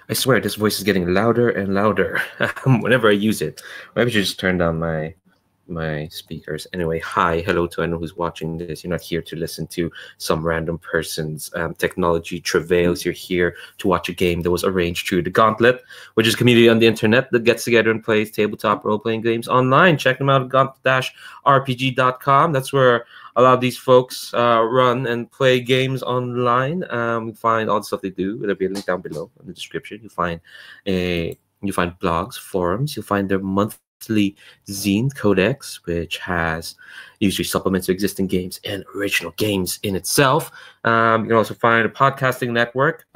I swear this voice is getting louder and louder whenever I use it. Maybe I should just turn down my speakers. Anyway, hi, hello to anyone who's watching this. You're not here to listen to some random person's technology travails. You're here to watch a game that was arranged through the Gauntlet, which is a community on the internet that gets together and plays tabletop role-playing games online. Check them out at gauntlet-rpg.com. That's where a lot of these folks run and play games online. You find all the stuff they do. There'll be a link down below in the description. You find blogs, forums. You'll find their monthly zine codex, which has usually supplements to existing games and original games in itself. You can also find a podcasting network.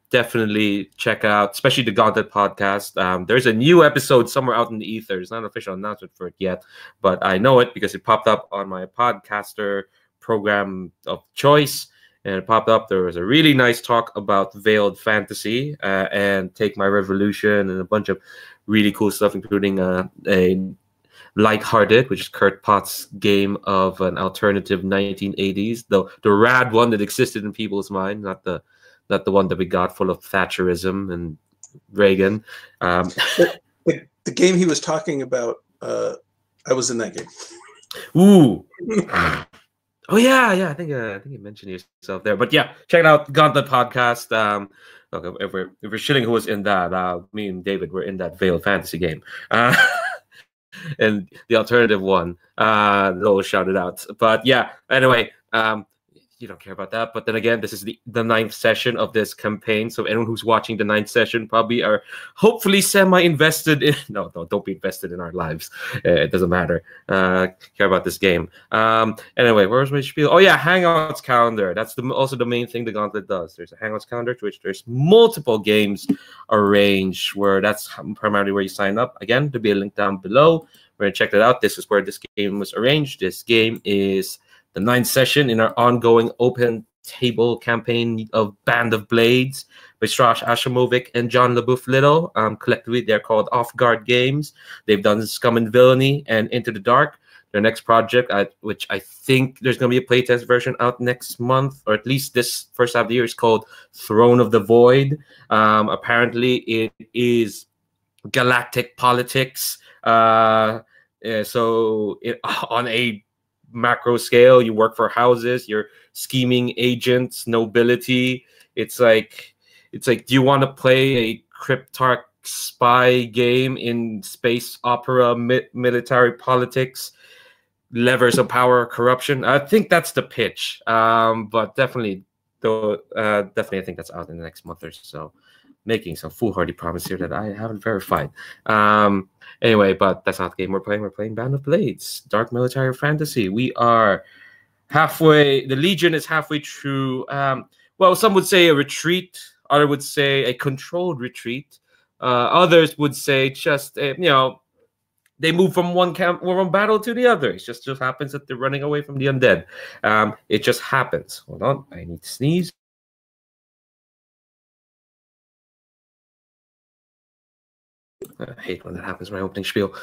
Definitely check out, especially the Gauntlet podcast. There's a new episode somewhere out in the ether. There's not an official announcement for it yet, but I know it because it popped up on my podcaster program of choice. And it popped up. There was a really nice talk about veiled fantasy and Take My Revolution and a bunch of really cool stuff, including a Lighthearted, which is Kurt Potts' game of an alternative 1980s, the rad one that existed in people's mind, not the one that we got full of Thatcherism and Reagan. The game he was talking about, I was in that game. Ooh. Oh yeah. I think you mentioned yourself there, but yeah, check it out, Gauntlet podcast. Look, if we're shitting who was in that, me and David were in that veiled fantasy game, and the alternative one, they'll shout it out. But yeah, anyway, you don't care about that. But then again, this is the 9th session of this campaign. So anyone who's watching the 9th session probably are hopefully semi-invested in... No, don't be invested in our lives. It doesn't matter. Care about this game. Anyway, where's my spiel? Oh yeah, Hangouts calendar. That's also the main thing the Gauntlet does. There's a Hangouts calendar to which there's multiple games arranged where that's primarily where you sign up. Again, there'll be a link down below. We're going to check that out. This is where this game was arranged. This game is the 9th session in our ongoing open table campaign of Band of Blades by Strash Ashimovic and John LaBeouf Little. Collectively, they're called Off Guard Games. They've done Scum and Villainy and Into the Dark. Their next project, which I think there's going to be a playtest version out next month, or at least this first half of the year, is called Throne of the Void. Apparently, it is galactic politics. On a macro scale, you work for houses, you're scheming agents, nobility. It's like, do you want to play a cryptarch spy game in space opera, military politics, levers of power, corruption? I think that's the pitch. But definitely I think that's out in the next month or so. Making some foolhardy promise here that I haven't verified. Anyway, but that's not the game we're playing. We're playing Band of Blades, Dark Military Fantasy. We are halfway. The Legion is halfway through. Well, some would say a retreat. Others would say a controlled retreat. Others would say just they move from one battle to the other. It just happens that they're running away from the undead. It just happens. Hold on, I need to sneeze. I hate when that happens, my opening spiel.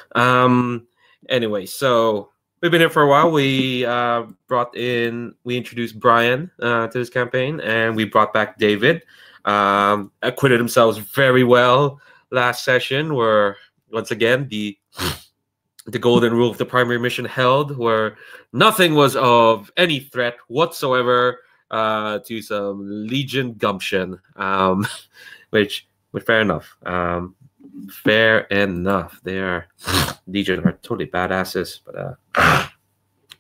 Anyway, so we've been here for a while. We introduced Brian to this campaign, and we brought back David. Acquitted themselves very well last session, where once again the golden rule of the primary mission held, where nothing was of any threat whatsoever to some Legion gumption, which fair enough. Fair enough. Legion are totally badasses, but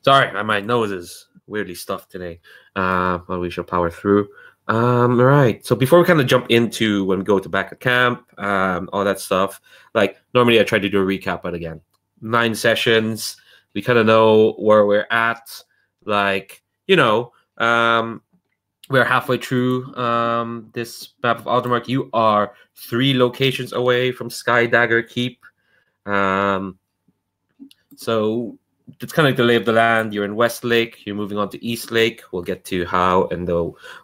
sorry, my nose is weirdly stuffed today. But we shall power through. All right. So before we kind of jump into when we go to back at camp, all that stuff, like normally I try to do a recap, but again, 9 sessions. We kind of know where we're at. Like, we're halfway through this map of Aldermark. You are 3 locations away from Skydagger Keep. So it's kind of like the lay of the land. You're in Westlake. You're moving on to Eastlake. We'll get to how and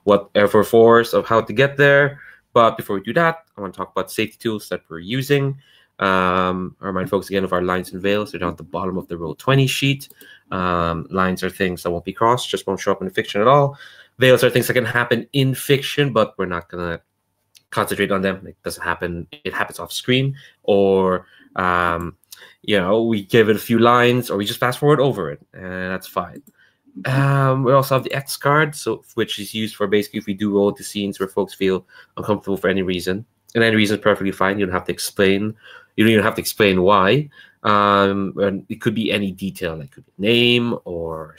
what force of how to get there. But before we do that, I want to talk about safety tools that we're using. I remind folks again of our lines and veils. They're down at the bottom of the Roll20 sheet. Lines are things that won't be crossed, just won't show up in the fiction at all. Veils are things that can happen in fiction, but we're not gonna concentrate on them. It doesn't happen. It happens off screen, or we give it a few lines, or we just fast forward over it, and that's fine. We also have the X card, which is used for basically if we do roll the scenes where folks feel uncomfortable for any reason, and any reason is perfectly fine. You don't have to explain. You don't even have to explain why. And it could be any detail, like could be name or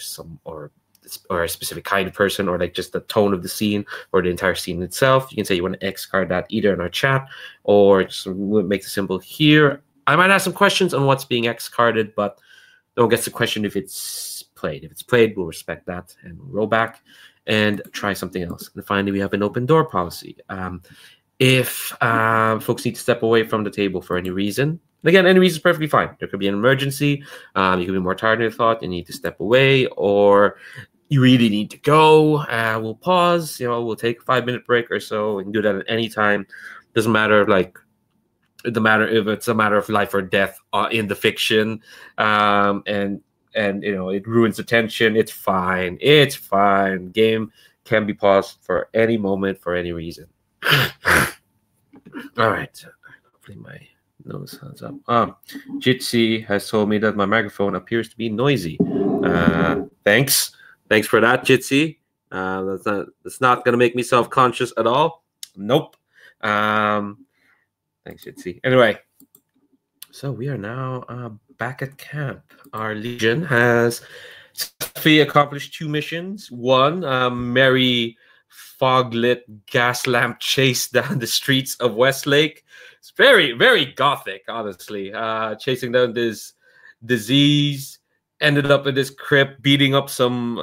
a specific kind of person, or like just the tone of the scene or the entire scene itself. You can say you want to X card that either in our chat or just make it simple here. I might ask some questions on what's being X carded, but no one gets the question if it's played. If it's played, we'll respect that and we'll roll back and try something else. And finally, we have an open door policy. If folks need to step away from the table for any reason, and again, any reason is perfectly fine. There could be an emergency. You could be more tired than you thought. You need to step away, or you really need to go. We'll pause. We'll take a 5-minute break or so. We can do that at any time. Doesn't matter if it's a matter of life or death in the fiction, and it ruins the tension. It's fine. It's fine. Game can be paused for any moment for any reason. All right. Hopefully my nose hands up. Jitsi has told me that my microphone appears to be noisy. Thanks for that, Jitsi. That's not gonna make me self-conscious at all. Nope. Thanks, Jitsi. Anyway, so we are now back at camp. Our Legion has successfully accomplished 2 missions. One, merry fog-lit gas lamp chase down the streets of Westlake. It's very, very gothic, honestly. Chasing down this disease, ended up in this crypt, beating up some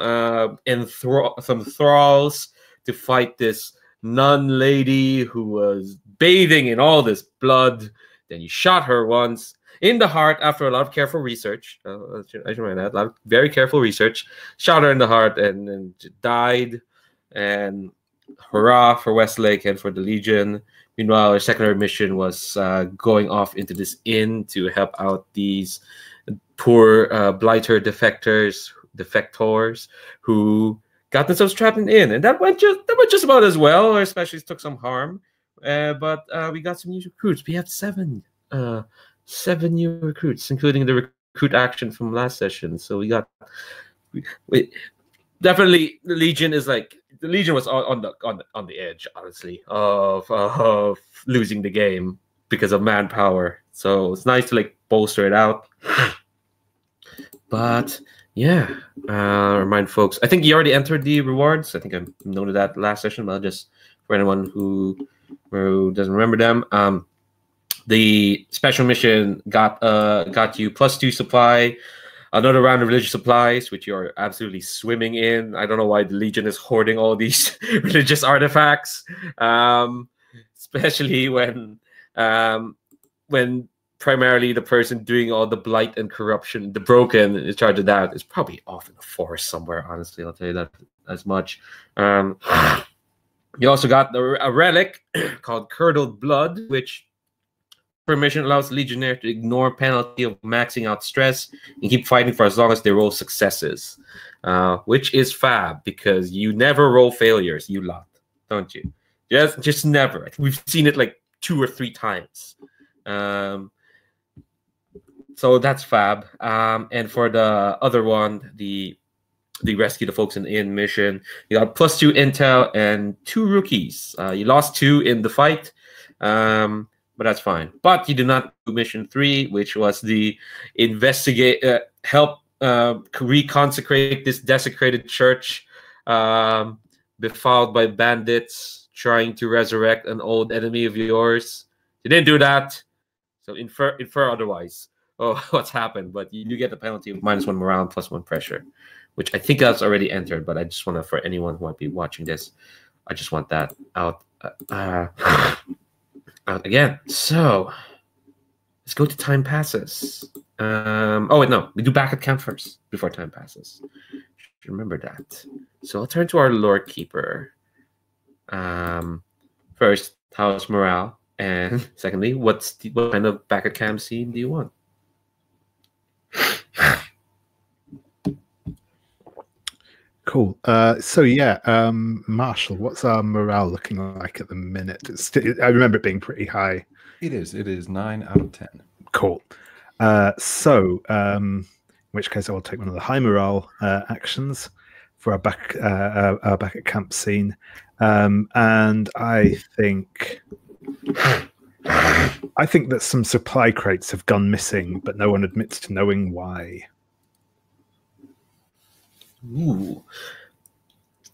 thralls to fight this nun lady who was bathing in all this blood. Then you shot her once in the heart after a lot of careful research. I should remind that. A lot of very careful research. Shot her in the heart and died. And hurrah for Westlake and for the Legion. Meanwhile, our secondary mission was going off into this inn to help out these poor blighter defectors who got themselves trapped in an inn, and that went just about as well, or especially took some harm. But we got some new recruits. We have 7 new recruits, including the recruit action from last session. So we definitely the Legion was on the edge, honestly, of losing the game because of manpower. So it's nice to bolster it out. But yeah, remind folks. I think you already entered the rewards. I think I noted that last session, but just for anyone who doesn't remember them, the special mission got you +2 supply, another round of religious supplies, which you're absolutely swimming in. I don't know why the Legion is hoarding all these religious artifacts, especially when primarily the person doing all the blight and corruption, the broken in charge of that, is probably off in the forest somewhere. Honestly, I'll tell you that as much. You also got a relic called Curdled Blood, which permission allows Legionnaire to ignore penalty of maxing out stress and keep fighting for as long as they roll successes, which is fab because you never roll failures, you lot, don't you? Just never. We've seen it 2 or 3 times. So that's fab. And for the other one, the rescue the folks in the inn mission, you got +2 intel and 2 rookies. You lost 2 in the fight, but that's fine. But you did not do mission 3, which was the help reconsecrate this desecrated church, befouled by bandits trying to resurrect an old enemy of yours. You didn't do that, so infer otherwise. Oh, what's happened? But you do get the penalty of -1 morale and +1 pressure, which I think that's already entered. But I just want to, for anyone who might be watching this, I just want that out again. So let's go to time passes. Oh wait, no, we do back at camp first before time passes. Should remember that. So I'll turn to our lore keeper. First, how's morale? And secondly, what kind of back at camp scene do you want? Cool. So yeah, Marshall, what's our morale looking like at the minute? I remember it being pretty high. It is. It is 9 out of 10. Cool. In which case I will take one of the high morale actions for our back at camp scene, and I think that some supply crates have gone missing, but no one admits to knowing why. Ooh.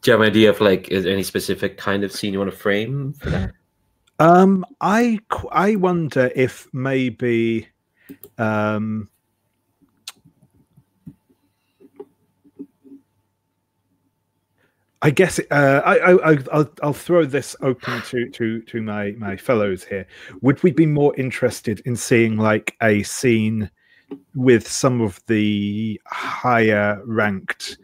Do you have an idea of like is there any specific kind of scene you want to frame for that? I wonder if maybe I guess I'll throw this open to my fellows here. Would we be more interested in seeing like a scene with some of the higher ranked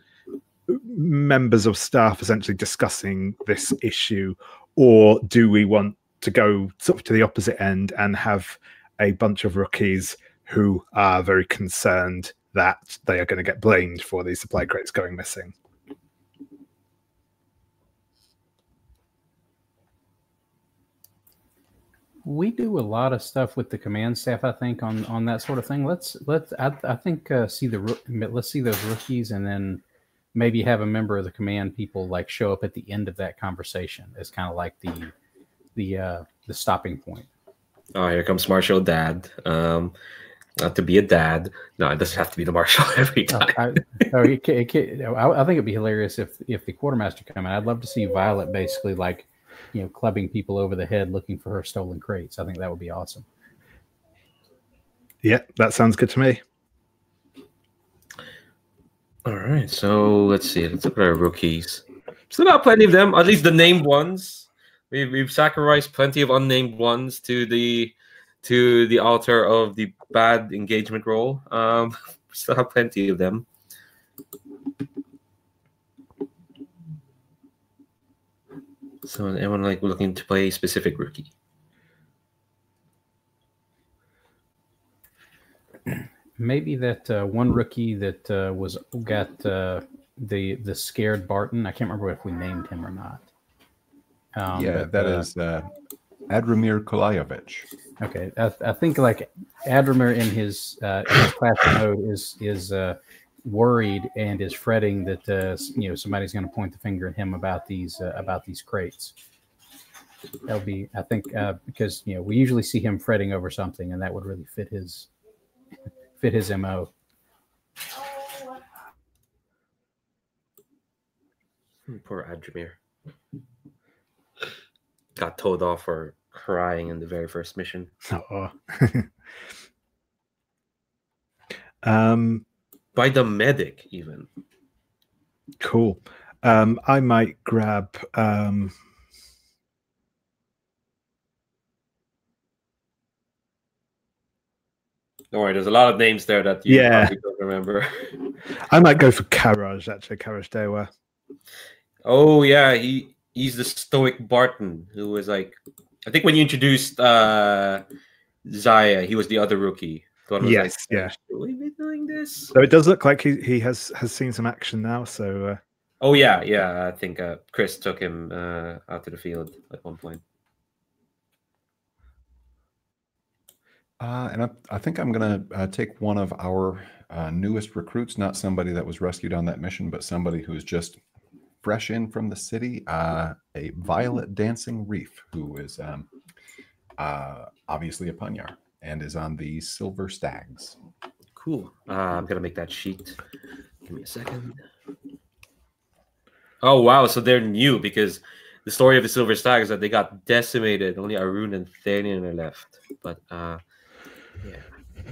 members of staff essentially discussing this issue, or do we want to go sort of to the opposite end and have a bunch of rookies who are very concerned that they are going to get blamed for these supply crates going missing? We do a lot of stuff with the command staff, I think, on that sort of thing. Let's see those rookies, and then maybe have a member of the command people like show up at the end of that conversation as kind of like the stopping point. Oh, here comes Marshall Dad. Not to be a dad. No, it doesn't have to be the Marshall every time. I think it'd be hilarious if the quartermaster come in. I'd love to see Violet basically like, clubbing people over the head looking for her stolen crates. I think that would be awesome. Yeah, that sounds good to me. All right, so let's see. Let's look at our rookies. Still got plenty of them, at least the named ones. We've sacrificed plenty of unnamed ones to the altar of the bad engagement role. Still have plenty of them. So anyone like looking to play a specific rookie? Maybe that one rookie that got the scared Barton. I can't remember if we named him or not. That is Adramir Kolayevich. Okay, I think like Adramir in his classic mode is worried and is fretting that somebody's going to point the finger at him about these crates. That'll be, I think, because we usually see him fretting over something, and that would really fit his MO. Poor Adramir. Got told off for crying in the very first mission. By the medic, even. Cool. I might grab. Don't worry, there's a lot of names there that you probably don't remember. I might go for Karaj, actually, Karaj Dewa. Oh, yeah, he's the stoic Barton who was like, I think when you introduced Zaya, he was the other rookie. Yes, like, yeah. Should we be doing this? So it does look like he has seen some action now. So. Oh yeah. I think Chris took him out to the field at one point. And I think I'm going to take one of our newest recruits, not somebody that was rescued on that mission, but somebody who's just fresh in from the city, a Violet Dancing Reef, who is obviously a Punyar and is on the Silver Stags. Cool. I'm going to make that sheet. Give me a second. Oh, wow. So they're new because the story of the Silver Stags is that they got decimated. Only Arun and Thanian are left. But, yeah.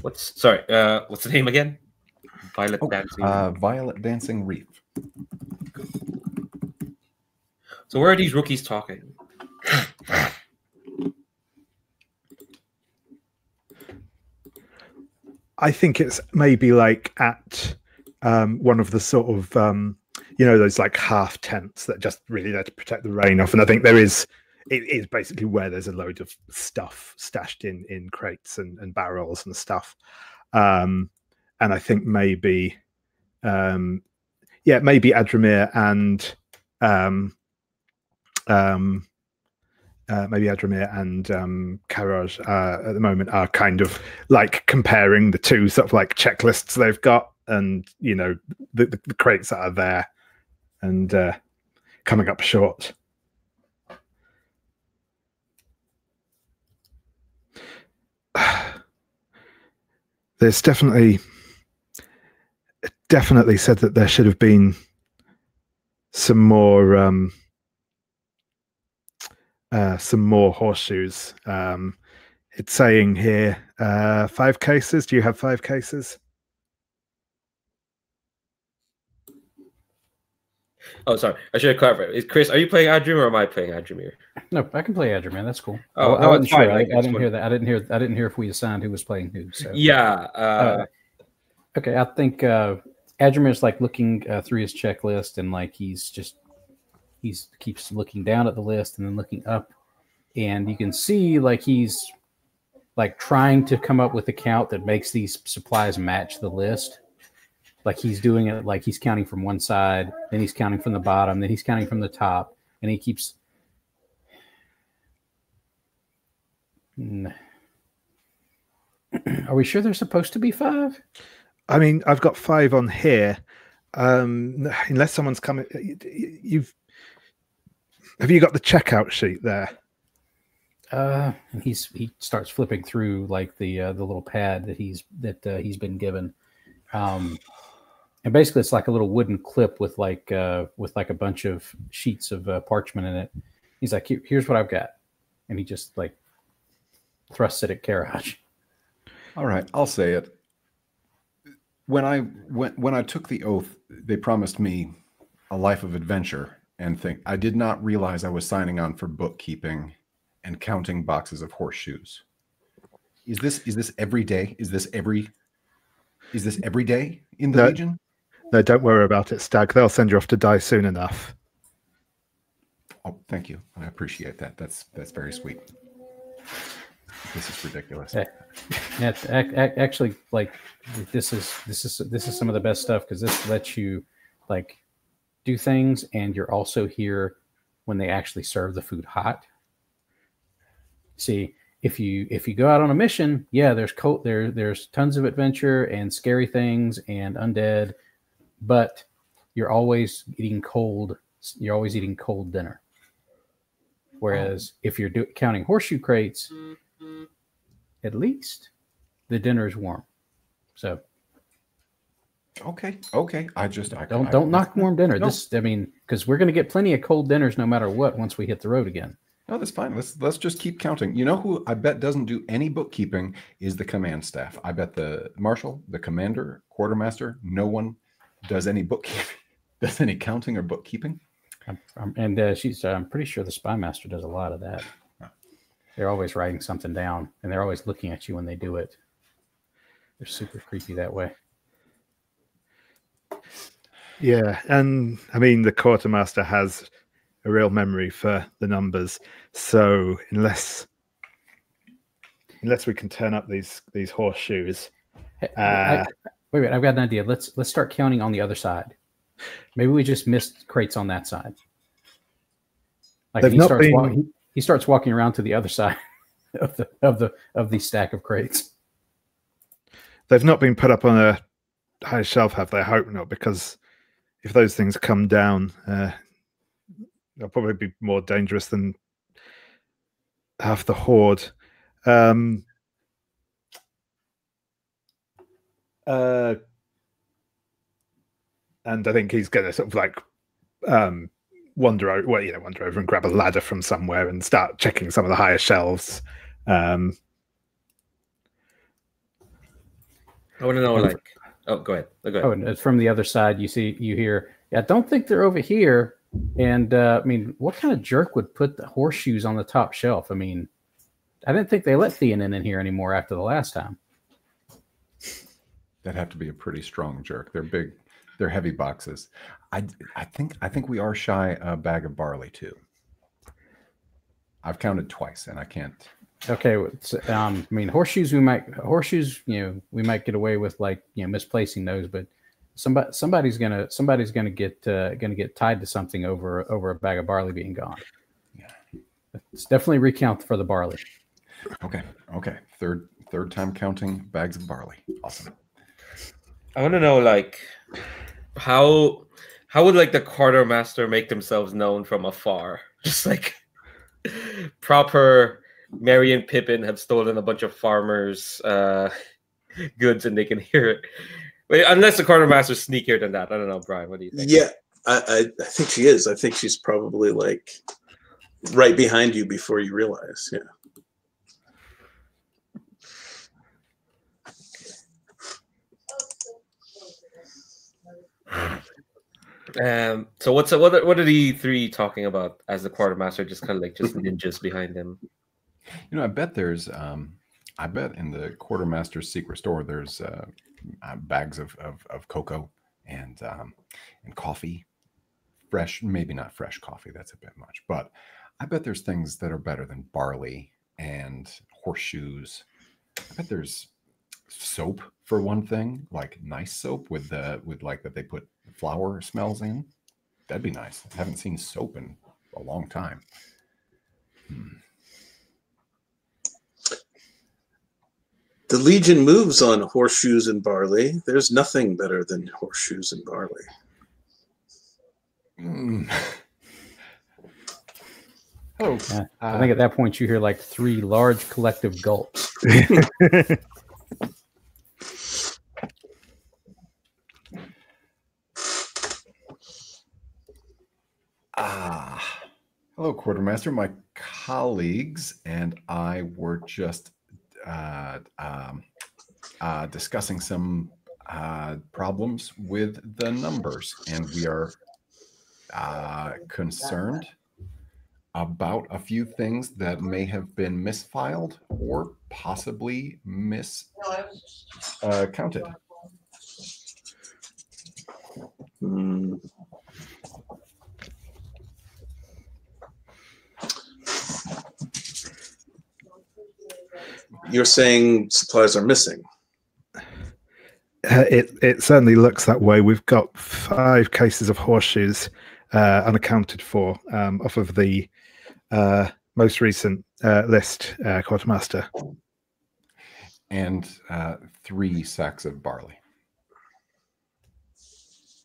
What's the name again? Violet Dancing Reef. Violet Dancing Reef. So where are these rookies talking? I think it's maybe like at one of the sort of those like half tents that just really there to protect the rain off. And I think it is basically where there's a load of stuff stashed in crates and barrels and stuff. And I think maybe maybe Adramir and Karaj at the moment are kind of like comparing the two sort of like checklists they've got, and the crates that are there, and coming up short. There's definitely said that there should have been some more horseshoes. It's saying here 5 cases. Do you have 5 cases? Oh, sorry. I should have clarified. Chris, are you playing Adramir or am I playing Adramir? No, I can play Adramir. That's cool. Oh, I wasn't sure. Like, I didn't hear that. I didn't hear if we assigned who was playing who. So yeah. Okay, I think Adramir's like looking through his checklist, and like he keeps looking down at the list and then looking up, and you can see like he's like trying to come up with a count that makes these supplies match the list. Like he's doing it like he's counting from one side, then he's counting from the bottom, then he's counting from the top, and he keeps. Are we sure there's supposed to be 5? I mean, I've got 5 on here. Unless someone's coming, have you got the checkout sheet there? And he starts flipping through like the little pad that he's been given. And basically, it's like a little wooden clip with like a bunch of sheets of parchment in it. He's like, "Here's what I've got," and he just like thrusts it at Karaj. All right, I'll say it. When I took the oath, they promised me a life of adventure, and I did not realize I was signing on for bookkeeping and counting boxes of horseshoes. Is this every day? Is this every day in the Legion? No, don't worry about it, Stag. They'll send you off to die soon enough. Oh, thank you. I appreciate that. That's very sweet. This is ridiculous. Yeah, actually, like this is some of the best stuff because this lets you like do things, and you're also here when they actually serve the food hot. See, if you go out on a mission, yeah, there's tons of adventure and scary things and undead, but you're always eating cold. You're always eating cold dinner. Whereas if you're counting horseshoe crates, at least the dinner is warm. So okay. I don't knock warm dinner. No. Because we're going to get plenty of cold dinners no matter what once we hit the road again. No, that's fine. Let's just keep counting. You know who I bet doesn't do any bookkeeping is the command staff. I bet the marshal, the commander, quartermaster, no one does any bookkeeping, does any counting or bookkeeping. I'm pretty sure the spy master does a lot of that. They're always writing something down, and they're always looking at you when they do it. They're super creepy that way. Yeah, and I mean the quartermaster has a real memory for the numbers. So unless we can turn up these horseshoes, wait, I've got an idea. Let's start counting on the other side. Maybe we just missed crates on that side. Like he starts walking around to the other side of the stack of crates. They've not been put up on a high shelf, have they? I hope not, because if those things come down, they'll probably be more dangerous than half the horde. And I think he's going to sort of like wander over and grab a ladder from somewhere and start checking some of the higher shelves. I want to know, like, go ahead. Oh, and from the other side, you hear, I don't think they're over here. And I mean, what kind of jerk would put the horseshoes on the top shelf? I mean, I didn't think they let Theonin in here anymore after the last time. That'd have to be a pretty strong jerk. They're big. They're heavy boxes. I think we are shy a bag of barley too. I've counted twice and I can't. Okay, I mean horseshoes. We might get away with misplacing those, but somebody's gonna get tied to something over a bag of barley being gone. Yeah, it's definitely recount for the barley. Okay. Third time counting bags of barley. Awesome. I want to know, like, how would like the quartermaster make themselves known from afar? Just like proper Merry and Pippin have stolen a bunch of farmers' goods, and they can hear it. Wait, unless the quartermaster's sneakier than that. I don't know, Brian. What do you think? Yeah, I think she is. I think she's probably like right behind you before you realize. Yeah. So what are the three talking about as the quartermaster just kind of like just ninjas behind him? You know, I bet there's I bet in the quartermaster's secret store there's bags of cocoa and coffee, fresh, maybe not fresh coffee, that's a bit much, but I bet there's things that are better than barley and horseshoes. I bet there's soap for one thing, like nice soap with like that they put flower smells in. That'd be nice. I haven't seen soap in a long time. The Legion moves on horseshoes and barley. There's nothing better than horseshoes and barley. Oh, I think at that point you hear like three large collective gulps. Hello, Quartermaster. My colleagues and I were just discussing some problems with the numbers, and we are concerned about a few things that may have been misfiled or possibly miscounted. You're saying supplies are missing? It certainly looks that way. We've got 5 cases of horseshoes unaccounted for off of the most recent list, Quartermaster. And 3 sacks of barley.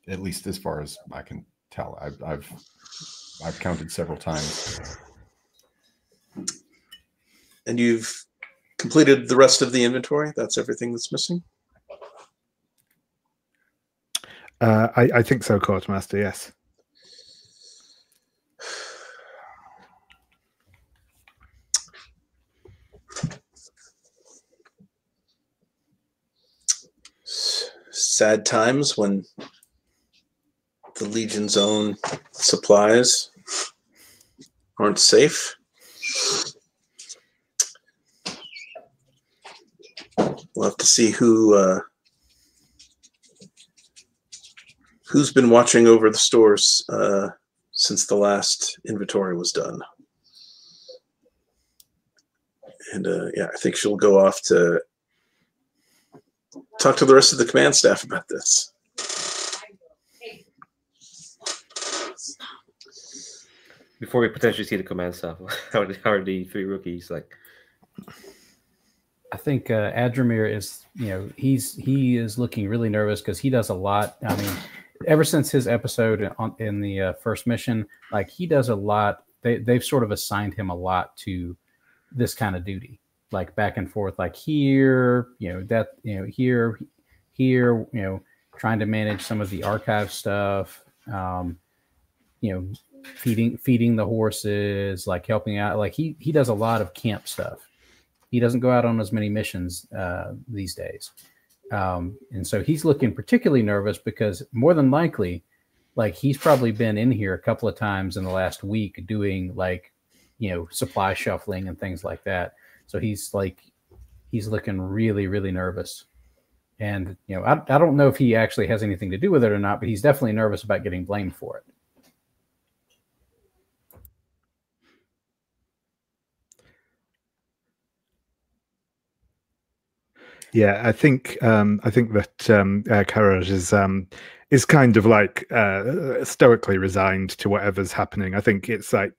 At least as far as I can tell. I've counted several times. And you've completed the rest of the inventory? That's everything that's missing? I think so, Quartermaster, yes. Sad times when the Legion's own supplies aren't safe. We'll have to see who's been watching over the stores since the last inventory was done. And yeah, I think she'll go off to talk to the rest of the command staff about this. Before we potentially see the command staff, how are the 3 rookies like? I think Adramir is, he is looking really nervous because he does a lot. I mean, ever since his episode in the first mission, like he does a lot. They've sort of assigned him a lot to this kind of duty, like back and forth, like here, here, trying to manage some of the archive stuff, feeding the horses, like helping out. Like he does a lot of camp stuff. He doesn't go out on as many missions these days. And so he's looking particularly nervous because more than likely, like he's probably been in here a couple of times in the last week doing like, supply shuffling and things like that. So he's looking really, really nervous. And, I don't know if he actually has anything to do with it or not, but he's definitely nervous about getting blamed for it. Yeah, I think that Courage is kind of like stoically resigned to whatever's happening. I think it's like,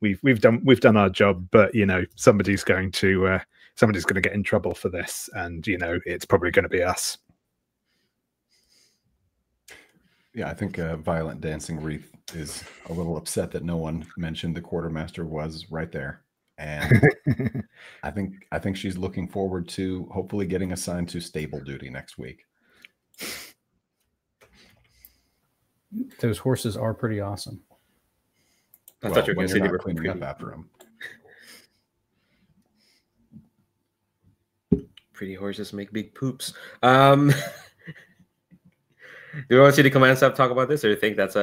we've done our job, but somebody's going to get in trouble for this, and it's probably going to be us. Yeah, I think Violent Dancing Wreath is a little upset that no one mentioned the quartermaster was right there. And I think she's looking forward to hopefully getting assigned to stable duty next week. Those horses are pretty awesome. I thought you were when going to say you're they were not cleaning pretty, up after them. pretty horses make big poops. Do you want to see the command staff talk about this, or do you think that's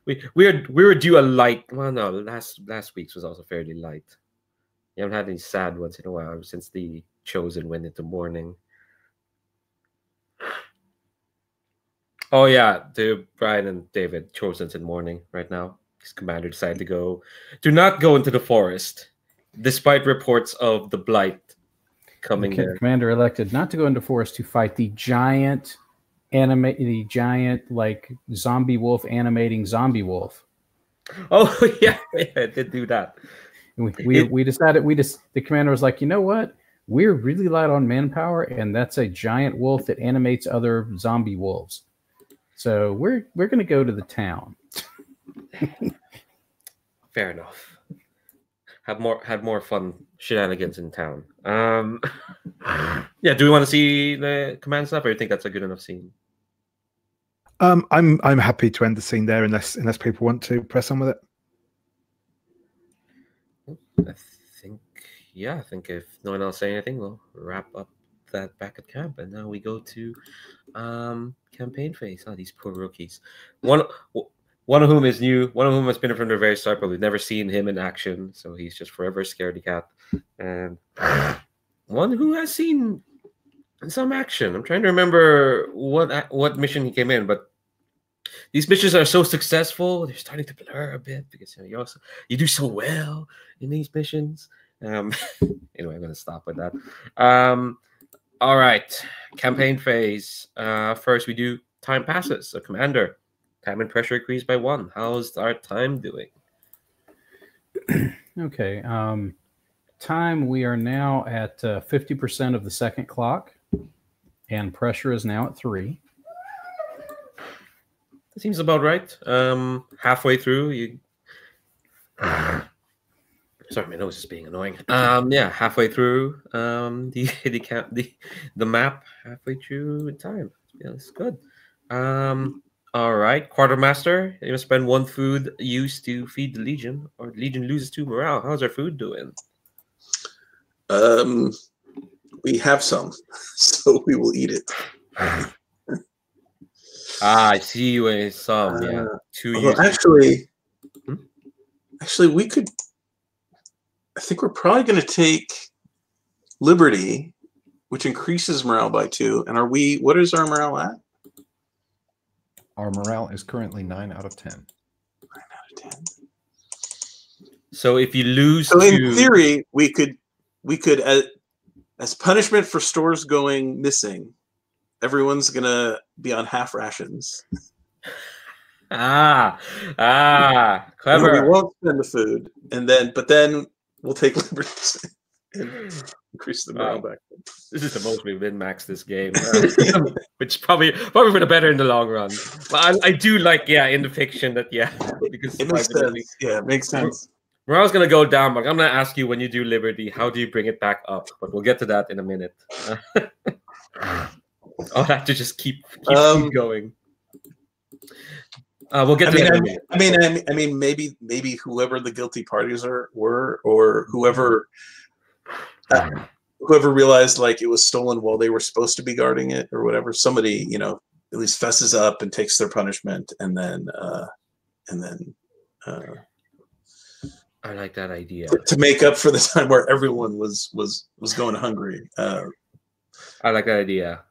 we were due a light? Well, no, last week's was also fairly light. You haven't had any sad ones in a while since the Chosen went into mourning. Oh yeah, Brian and David, Chosen's in mourning right now. His commander decided to do not go into the forest, despite reports of the blight coming there. Commander elected not to go into forest to fight the giant like zombie wolf animating zombie wolf. Oh yeah, I did do that. We decided the commander was like, you know what? We're really light on manpower, and that's a giant wolf that animates other zombie wolves. So we're gonna go to the town. Fair enough. Had more fun shenanigans in town. Yeah, do we want to see the command stuff, or do you think that's a good enough scene? I'm happy to end the scene there unless people want to press on with it. I think if no one else say anything, we'll wrap up that back at camp, and now we go to campaign phase. Oh, these poor rookies. One of whom is new. One of whom has been from the very start, but we've never seen him in action, so he's just forever scaredy cat. And one who has seen some action. I'm trying to remember what mission he came in, but these missions are so successful, they're starting to blur a bit because you do so well in these missions. Anyway, I'm going to stop with that. All right, campaign phase. First, we do time passes. So, commander, time and pressure increased by 1. How's our time doing? Okay. Time, we are now at 50% of the second clock, and pressure is now at 3. That seems about right. Halfway through, you. Sorry, my nose is being annoying. Yeah, halfway through the map, halfway through time. Yeah, it's good. All right, quartermaster. You must spend 1 food used to feed the Legion, or the Legion loses 2 morale. How's our food doing? We have some, so we will eat it. I see you in some. Yeah, 2 well, used. Actually, we could. I think we're probably going to take Liberty, which increases morale by 2. And what is our morale at? Our morale is currently 9 out of 10. 9 out of 10. So if you lose, in theory, we could, as punishment for stores going missing, everyone's going to be on half rations. Clever. No, we won't spend the food, but then we'll take liberties and increase the morale back. This is the most we've min-maxed this game, which probably for the better in the long run. But I do like, in the fiction that, because it makes sense. Yeah, it makes sense. Morale's going to go down, but I'm going to ask you, when you do Liberty, how do you bring it back up? But we'll get to that in a minute. I'll have to just keep going. We'll get to that. I mean, maybe whoever the guilty parties were, or whoever realized like it was stolen while they were supposed to be guarding it, or whatever. Somebody, at least fesses up and takes their punishment, and then I like that idea. To make up for the time where everyone was going hungry. I like that idea.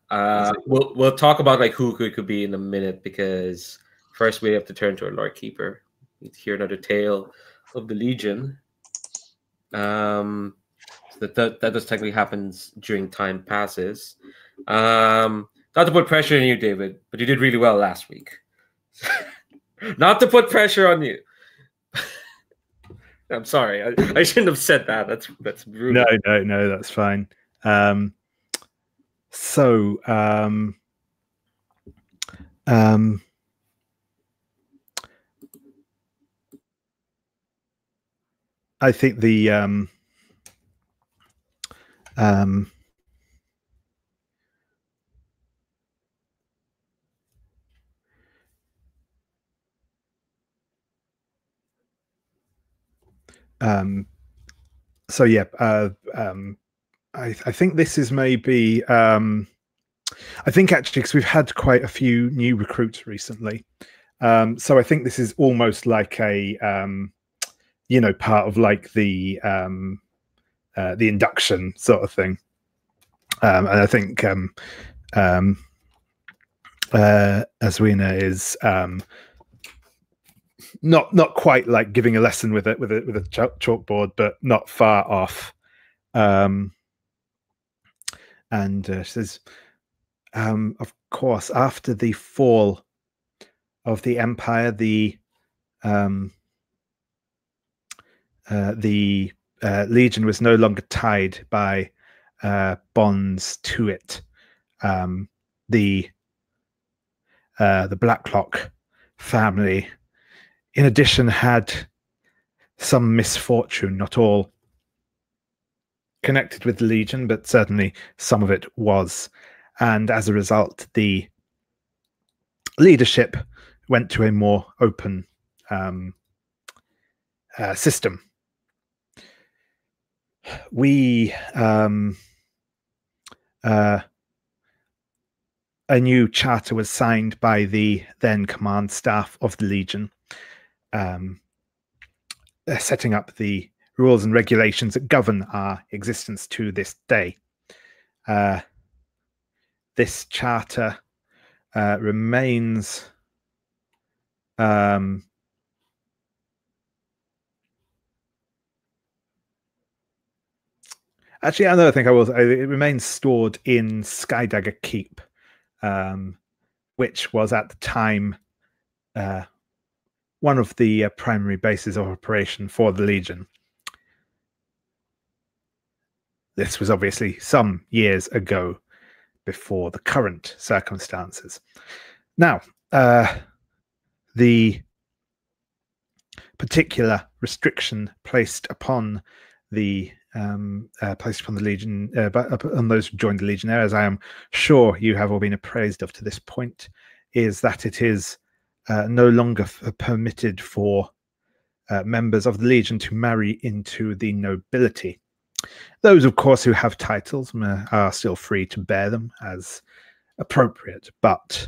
We'll talk about like who could be in a minute, because first we have to turn to our Lord Keeper. We hear another tale of the Legion. So that does technically happens during time passes. Not to put pressure on you, David, but you did really well last week. Not to put pressure on you. I'm sorry. I shouldn't have said that. That's rude. No, that's fine. So I think the so yeah, I think this is maybe I think actually because we've had quite a few new recruits recently, so I think this is almost like a part of like the induction sort of thing, and I think Aswina is not quite like giving a lesson with a chalkboard, but not far off. And she says, of course, after the fall of the empire, the Legion was no longer tied by bonds to it. The Blacklock family, in addition, had some misfortune, not all connected with the Legion, but certainly some of it was. And as a result, the leadership went to a more open system. We a new charter was signed by the then command staff of the Legion, setting up the rules and regulations that govern our existence to this day. This charter remains actually, another thing I will say, it remains stored in Skydagger Keep, which was at the time one of the primary bases of operation for the Legion. This was obviously some years ago, before the current circumstances. Now, the particular restriction placed upon the Legion, on those who joined the Legionnaire, as I am sure you have all been appraised of to this point, is that it is no longer permitted for members of the Legion to marry into the nobility. Those, of course, who have titles are still free to bear them as appropriate, but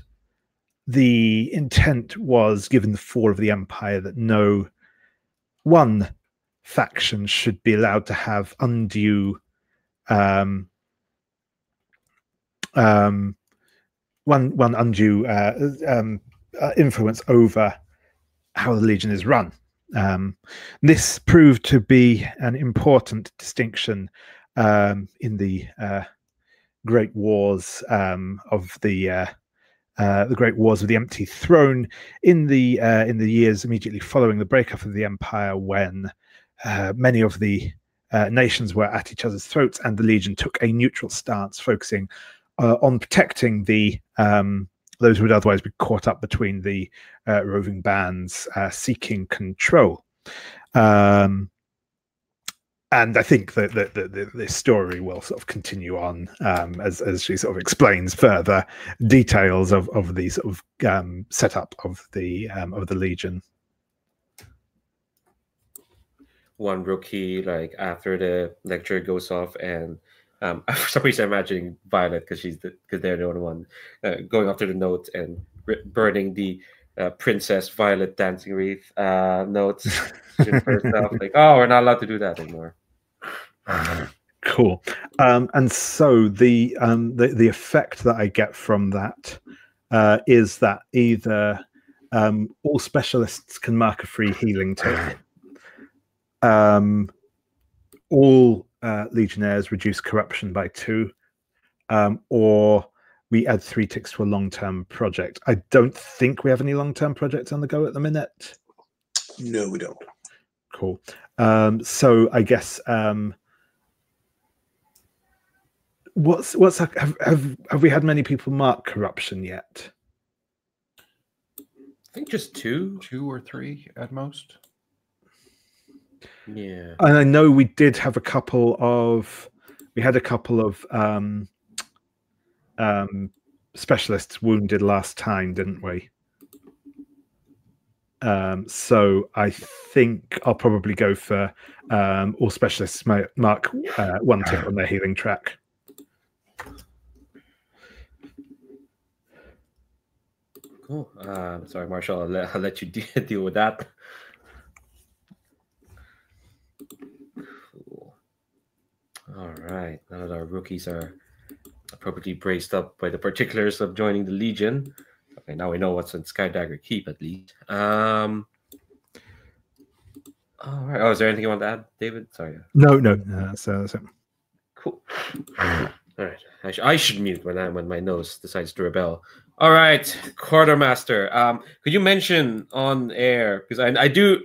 the intent was, given the fall of the Empire, that no one faction should be allowed to have undue influence over how the Legion is run. This proved to be an important distinction in the Great Wars of the Great Wars of the Empty Throne in the years immediately following the breakup of the Empire, when many of the nations were at each other's throats, and the Legion took a neutral stance, focusing on protecting the those who would otherwise be caught up between the roving bands seeking control. And I think that the story will sort of continue on as she sort of explains further details of the sort of setup of the Legion. One rookie, like after the lecture goes off, and for some reason I'm imagining Violet, because they're the only one going after the note and burning the Princess Violet dancing wreath notes herself. Like, oh, we're not allowed to do that anymore. Cool. And so the effect that I get from that is that either all specialists can mark a free healing token, all legionnaires reduce corruption by 2, or we add 3 ticks to a long-term project. I don't think we have any long-term projects on the go at the minute. No, we don't. Cool. So I guess have we had many people mark corruption yet? I think just 2. 2 or 3 at most. Yeah. And I know we did have a couple of specialists wounded last time, didn't we? So I think I'll probably go for all specialists mark 1 tick on their healing track. Cool. Sorry, Marshall. I'll let you deal with that. Cool. All right. Now that our rookies are appropriately braced up by the particulars of joining the Legion. Okay, now we know what's in Skydagger Keep at least. All right. Oh, is there anything you want to add, David? Sorry. No. That's it. Cool. All right. I should mute when my nose decides to rebel. All right, Quartermaster. Could you mention on air, because I do.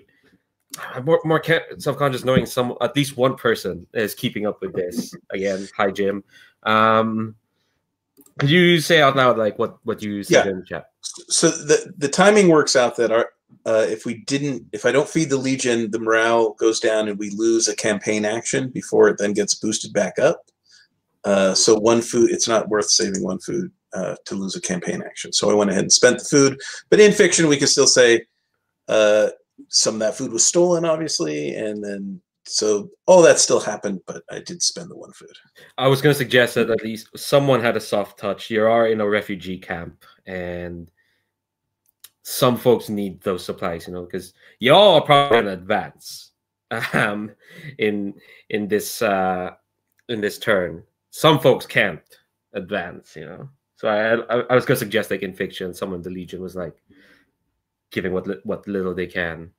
I'm more self-conscious knowing at least one person is keeping up with this. Again, hi Jim. Could you say out loud like what you said in the chat? So the timing works out that if I don't feed the Legion, the morale goes down and we lose a campaign action before it then gets boosted back up. So 1 food, it's not worth saving 1 food to lose a campaign action. So I went ahead and spent the food. But in fiction, we can still say some of that food was stolen, obviously, and then so all that still happened, but I did spend the 1 food. I was going to suggest that at least someone had a soft touch. You are in a refugee camp, and some folks need those supplies, because y'all are probably in advance in this turn. Some folks can't advance, So I was going to suggest like in fiction, someone in the Legion was like giving what little they can.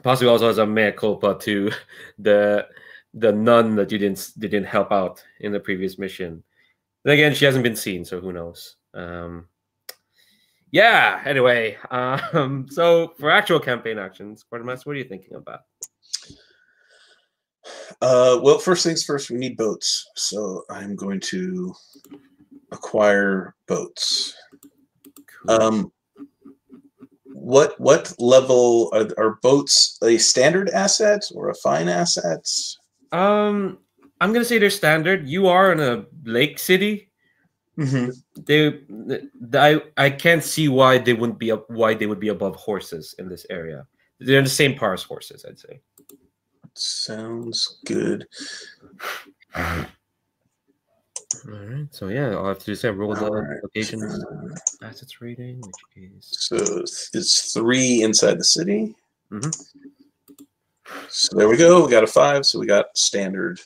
Possibly also as a mea culpa to the nun that you didn't help out in the previous mission. Then again, she hasn't been seen, so who knows? Yeah. Anyway, so for actual campaign actions, Quartermaster, what are you thinking about? Well, first things first, we need boats. So I'm going to acquire boats. Cool. What level are boats? A standard asset or a fine asset? I'm gonna say they're standard. You are in a lake city. Mm-hmm. I can't see why they would be above horses in this area. They're the same par as horses, I'd say. Sounds good. All right. So yeah, I'll have to just roll the locations, assets rating, which is so it's 3 inside the city. Mm-hmm. So there we go. We got a 5. So we got standard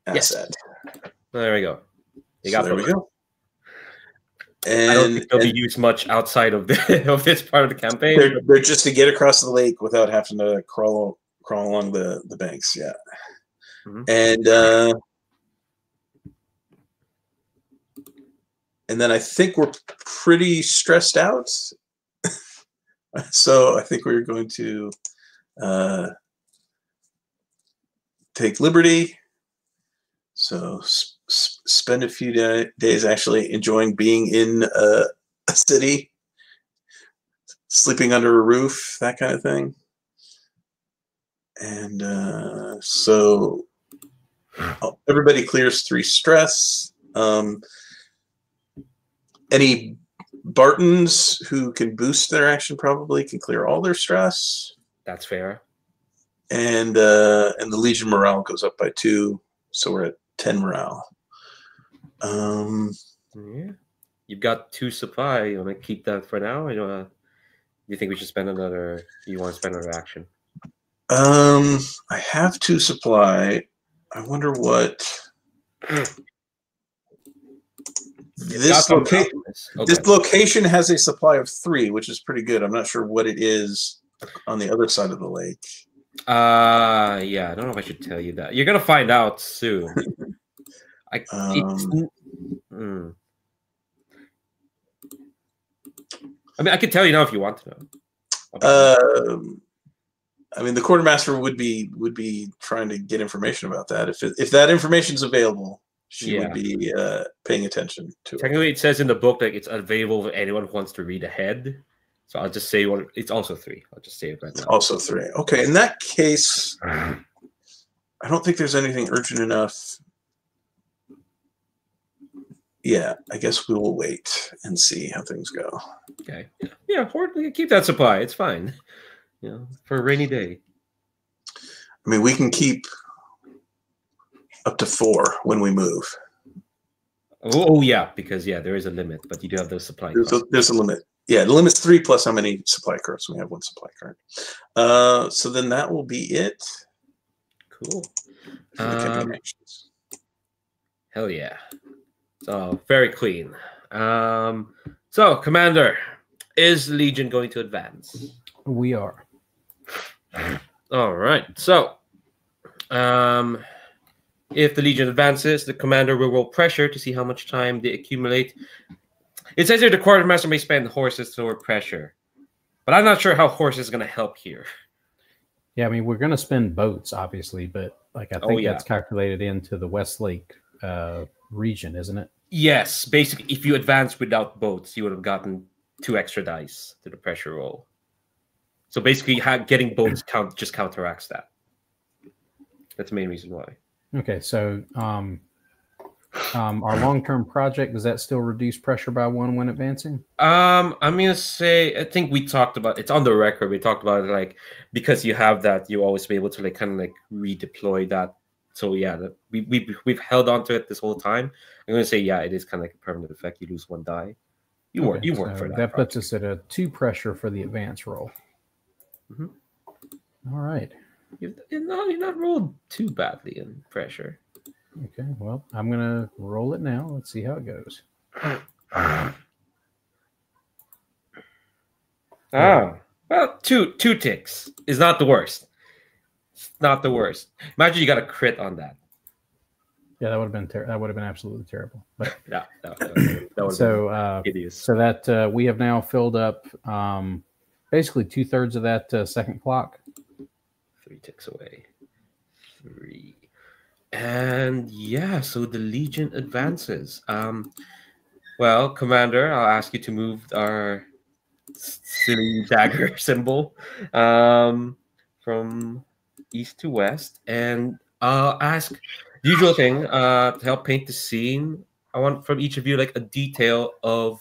asset. Yes. There we go. There we go. And I don't think they'll be used much outside of of this part of the campaign. They're just to get across the lake without having to crawl along the banks. Yeah. Mm-hmm. And then I think we're pretty stressed out. So I think we're going to take liberty. So spend a few days actually enjoying being in a city, sleeping under a roof, that kind of thing. And so everybody clears 3 stress. Any Bartons who can boost their action probably can clear all their stress. That's fair. And the Legion morale goes up by 2, so we're at 10 morale. Yeah, you've got 2 supply. You want to keep that for now? Do you think we should spend another? You want to spend another action? I have 2 supply. I wonder what. This location has a supply of 3, which is pretty good. I'm not sure what it is on the other side of the lake. Yeah, I don't know if I should tell you that. You're gonna find out soon. Hmm. I mean, I can tell you now if you want to know. I mean, the quartermaster would be trying to get information about that. If that information is available, she would be paying attention to it. Technically, it says in the book that it's available for anyone who wants to read ahead. So I'll just say it's also 3. I'll just say it right now. Also 3. Okay, in that case, I don't think there's anything urgent enough. Yeah, I guess we will wait and see how things go. Okay. Yeah, keep that supply. It's fine. You know, for a rainy day. I mean, we can keep up to 4 when we move. Oh yeah, because there is a limit, but you do have those supply. There's a limit. Yeah, the limit's 3 plus how many supply cards. We have 1 supply card. So then that will be it. Cool. Hell yeah. So very clean. So Commander, is Legion going to advance? We are. All right. So, if the Legion advances, the commander will roll pressure to see how much time they accumulate. It says here the quartermaster may spend horses to lower pressure, but I'm not sure how horses is going to help here. Yeah, I mean, we're going to spend boats, obviously, but I think that's calculated into the Westlake region, isn't it? Yes. Basically, if you advance without boats, you would have gotten 2 extra dice to the pressure roll. So basically, getting boats just counteracts that. That's the main reason why. Okay, so our long-term project, does that still reduce pressure by 1 when advancing? I'm gonna say, I think we talked about it's on the record. We talked about it, like, because you have that, you always be able to kind of redeploy that. So yeah, we've held on to it this whole time. I'm gonna say it is kind of like a permanent effect. You lose 1 die. You work for that. That puts us at a 2 pressure for the advance roll. Mm-hmm. All right. You're not rolled too badly in pressure. Okay, well, I'm going to roll it now. Let's see how it goes. Well, two ticks is not the worst. It's not the worst. Imagine you got a crit on that. Yeah, that would have been that would have been absolutely terrible. But that would so hideous. So that we have now filled up basically 2/3 of that second clock. 3 ticks away. 3. And so the Legion advances. Well, Commander, I'll ask you to move our silly dagger symbol from east to west, and I'll ask the usual thing to help paint the scene. I want from each of you a detail of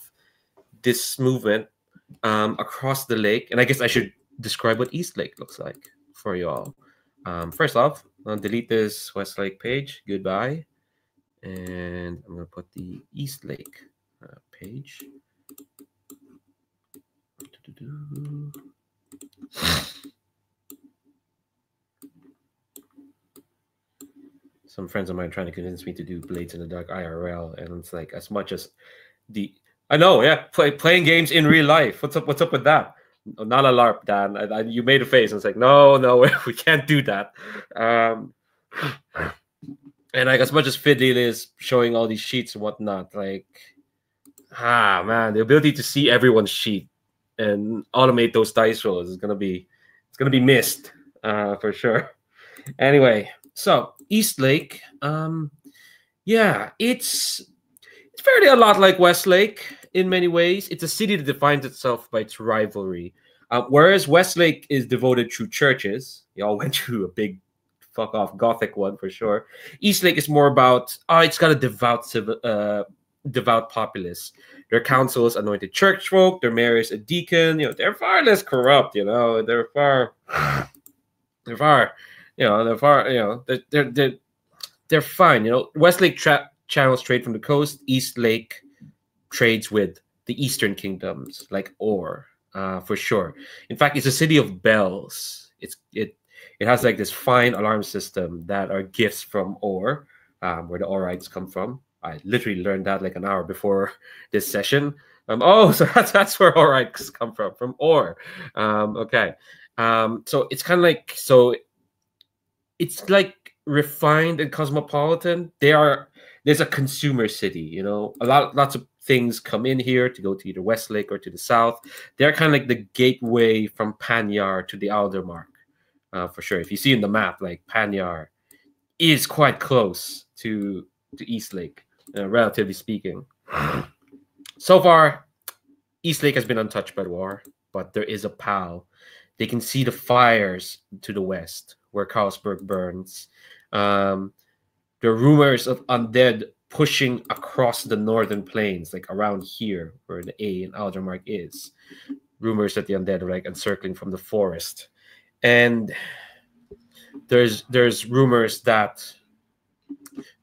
this movement across the lake, and I guess I should describe what Eastlake looks like for you all. First off, I'll delete this Westlake page. Goodbye. And I'm going to put the Eastlake page. Some friends of mine are trying to convince me to do Blades in the Dark IRL, and it's like, as much as I know, playing games in real life. What's up with that? Not a LARP, Dan. You made a face. I was like, no, we can't do that. And as much as Fiddly is showing all these sheets and whatnot, man, the ability to see everyone's sheet and automate those dice rolls is gonna be missed for sure. Anyway, so Eastlake, it's fairly a lot like Westlake. In many ways, it's a city that defines itself by its rivalry. Whereas Westlake is devoted through churches. Y'all went through a big fuck-off Gothic one for sure. Eastlake is more about, it's got a devout populace. Their council is anointed church folk. Their mayor is a deacon. They're far less corrupt. They're far. They're fine. Westlake channels trade from the coast. Eastlake trades with the eastern kingdoms like Or, for sure. In fact, it's a city of bells. It has this fine alarm system that are gifts from Or, where the Orites come from. I literally learned that an hour before this session. So that's where Orites come from Or. Okay. So it's kind of it's like refined and cosmopolitan. There's a consumer city, you know. Lots of things come in here to go to either Westlake or to the south. They're kind of like the gateway from Panyar to the Aldermark, for sure. If you see in the map, like Panyar is quite close to Eastlake, relatively speaking. So far, Eastlake has been untouched by the war, but there is a POW. They can see the fires to the west where Carlsberg burns. There are rumors of undead pushing across the northern plains, like around here where the A in Aldermark is. Rumors that the undead are like encircling from the forest. And there's also rumors that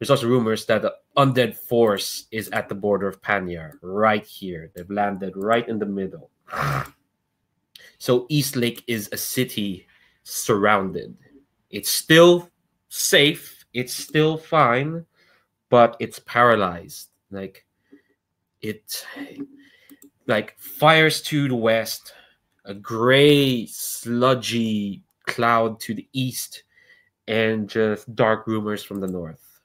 the undead force is at the border of Panyar, right here. They've landed right in the middle. So Eastlake is a city surrounded. It's still safe. It's still fine, but it's paralyzed. Like fires to the west, a gray, sludgy cloud to the east, and just dark rumors from the north.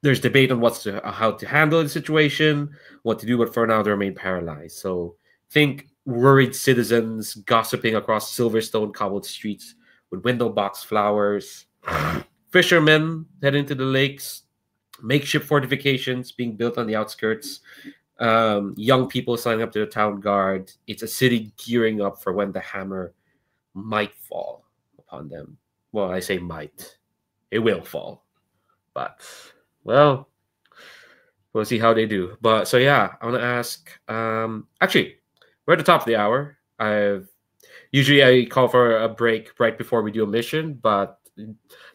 There's debate on how to handle the situation, what to do, but for now they remain paralyzed. So think worried citizens gossiping across Silverstone cobbled streets with window box flowers, fishermen heading to the lakes, makeshift fortifications being built on the outskirts, young people signing up to the town guard. It's a city gearing up for when the hammer might fall upon them. Well, I say might. It will fall. But, well, we'll see how they do. But, so yeah, I want to ask, actually, we're at the top of the hour. Usually I call for a break right before we do a mission, but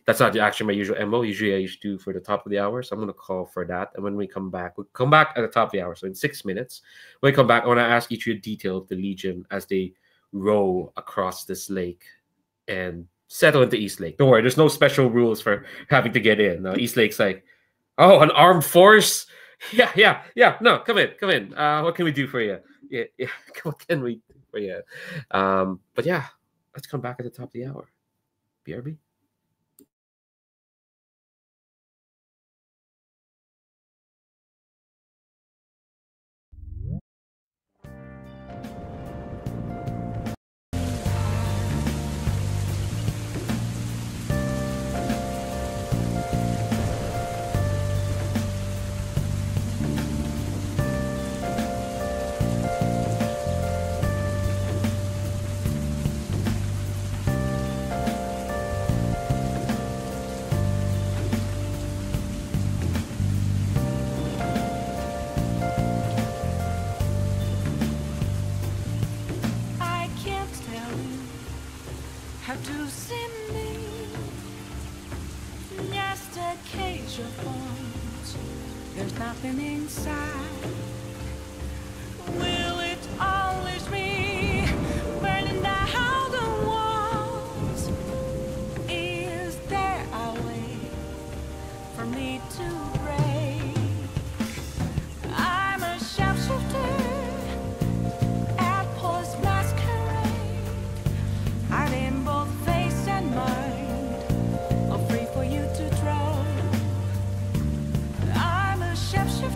that's not actually my usual MO. Usually I used to do for the top of the hour, so I'm going to call for that. And when we come back, we'll come back at the top of the hour, so in 6 minutes. When we come back, I want to ask each of you a detail of the Legion as they row across this lake and settle into Eastlake. Don't worry, there's no special rules for having to get in. Eastlake's like, oh, an armed force? Yeah. No, come in. What can we do for you? Yeah. What can we do for you? But yeah, let's come back at the top of the hour. BRB. There's nothing inside. Will it always be burning down the walls? Is there a way for me to break? I'm a sharpshooter at Paul's masquerade. I'm in both face and mind, all free for you to draw. I'm a sharpshooter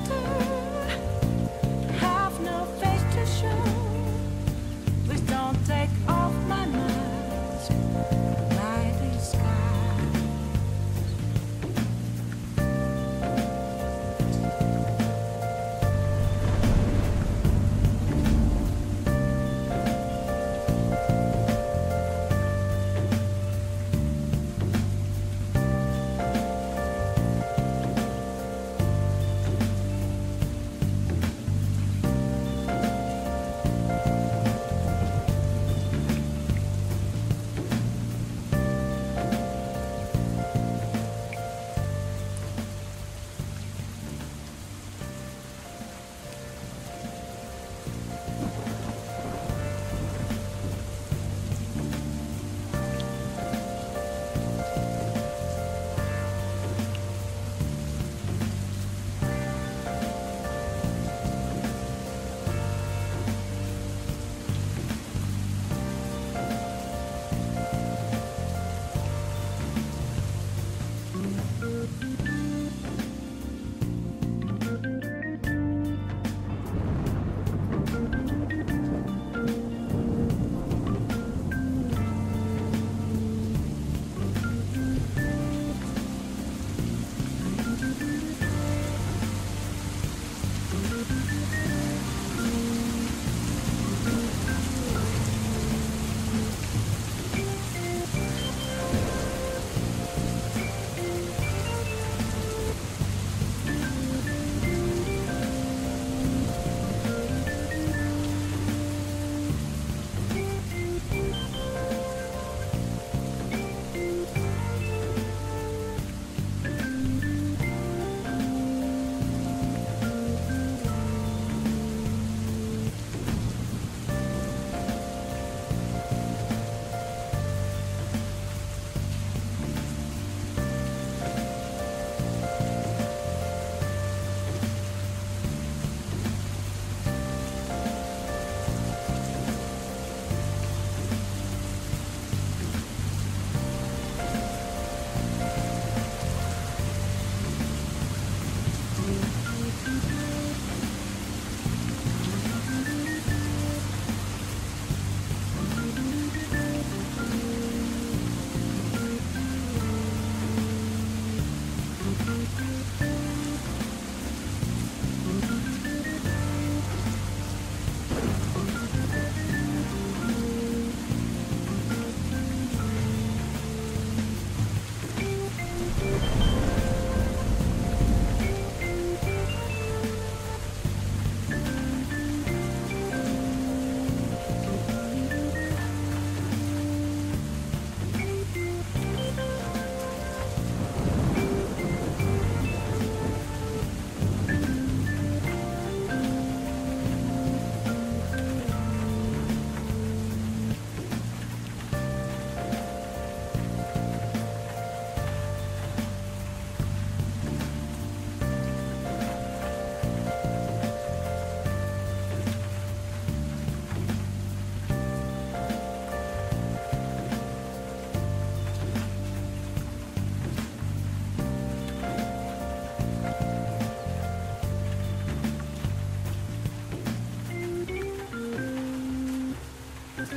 Where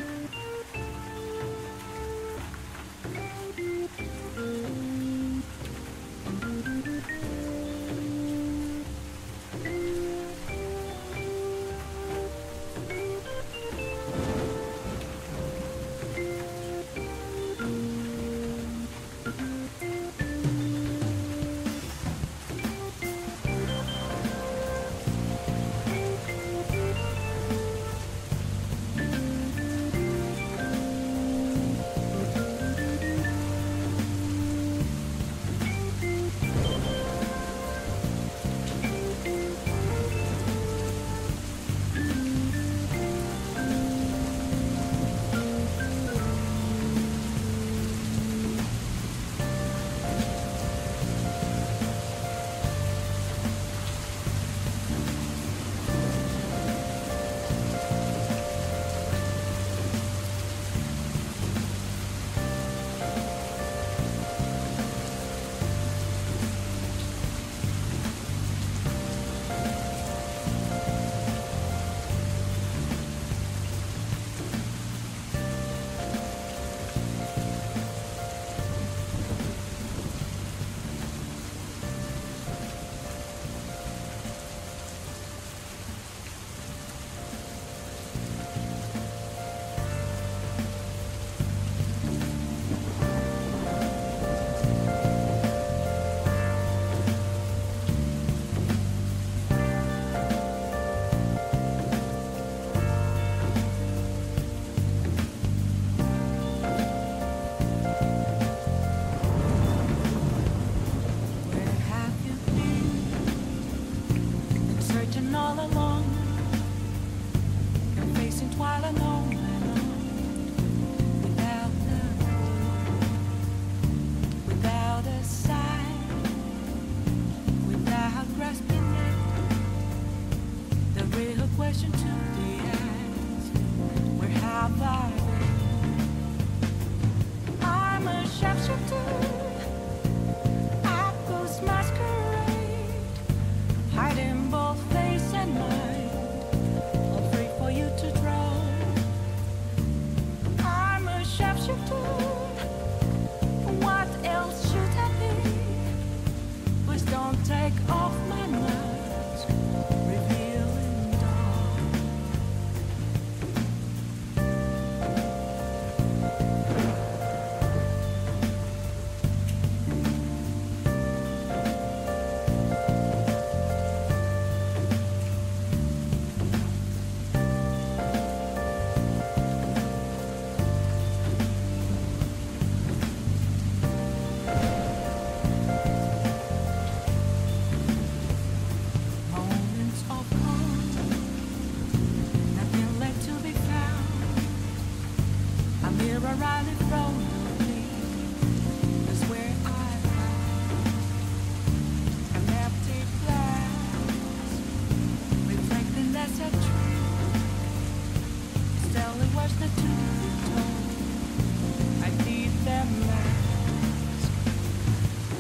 have you been? Searching all along, and facing twilight on and on, without the without a sign, without grasping it. The real question to be asked: where have I been? I'm a sharpshooter. Masquerade, hiding both face and mind, afraid for you to draw. I'm a sharpshooter. What else should I be? Please don't take off my mask, revealing dawn. Moments of calm, nothing left to be found. A mirror right in front of me is where I found an empty glass, reflecting that's a truth. Still it was the truth you told. I need them mask.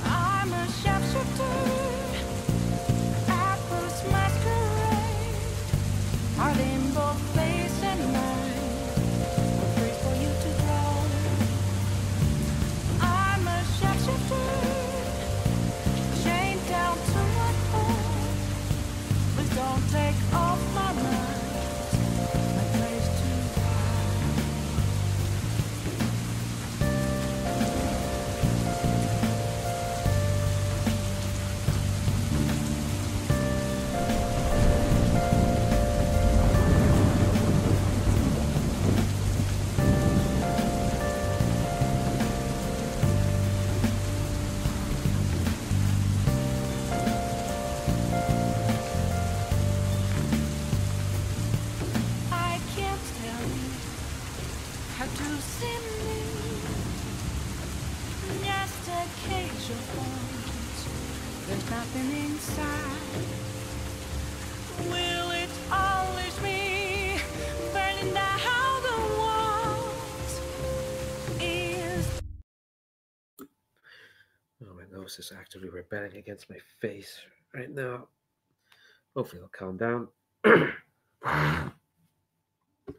I'm a sharpshooter. Masquerade, hiding both face and mind, afraid for you to draw. I'm a sharpshooter, chained down to my core. Please don't take off my mind, my place to hide. I can't tell you how to see me. Just a cage of bones. There's nothing inside. Will it always be burning down the walls? Is Oh, my nose is actively rebelling against my face right now. Hopefully it'll calm down.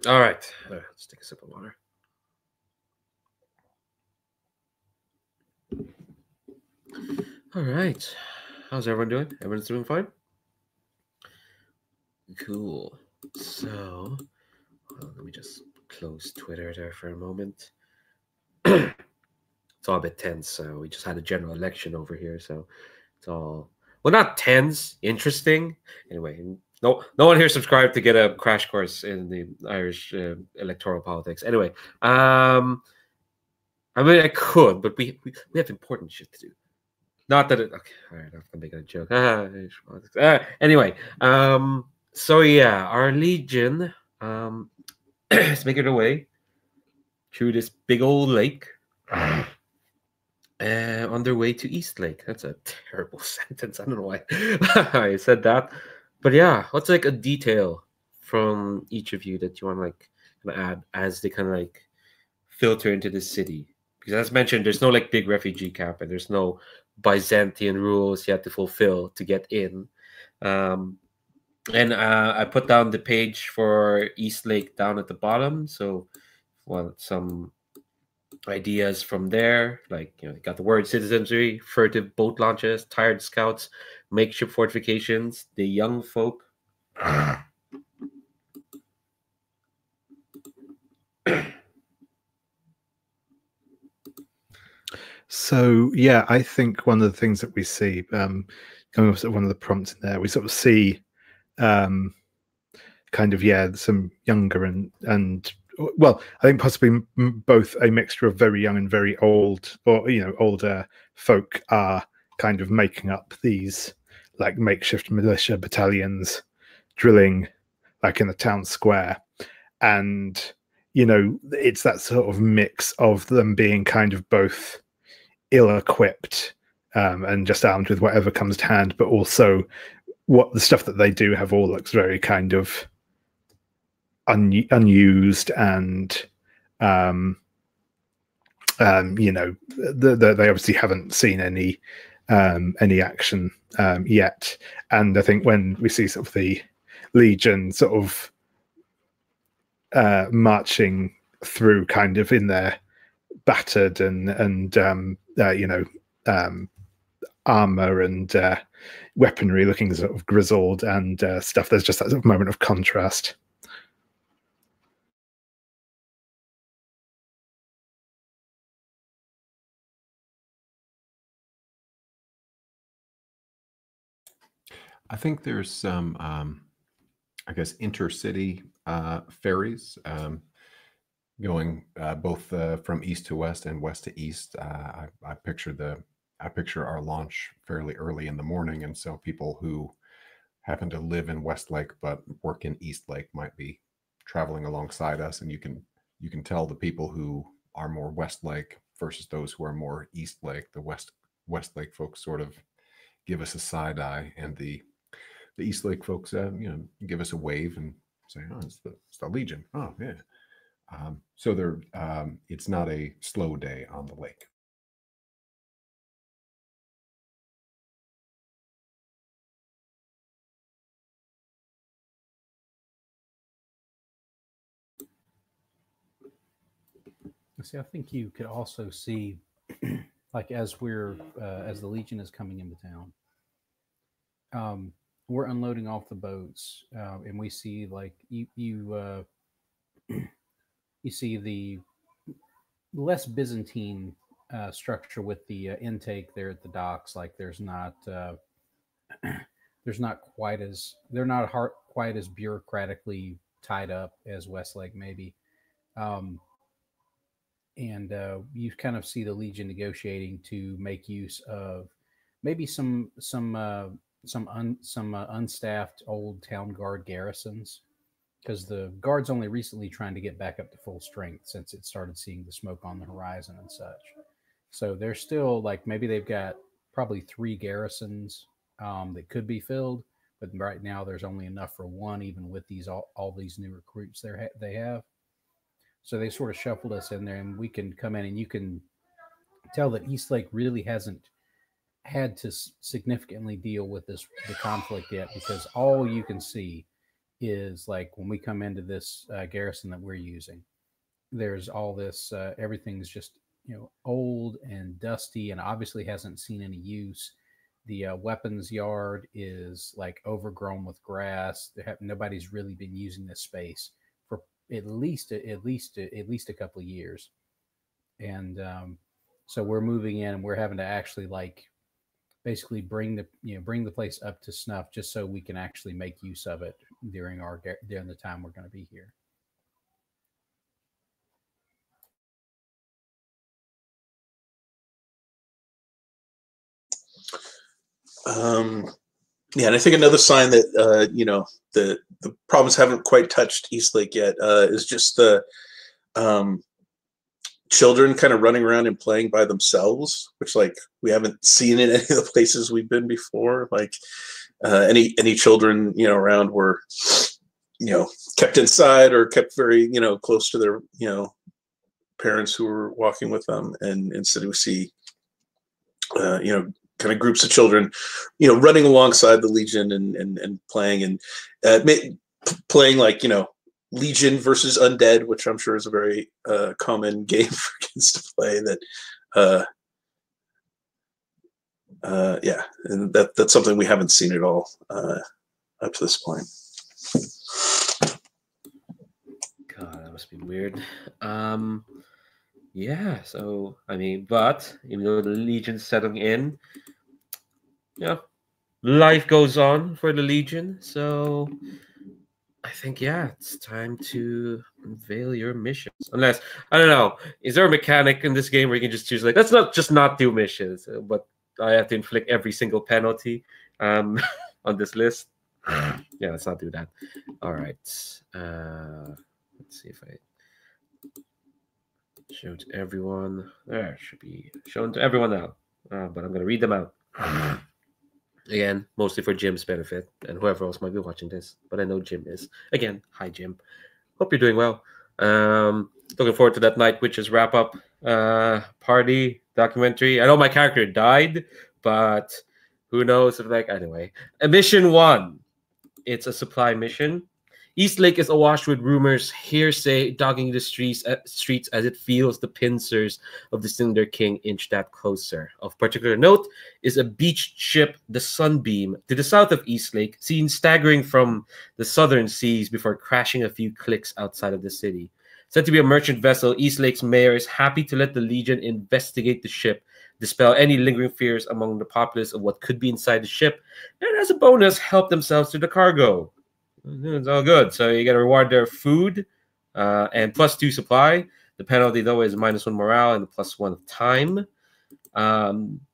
All right. Let's take a sip of water. All right. How's everyone doing? Everyone's doing fine? Cool. So, let me just close Twitter there for a moment. It's all a bit tense. So we just had a general election over here. So it's all, well, not tense, interesting. Anyway, no one here subscribed to get a crash course in the Irish electoral politics. Anyway, I mean, I could, but we have important shit to do. Not that it. Okay, all right. I'm making a joke. Anyway, so yeah, our legion is making their way through this big old lake, on their way to Eastlake. That's a terrible sentence. I don't know why I said that, but yeah, what's like a detail from each of you that you want to like kind of add as they kind of like filter into the city? Because as mentioned, there's no like big refugee camp, and there's no Byzantine rules you have to fulfill to get in. And I put down the page for Eastlake down at the bottom. So, well, some ideas from there, like you got the word citizenry, furtive boat launches, tired scouts, makeshift fortifications, the young folk. So yeah, I think one of the things that we see, coming up with one of the prompts in there, we sort of see kind of some younger and well, I think possibly both a mixture of very young and very old, or older folk are kind of making up these like makeshift militia battalions, drilling like in the town square, and it's that sort of mix of them being kind of both ill-equipped and just armed with whatever comes to hand, but also what the stuff that they do have all looks very kind of unused, and they obviously haven't seen any action yet. And I think when we see sort of the Legion sort of marching through kind of in their battered and armor and weaponry looking sort of grizzled and stuff, there's just that sort of moment of contrast. I think there's some, I guess, intercity ferries going both from east to west and west to east. I picture our launch fairly early in the morning, and so people who happen to live in Westlake but work in Eastlake might be traveling alongside us, and you can tell the people who are more Westlake versus those who are more Eastlake. The Westlake folks sort of give us a side eye, and the Eastlake folks, give us a wave and say, "Oh, it's the Legion." Oh, yeah. So it's not a slow day on the lake. See, I think you could also see, like as as the Legion is coming into town, we're unloading off the boats, and we see like you see the less Byzantine structure with the intake there at the docks. Like they're not quite as bureaucratically tied up as Westlake maybe. And you kind of see the Legion negotiating to make use of maybe some unstaffed old town guard garrisons, because the guard's only recently trying to get back up to full strength since it started seeing the smoke on the horizon and such. So they're still like, maybe they've got probably 3 garrisons that could be filled, but right now there's only enough for 1, even with these all these new recruits they have. So they sort of shuffled us in there, and we can come in, and you can tell that Eastlake really hasn't had to significantly deal with the conflict yet, because all you can see is like when we come into this garrison that we're using, there's all this, everything's just, old and dusty and obviously hasn't seen any use. The weapons yard is like overgrown with grass. Nobody's really been using this space for at least a couple of years. And so we're moving in and we're having to actually like basically bring the place up to snuff just so we can actually make use of it during the time we're going to be here. Yeah, and I think another sign that the problems haven't quite touched Eastlake yet is just the children kind of running around and playing by themselves, which like we haven't seen in any of the places we've been before. Like any children around were kept inside or kept very close to their parents who were walking with them, and instead we see kind of groups of children, running alongside the Legion and playing and playing like, Legion versus Undead, which I'm sure is a very common game for kids to play. That, yeah, and that's something we haven't seen at all up to this point. God, that must be weird. Yeah, so I mean, but even though the Legion's settling in, life goes on for the Legion. So I think it's time to unveil your missions. Unless I don't know, is there a mechanic in this game where you can just choose like let's not do missions, but I have to inflict every single penalty on this list? Yeah, let's not do that. All right. Let's see if I show to everyone. There, it should be shown to everyone now. But I'm going to read them out. Again, mostly for Jim's benefit and whoever else might be watching this. But I know Jim is. Again, hi, Jim. Hope you're doing well. Looking forward to that Night Witches wrap-up party documentary. I know my character died, but who knows? Anyway. Mission 1. It's a supply mission. Eastlake is awash with rumors, hearsay, dogging the streets as it feels the pincers of the Cinder King inch that closer. Of particular note is a beached ship, the Sunbeam, to the south of Eastlake, seen staggering from the southern seas before crashing a few clicks outside of the city. Said to be a merchant vessel, Eastlake's mayor is happy to let the Legion investigate the ship, dispel any lingering fears among the populace of what could be inside the ship, and as a bonus, help themselves to the cargo. It's all good. So you get to reward their food and +2 supply. The penalty, though, is -1 morale and +1 time.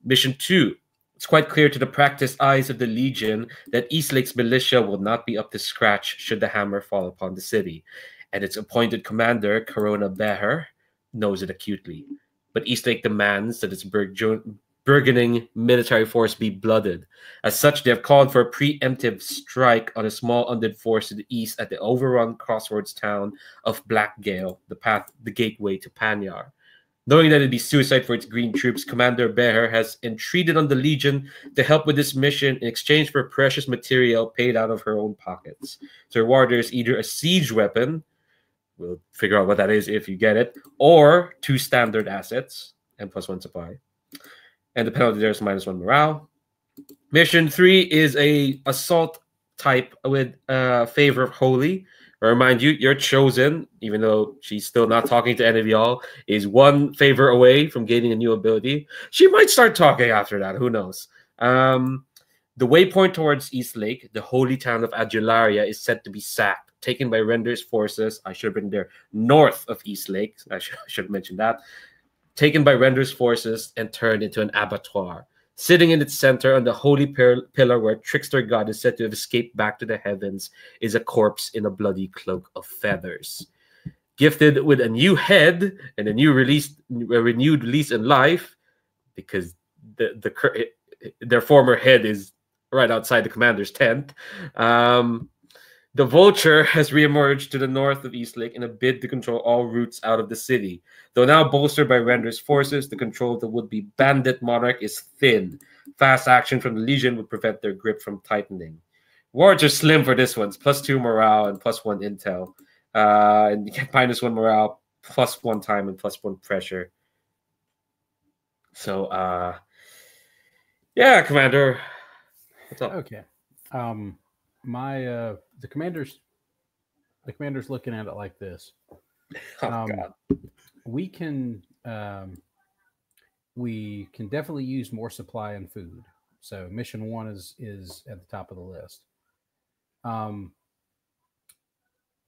Mission 2. It's quite clear to the practiced eyes of the Legion that Eastlake's militia will not be up to scratch should the hammer fall upon the city. And its appointed commander, Corona Beher, knows it acutely. But Eastlake demands that its burgeoning military force be blooded. As such, they have called for a preemptive strike on a small undead force to the east at the overrun crossroads town of Blackgale, the gateway to Panyar. Knowing that it'd be suicide for its green troops, Commander Beher has entreated on the Legion to help with this mission in exchange for precious material paid out of her own pockets. So reward is either a siege weapon, we'll figure out what that is if you get it, or 2 standard assets and +1 supply. And the penalty there is -1 morale. Mission 3 is a assault type with favor of Holy. I remind you, you're chosen, even though she's still not talking to any of y'all, is 1 favor away from gaining a new ability. She might start talking after that. Who knows? The waypoint towards Eastlake, the holy town of Adularia, is said to be sacked, taken by Render's forces. I should have been there north of Eastlake. I should have mentioned that. Taken by Render's forces and turned into an abattoir. Sitting in its center on the holy pillar where trickster god is said to have escaped back to the heavens is a corpse in a bloody cloak of feathers. Gifted with a new head and a renewed lease in life, because their former head is right outside the commander's tent. The Vulture has reemerged to the north of Eastlake in a bid to control all routes out of the city. Though now bolstered by Render's forces, the control of the would-be bandit monarch is thin. Fast action from the Legion would prevent their grip from tightening. Wards are slim for this one. It's +2 morale and +1 intel. And you get -1 morale, +1 time, and +1 pressure. So, yeah, Commander. What's up? Okay. The commander's looking at it like this. Oh, God. We can definitely use more supply and food. So mission 1 is at the top of the list.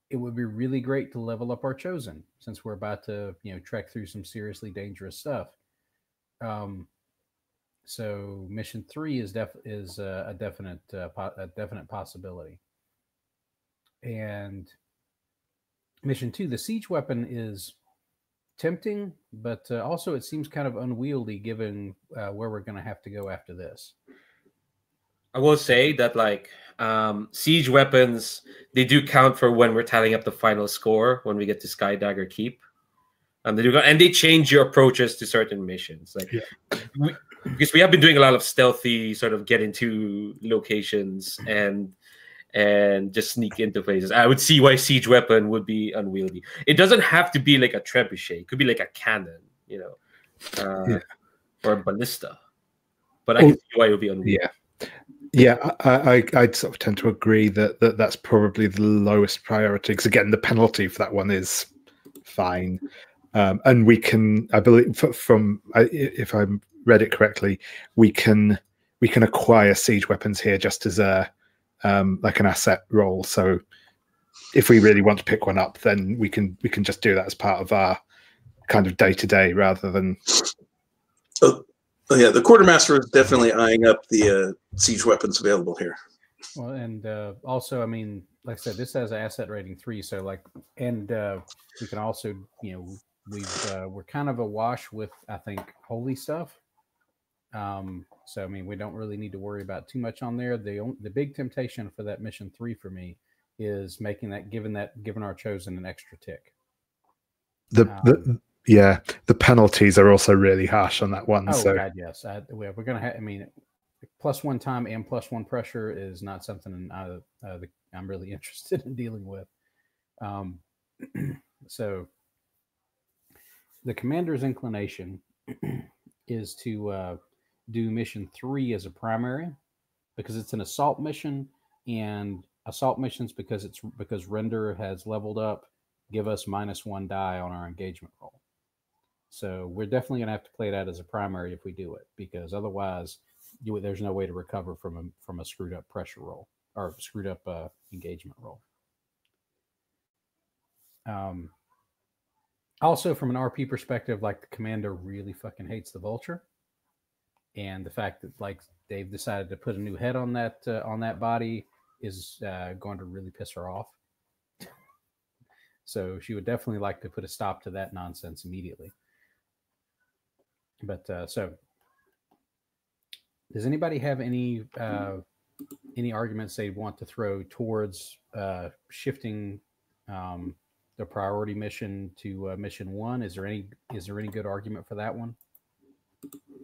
It would be really great to level up our chosen, since we're about to trek through some seriously dangerous stuff. So mission 3 is a definite possibility. And mission 2, the siege weapon, is tempting, but also it seems kind of unwieldy given where we're going to have to go after this. I will say that, like, siege weapons, they do count for when we're tallying up the final score when we get to Sky Dagger Keep. They change your approaches to certain missions. Like, because we have been doing a lot of stealthy sort of get into locations and just sneak into places. I would see why siege weapon would be unwieldy. It doesn't have to be like a trebuchet. It could be like a cannon, or a ballista. But I can see why it would be unwieldy. Yeah, I'd sort of tend to agree that's probably the lowest priority, because again, the penalty for that one is fine, and we can, I believe, if I read it correctly, we can acquire siege weapons here just as a like an asset roll. So if we really want to pick one up, then we can just do that as part of our kind of day-to-day rather than. Oh yeah, the quartermaster is definitely eyeing up the siege weapons available here. Well, and also, I mean, like I said, this has an asset rating 3, so we can also, we're kind of awash with, I think, holy stuff. So I mean, we don't really need to worry about too much on there. The big temptation for that mission 3 for me is giving our chosen an extra tick. The penalties are also really harsh on that one. Oh God, yes. We're gonna have. I mean, +1 time and +1 pressure is not something I'm really interested in dealing with. So the commander's inclination is to do mission 3 as a primary, because it's an assault mission, and assault missions, because Render has leveled up, give us -1 die on our engagement roll. So we're definitely going to have to play that as a primary if we do it, because otherwise there's no way to recover from a screwed up pressure roll or screwed up engagement roll. Also, from an RP perspective, like, the commander really fucking hates the vulture, and the fact that, like, they've decided to put a new head on that body is going to really piss her off. So she would definitely like to put a stop to that nonsense immediately. But so, does anybody have any arguments they want to throw towards shifting the priority mission to mission 1? Is there any good argument for that one?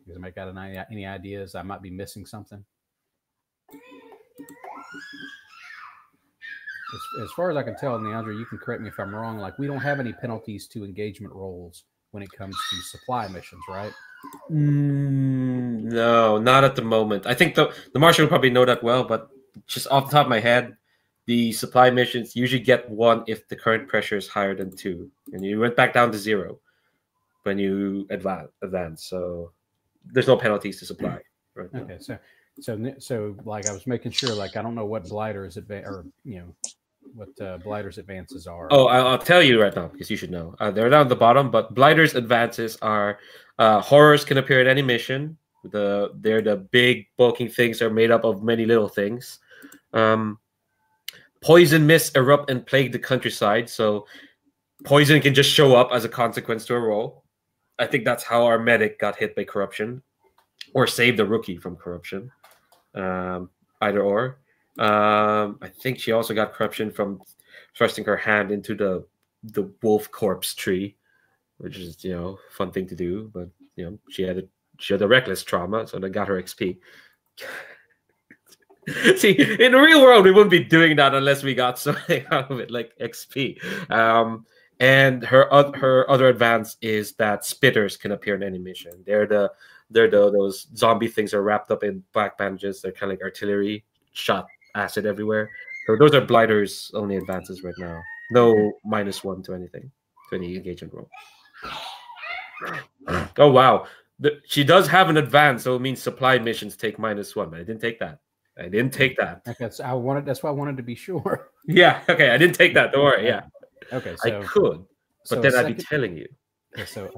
Does anybody got any ideas? I might be missing something. As far as I can tell, Neandra, you can correct me if I'm wrong. Like, we don't have any penalties to engagement rolls when it comes to supply missions, right? No, not at the moment. I think the Marshal will probably know that well, but just off the top of my head, the supply missions usually get 1 if the current pressure is higher than 2, and you went back down to 0 when you advance. So there's no penalties to supply. Right now. Okay, so like, I was making sure, like, I don't know what Blighter's Blighter's advances are. Oh, I'll tell you right now, because you should know. They're down at the bottom, but Blighter's advances are horrors can appear at any mission. They're the big bulking things that are made up of many little things. Poison mists erupt and plague the countryside, so poison can just show up as a consequence to a roll. I think that's how our medic got hit by corruption, or saved a rookie from corruption. Either or. I think she also got corruption from thrusting her hand into the wolf corpse tree, which is fun thing to do. But she had a reckless trauma, so they got her XP. See, in the real world, we wouldn't be doing that unless we got something out of it, like XP. And her other advance is that spitters can appear in any mission. Those zombie things are wrapped up in black bandages. They're kind of like artillery, shot acid everywhere. So those are Blighter's only advances right now. No -1 to anything, to any engagement roll. Oh wow, she does have an advance, so it means supply missions take -1. But I didn't take that. That's why I wanted to be sure. Yeah. Okay. I didn't take that. Don't worry. Yeah. Okay. I So could, but so then I'd be telling you. okay, so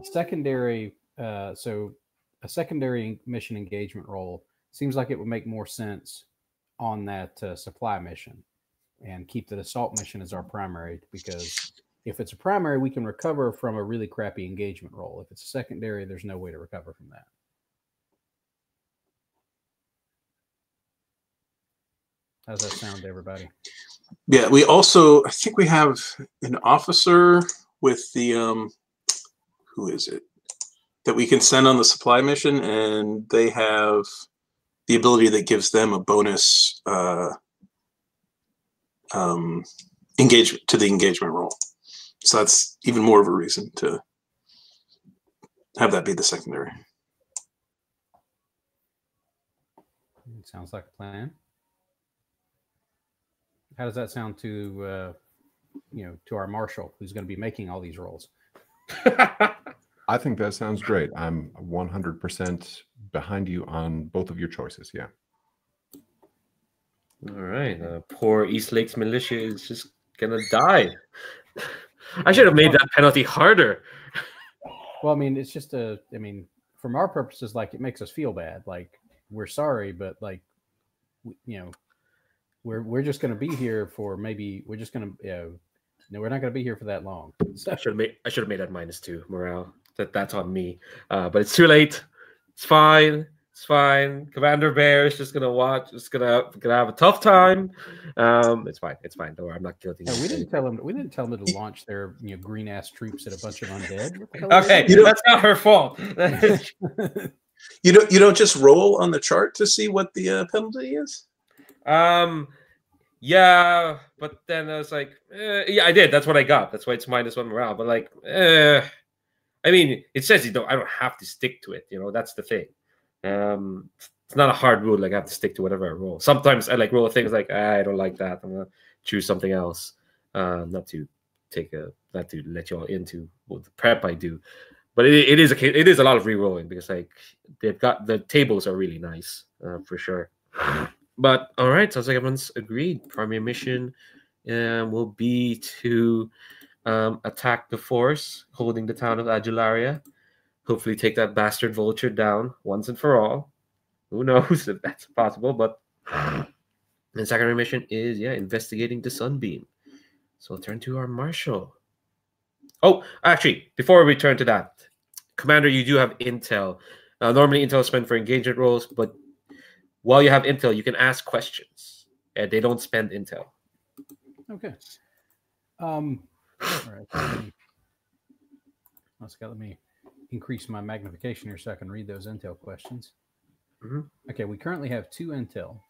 a secondary mission engagement role seems like it would make more sense on that supply mission, and keep the assault mission as our primary, because if it's a primary, we can recover from a really crappy engagement role. If it's a secondary, there's no way to recover from that. How does that sound to everybody? Yeah, we also, I think we have an officer with the, who is it? That we can send on the supply mission, and they have the ability that gives them a bonus engagement to the engagement roll. So that's even more of a reason to have that be the secondary. Sounds like a plan. How does that sound to to our marshal, who's going to be making all these rolls? I think that sounds great. I'm 100% behind you on both of your choices. Yeah. All right. Poor Eastlake's militia is just gonna die. I should have made that penalty harder. Well, I mean, it's just from our purposes, like, it makes us feel bad. Like, we're sorry, but like, we're just going to be here for we're just going to, we're not going to be here for that long. So. I should have made that -2 morale. That's on me. But it's too late. It's fine. It's fine. Commander Bear is just gonna watch. It's gonna have a tough time. It's fine. It's fine. Don't worry. I'm not guilty. No, we didn't tell them to launch their green ass troops at a bunch of undead. Okay, that's not her fault. You don't just roll on the chart to see what the penalty is. Yeah, but then I was like, yeah, I did. That's what I got. That's why it's -1 morale. But like, I mean, it says I don't have to stick to it. That's the thing. It's not a hard rule. Like, I have to stick to whatever I roll. Sometimes I like roll things like, I don't like that. I'm gonna choose something else. Not to let you all into what the prep I do. But it is a lot of re-rolling, because like they've got the tables are really nice for sure. But all right, sounds like everyone's agreed. Primary mission will be to attack the force holding the town of Adularia. Hopefully take that bastard vulture down once and for all. Who knows if that's possible, but the secondary mission is, investigating the Sunbeam. So we'll turn to our marshal. Oh, actually, before we turn to that, Commander, you do have intel. Normally, intel is spent for engagement roles, but while you have intel, you can ask questions. They don't spend intel. Okay. All right. Let me increase my magnification here so I can read those intel questions. Mm-hmm. Okay, we currently have 2 intel.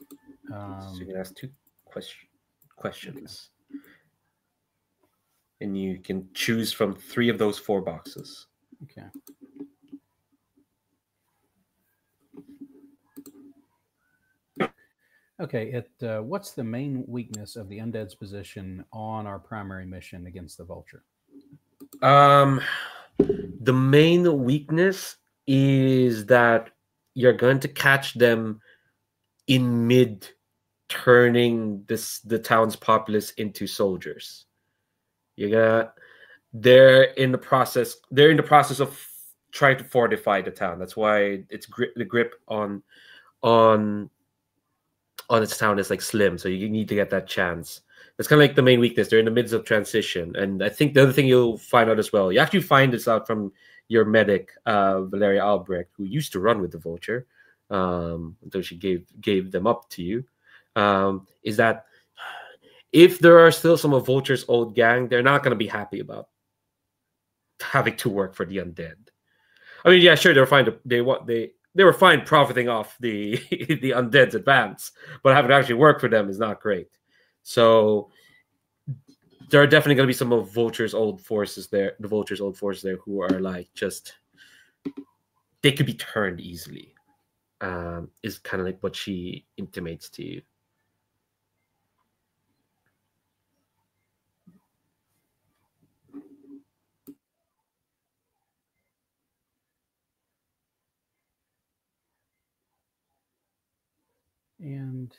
So you can ask 2 questions. Okay. And you can choose from 3 of those 4 boxes. Okay. Okay, what's the main weakness of the undead's position on our primary mission against the vulture? The main weakness is that you're going to catch them in mid turning the town's populace into soldiers. They're in the process of trying to fortify the town. That's why it's the grip on its town is like slim, so you need to get that chance. That's kind of like the main weakness. They're in the midst of transition. And I think the other thing you'll find out as well, you actually find this out from your medic, Valeria Albrecht, who used to run with the Vulture until she gave them up to you, is that if there are still some of Vulture's old gang, they're not going to be happy about having to work for the undead. I mean, yeah, sure, they're fine. they were fine profiting off the the undead's advance, but having to actually work for them is not great. So there are definitely going to be some of Vulture's old forces there, the Vulture's old forces there, who are like just they could be turned easily. Is kind of like what she intimates to you. And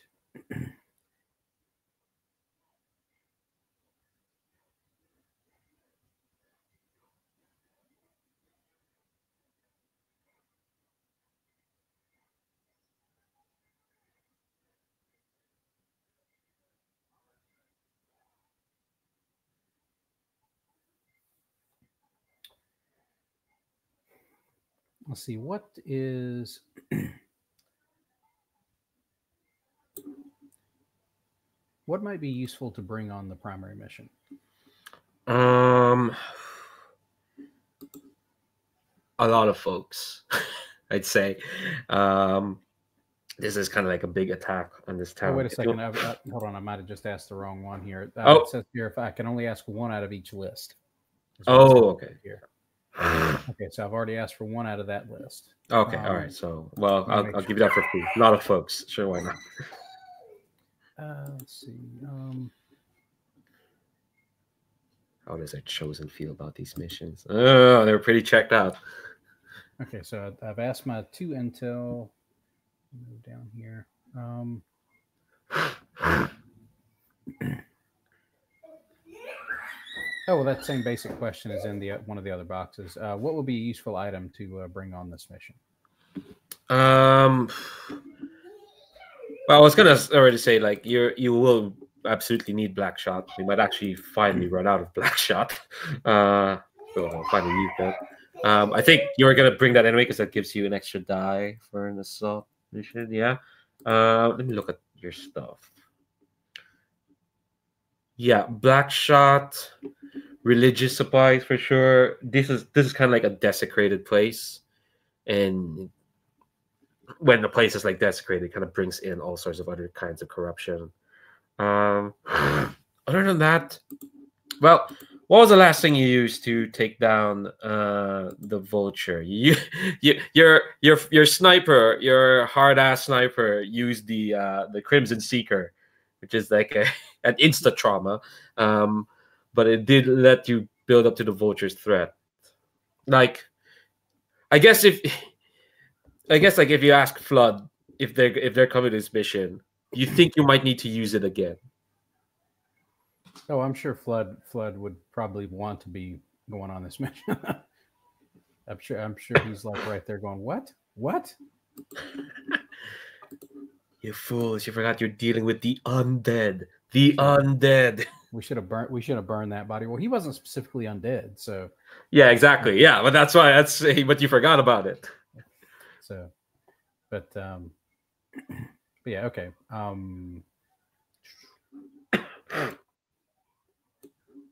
let's see, what is what might be useful to bring on the primary mission? A lot of folks, I'd say. This is kind of like a big attack on this town. Oh, wait a second. Hold on. I might have just asked the wrong one here. Oh. It says here if I can only ask one out of each list. Oh, okay. Here. Okay, so I've already asked for one out of that list. Okay, all right. So, well, I'll give you that for free. A lot of folks. Sure, why not? Let's see. How does our chosen feel about these missions? Oh, they're pretty checked out. Okay, so I've asked my 2 intel. Move down here. Oh, well, that same basic question is in the one of the other boxes. What would be a useful item to bring on this mission? Well, I was gonna already say like you will absolutely need black shot. We might actually finally run out of black shot. We'll finally use that. I think you're gonna bring that anyway because that gives you an extra die for an assault mission. Yeah. Let me look at your stuff. Yeah, black shot, religious supplies for sure. This is kind of like a desecrated place, and when the place is like desecrated, it kind of brings in all sorts of other kinds of corruption. Other than that, well, what was the last thing you used to take down the vulture? Your sniper, your hard ass sniper, used the Crimson Seeker, which is like an insta trauma, but it did let you build up to the vulture's threat. Like, I guess like if you ask Flood if they're coming to this mission, you think you might need to use it again. Oh, I'm sure Flood would probably want to be going on this mission. I'm sure he's like right there going, what? You fools! You forgot you're dealing with the undead. The undead. We should have burned that body. Well, he wasn't specifically undead, so. Yeah, exactly. Yeah, but but you forgot about it. So, but yeah, okay.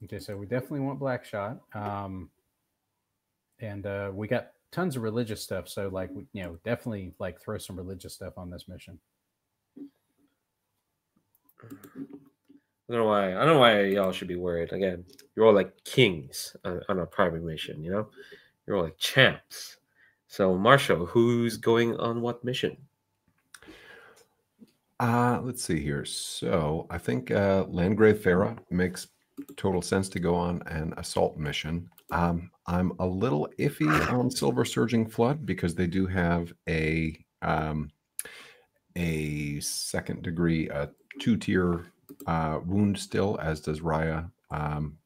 Okay, so we definitely want black shot, and we got tons of religious stuff. So, like, definitely like throw some religious stuff on this mission. I don't know why y'all should be worried. Again, you're all like kings on a primary mission. You're all like champs. So, Marshall, who's going on what mission? Let's see here. So I think Landgrave Farah makes total sense to go on an assault mission. I'm a little iffy on Silver Surging Flood because they do have a second degree, 2-tier wound still, as does Raya,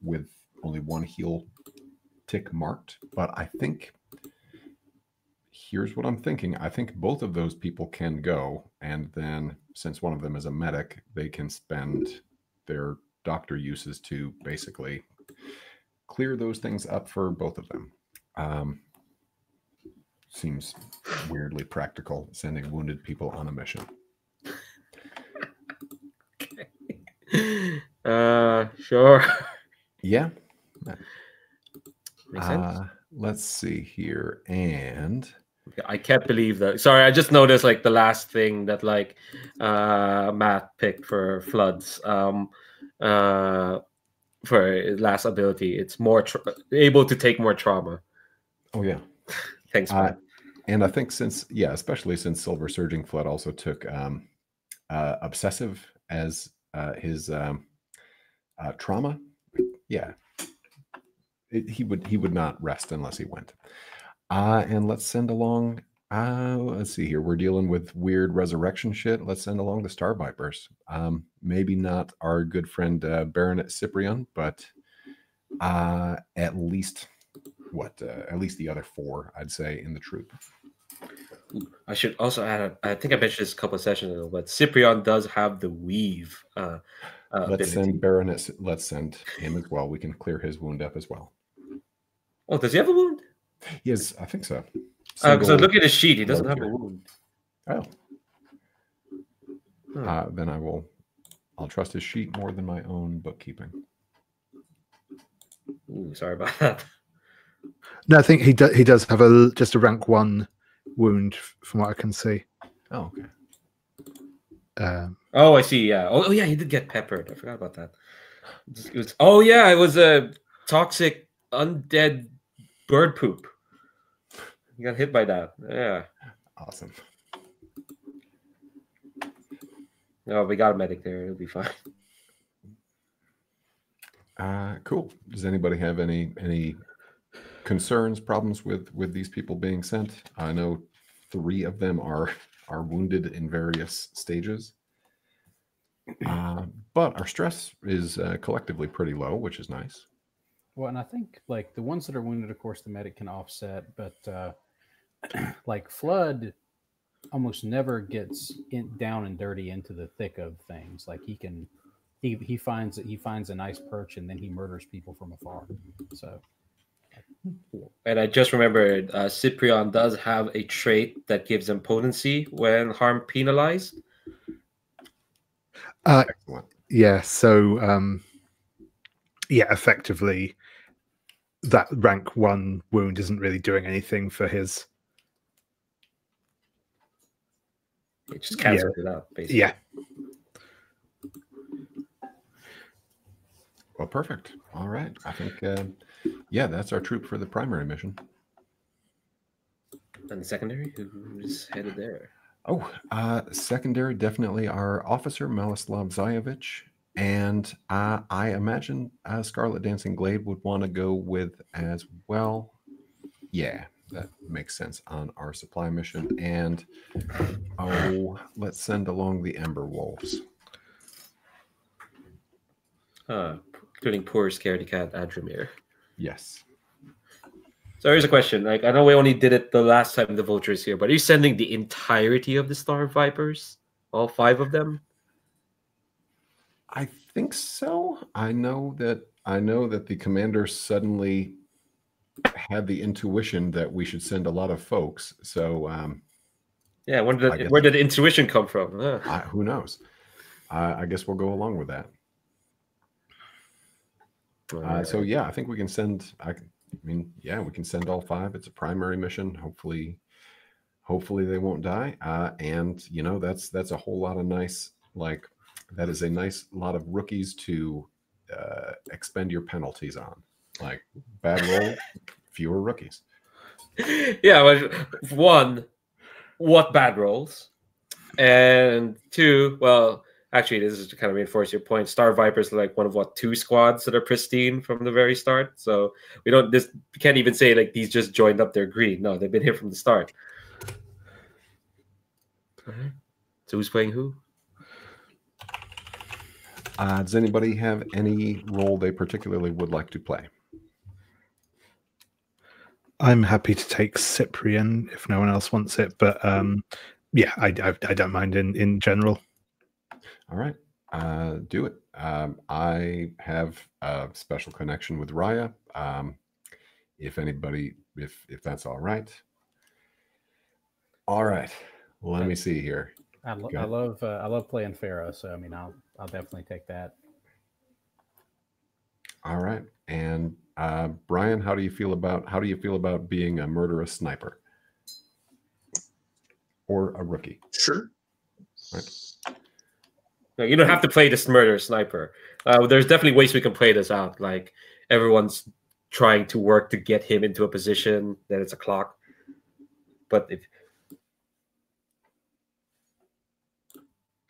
with only 1 heal tick marked. But I think here's what I'm thinking. I think both of those people can go, and then since one of them is a medic, they can spend their doctor uses to basically clear those things up for both of them. Seems weirdly practical, sending wounded people on a mission. Sure. Yeah. Makes sense. Let's see here. And I can't believe that. Sorry, I just noticed like the last thing that like Matt picked for floods. For his last ability, it's more able to take more trauma. Oh yeah. Thanks, Matt. And I think especially since Silver Surging Flood also took obsessive as his trauma. Yeah, he would not rest unless he went. And let's send along. Let's see here. We're dealing with weird resurrection shit. Let's send along the Star Vipers. Maybe not our good friend Baronet Cyprian, but at least the other 4, I'd say, in the troop. I should also add. I think I mentioned this a couple of sessions ago, but Cyprian does have the weave. Let's send Baronet. Let's send him as well. We can clear his wound up as well. Oh, does he have a wound? Yes, I think so. Because I look at his sheet, he doesn't have a wound. Oh. Then I'll trust his sheet more than my own bookkeeping. Ooh, sorry about that. No, I think he does have just a rank 1 wound from what I can see. Oh, okay. I see. Yeah. Oh, yeah. He did get peppered. I forgot about that. It was a toxic undead bird poop. He got hit by that. Yeah. Awesome. No, we got a medic there. It'll be fine. Cool. Does anybody have any concerns, problems with these people being sent? I know 3 of them are wounded in various stages. But our stress is collectively pretty low, which is nice. Well, and I think like the ones that are wounded, of course, the medic can offset, but like Flood almost never gets down and dirty into the thick of things. Like he finds a nice perch and then he murders people from afar. So. And I just remembered, Cyprian does have a trait that gives him potency when harm penalized. Excellent. Yeah, so effectively that rank 1 wound isn't really doing anything for his. It just cancels it out, basically. Yeah. Well, perfect. All right. I think, that's our troop for the primary mission. And the secondary, who's headed there? Oh, secondary, definitely our officer, Malislav Zayevich. And I imagine Scarlet Dancing Glade would want to go with as well. Yeah, that makes sense on our supply mission. And, let's send along the Ember Wolves. Including poor scaredy cat Adramir. Yes. So here's a question. Like, I know we only did it the last time the Vulture is here, but are you sending the entirety of the Star Vipers? All 5 of them? I think so. I know that the commander suddenly had the intuition that we should send a lot of folks. So yeah, where did the intuition come from? Who knows? I guess we'll go along with that. So yeah, I think we can send. We can send all 5. It's a primary mission. Hopefully they won't die. And that's a whole lot of nice. Like that is a nice lot of rookies to expend your penalties on. Like bad roll, fewer rookies. Yeah, but 1, what bad rolls, and 2, well. Actually, this is to kind of reinforce your point. Star Vipers are like one of 2 squads that are pristine from the very start. So we can't even say like these just joined up their green. No, they've been here from the start. Okay. So who's playing who? Does anybody have any role they particularly would like to play? I'm happy to take Cyprian if no one else wants it, but I don't mind in general. All right, do it. I have a special connection with Raya. If that's all right. All right, let me see here. I love playing Pharaoh, so I mean I'll definitely take that. All right, and Brian, how do you feel about being a murderous sniper? or a rookie. Sure. Right. No, you don't have to play this murder sniper. There's definitely ways we can play this out. Like everyone's trying to work to get him into a position that it's a clock. But if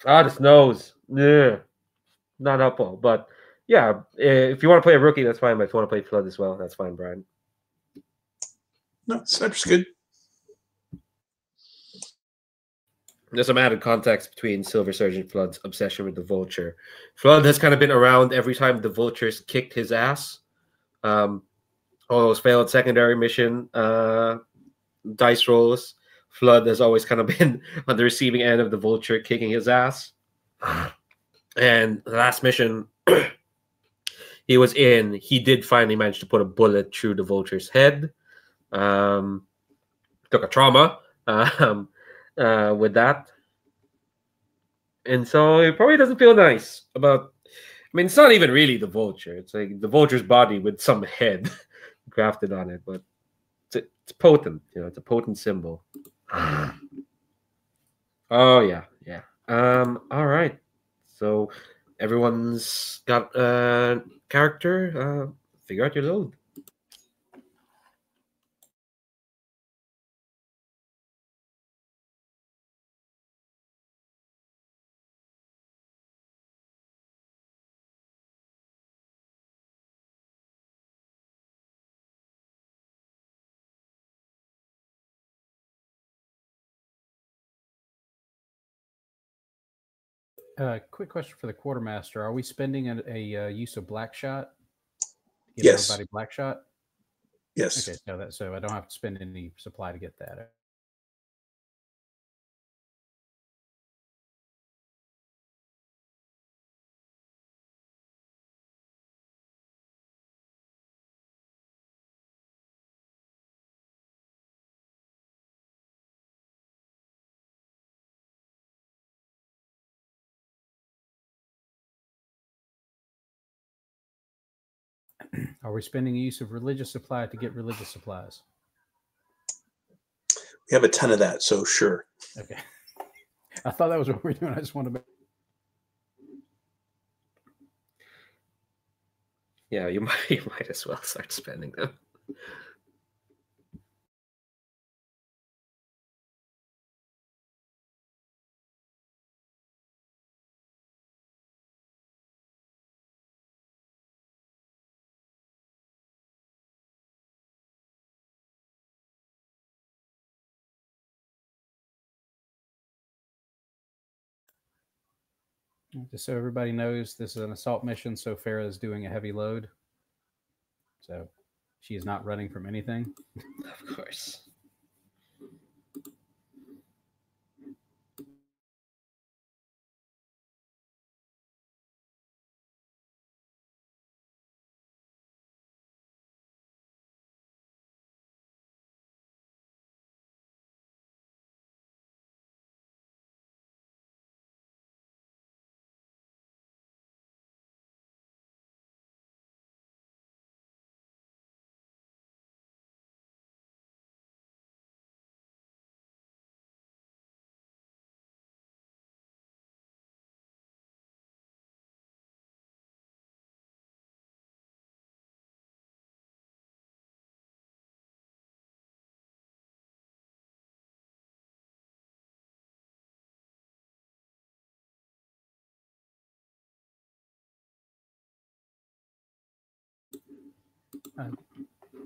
this nose, yeah, not helpful. But yeah, if you want to play a rookie, that's fine. But if you want to play flood as well, that's fine, Brian. No, sniper's good. There's some added context between Silver Surge and Flood's obsession with the Vulture. Flood has kind of been around every time the Vultures kicked his ass. All those failed secondary mission dice rolls. Flood has always kind of been on the receiving end of the Vulture kicking his ass. And the last mission he was in, he did finally manage to put a bullet through the Vulture's head. Took a trauma. With that, and so it probably doesn't feel nice about. I mean, it's not even really the Vulture. It's like the Vulture's body with some head grafted on it, but it's potent. You know, it's a potent symbol. Oh yeah. All right. So everyone's got a character. Figure out your load. Quick question for the quartermaster: are we spending a use of black shot? Give Yes. everybody black shot. Yes. Okay, so I don't have to spend any supply to get that. Are we spending a use of religious supply to get religious supplies? We have a ton of that, so sure. Okay. I thought that was what we were doing. I just wanted to. Yeah, you might as well start spending them. Just so everybody knows, this is an assault mission, so Farah is doing a heavy load. So she is not running from anything. Of course.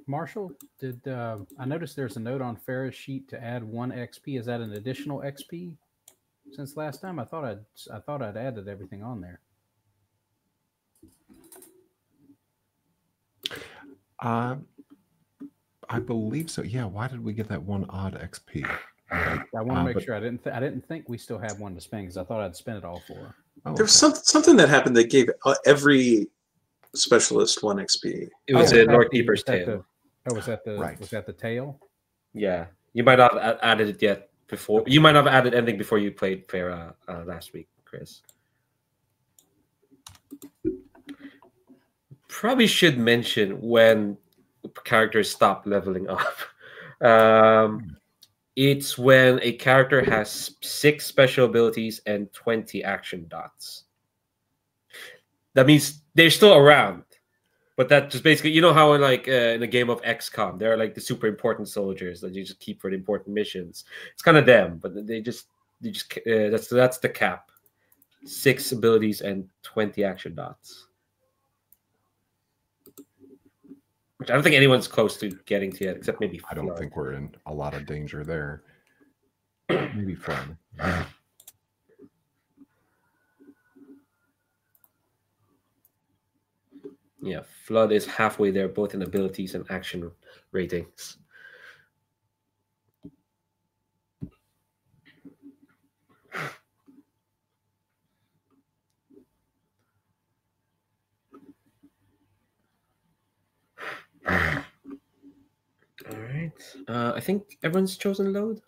Marshall, did I noticed there's a note on Farah's sheet to add 1 XP? Is that an additional XP since last time? I thought I'd added everything on there. I believe so. Yeah. Why did we get that 1 odd XP? I want to make sure I didn't think we still have one to spend because I thought I'd spend it all for her. Oh, There was something that happened that gave every specialist 1 XP. It was Oh, a Lord Keeper's was that Tale. was that the Right. was that the tail? Yeah, you might not have added it yet before. You might not have added anything before you played Farah last week, Chris. Probably should mention when characters stop leveling up. It's when a character has 6 special abilities and 20 action dots. That means they're still around, but that just basically, you know how in a game of XCOM, they're like the super important soldiers that you just keep for the important missions. It's kind of them, but that's the cap. 6 abilities and 20 action dots. Which I don't think anyone's close to getting to yet, except maybe I don't Flood. think we're in a lot of danger there. Maybe Flood. Yeah, Flood is halfway there, both in abilities and action ratings. All right. I think everyone's chosen load.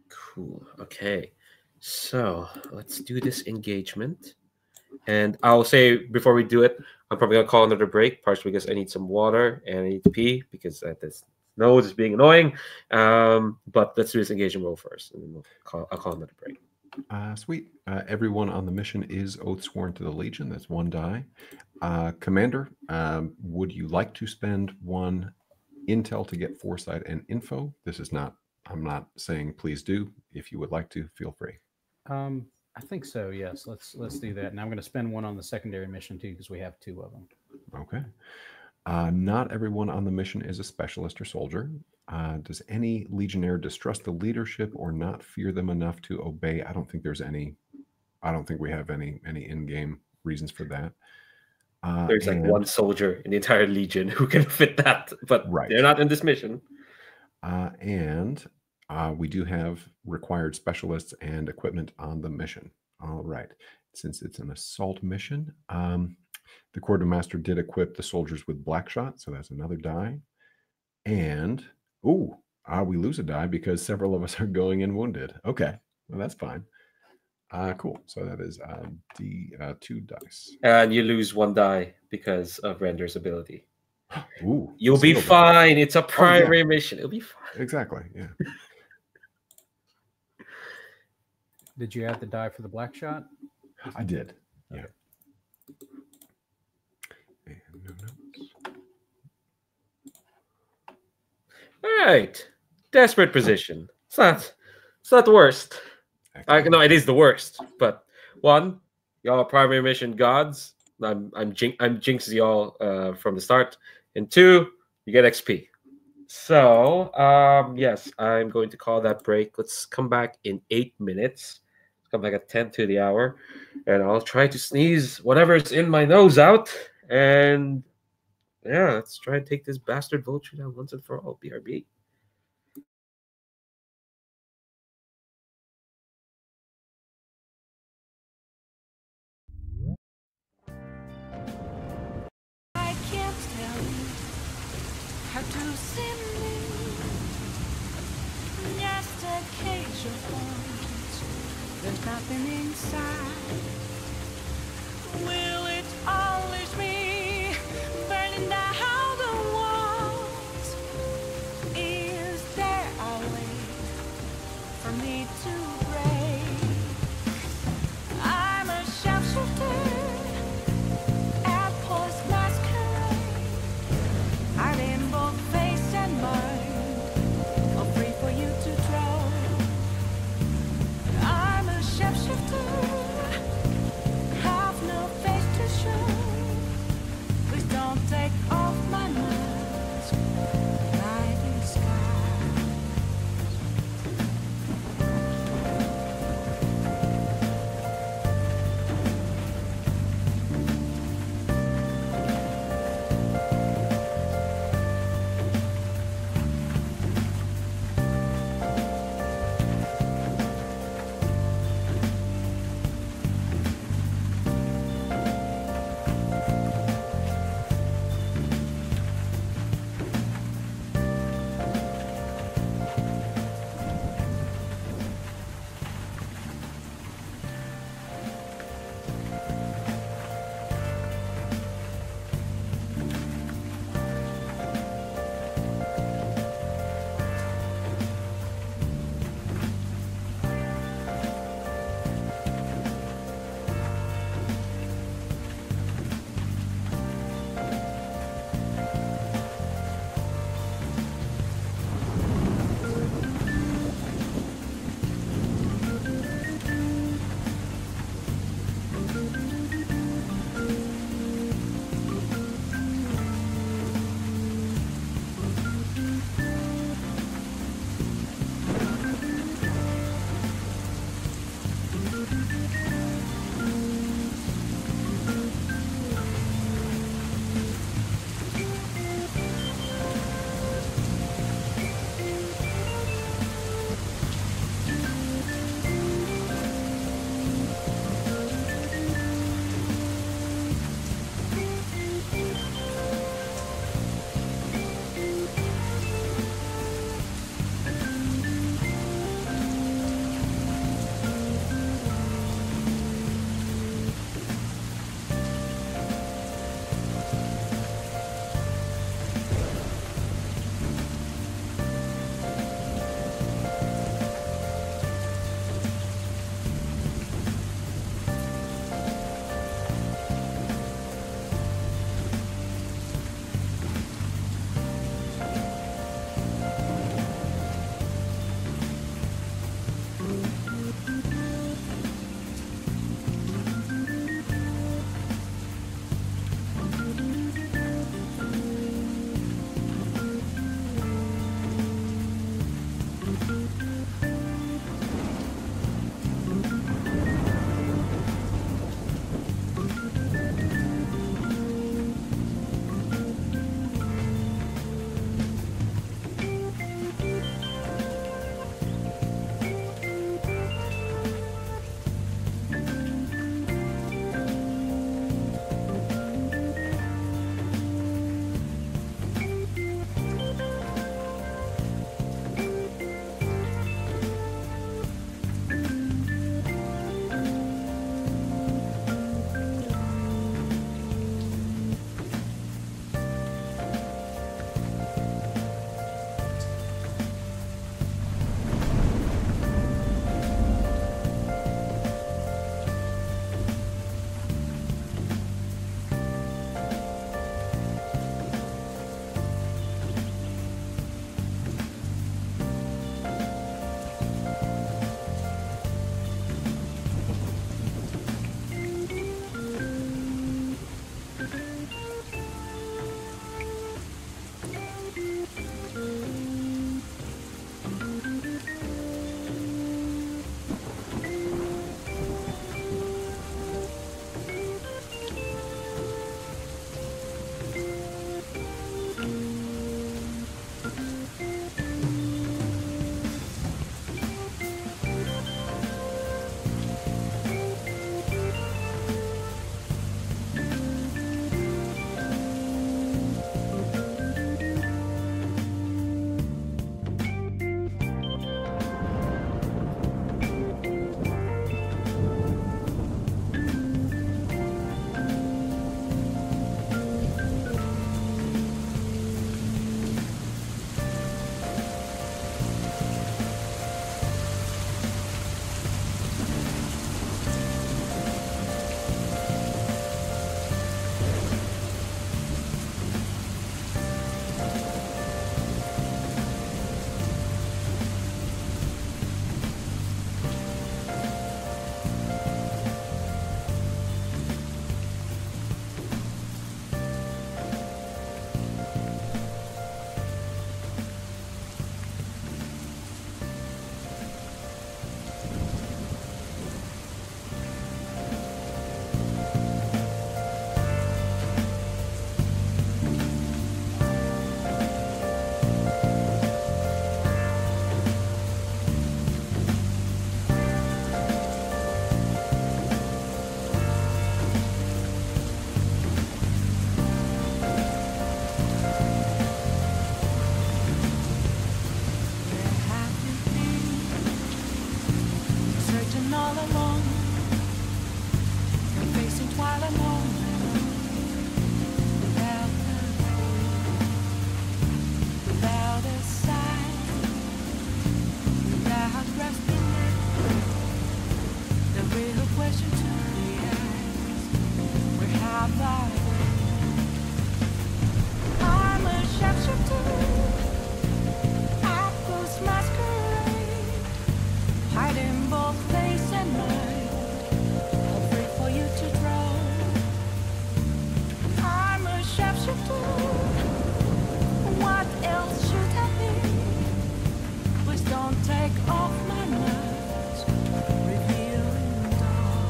Cool. Okay. So let's do this engagement. And I'll say before we do it, I'm probably gonna call another break, partially because I need some water and I need to pee because this nose is being annoying. But let's do this engagement roll first, and then I'll call another break. Sweet. Everyone on the mission is oath sworn to the Legion. That's 1 die. Commander, would you like to spend 1 intel to get foresight and info? I'm not saying please do. If you would like to, feel free. I think so. Yes. Let's do that. And I'm going to spend 1 on the secondary mission too, because we have 2 of them. Okay. Not everyone on the mission is a specialist or soldier. Does any Legionnaire distrust the leadership or not fear them enough to obey? I don't think we have any in-game reasons for that. There's like 1 soldier in the entire Legion who can fit that, but they're not in this mission. And we do have required specialists and equipment on the mission. All right. Since it's an assault mission, the quartermaster did equip the soldiers with black shot, so that's another die. And we lose a die because several of us are going in wounded. Okay, well that's fine. Cool. So that is D2 dice. And you lose 1 die because of Render's ability. Ooh, you'll be fine. It's a primary mission. It'll be fine. Exactly. Yeah. Did you add the die for the black shot? I did. Yeah. And no notes. All right. Desperate position. It's not the worst. No, it is the worst. But 1, y'all primary mission gods. I'm jinx y'all from the start. And 2, you get XP. So yes, I'm going to call that break. Let's come back in 8 minutes. Come back at 10 to the hour, and I'll try to sneeze whatever's in my nose out. And yeah, let's try and take this bastard vulture down once and for all. BRB. I can't tell you how to see me. Just a cage of bones. There's nothing inside. Will it always be burning down the walls? Is there a way for me to break? I'm a sharpshooter at Post Masquerade. I'm in both face and mind, all free for you to draw. I'm a sharpshooter all alone. You're facing twilight moment without a without a sign, without resting it. The real question to be asked: where have I been? I'm a shapeshifter. Masquerade, hiding both face and mind, afraid for you to drown. I'm a shapeshifter. What else should I be? Please don't take off my mask, revealing dawn.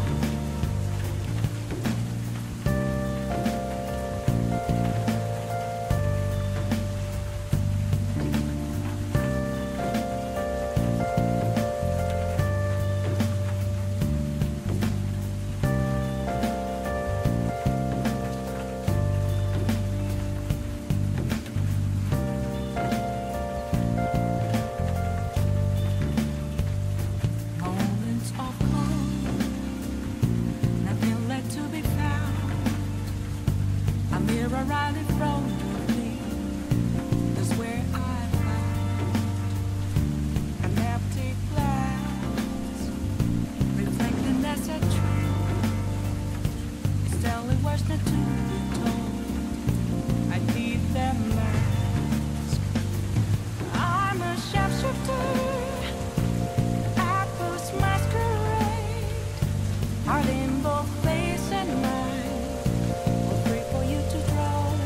Moments of calm, nothing left to be found. A mirror right in front of me, that's where I found an empty glass, reflecting that's a truth. It's telling words not to be told. I need them mask. I'm a shapeshifter. Masquerade, heart in both face and mind, afraid for you to drown.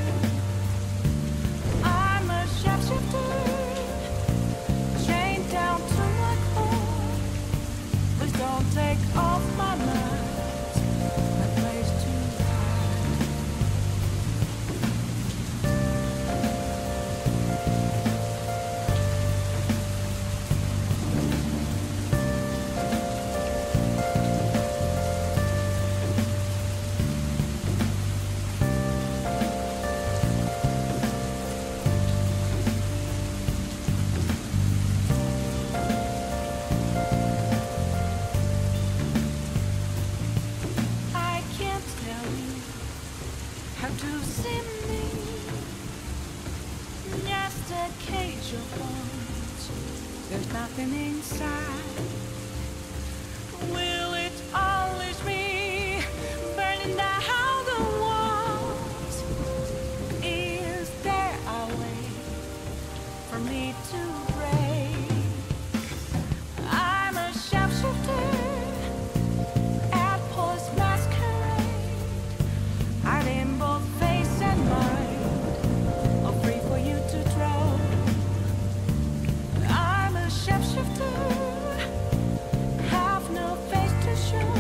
I'm a shapeshifter, chained down to my core. Please don't take off my mask, my place to hide. I can't tell you how to see me. Just a cage of bones. There's nothing inside. Will it always be burning down the walls? Is there a way for me to break? I'm a shapeshifter. Masquerade, hiding both face and mind, afraid for you to drown. I'm a shapeshifter, have no face to show.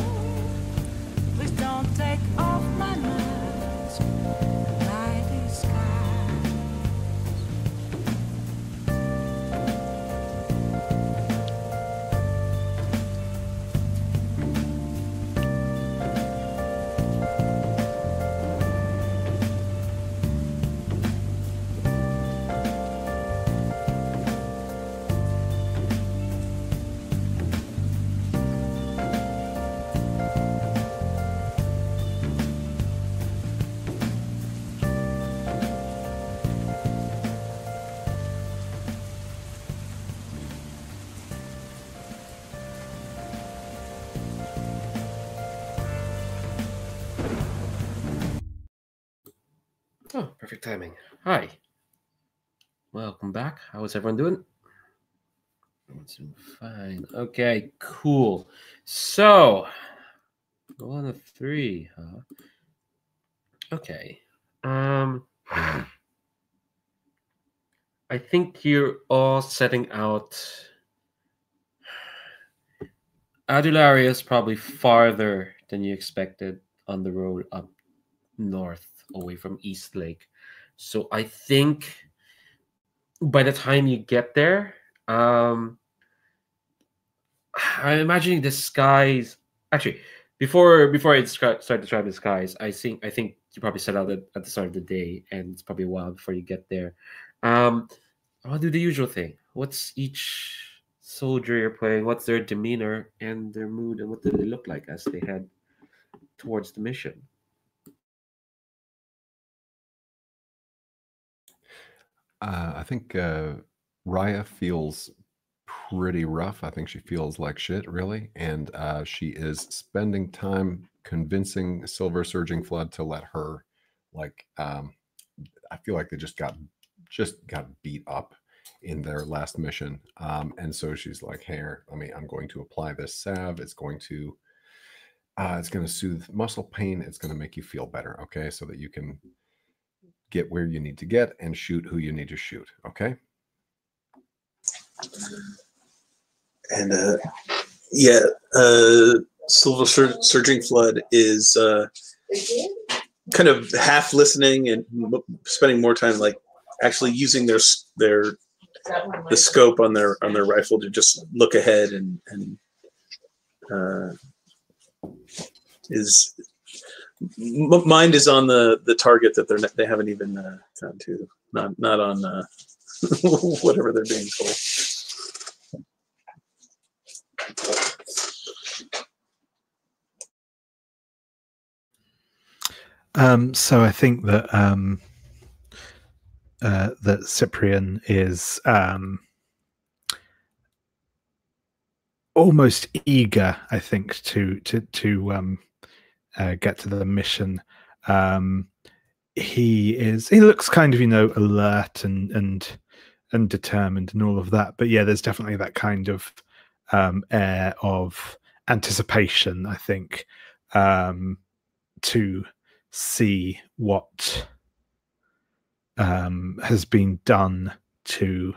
Please don't take off my mask, my disguise. Oh, perfect timing. Hi. Welcome back. How is everyone doing? Everyone's doing fine. Okay, cool. So, 1 of 3, huh? Okay. I think you're all setting out. Adularia is probably farther than you expected on the road up north away from Eastlake. So I think by the time you get there, I'm imagining the skies. Actually, before I start describing the skies, I think you probably set out at the start of the day, and it's probably a while before you get there. I'll do the usual thing. What's each soldier you're playing, what's their demeanor and their mood, and what do they look like as they head towards the mission? I think Raya feels pretty rough. I think she feels like shit, really. And she is spending time convincing Silver Surging Flood to let her, like, I feel like they just got beat up in their last mission. And so she's like, hey, I'm going to apply this salve. It's going to soothe muscle pain. It's going to make you feel better. Okay. So that you can get where you need to get and shoot who you need to shoot. Okay. And Silver Surging Flood is kind of half listening and spending more time like actually using the scope on their rifle to just look ahead and is mind is on the target that they haven't even found to, not on whatever they're being told. So I think that that Cyprian is almost eager, I think, to get to the mission. He looks kind of, alert and determined and all of that. But yeah, there's definitely that kind of air of anticipation, I think, to see what has been done to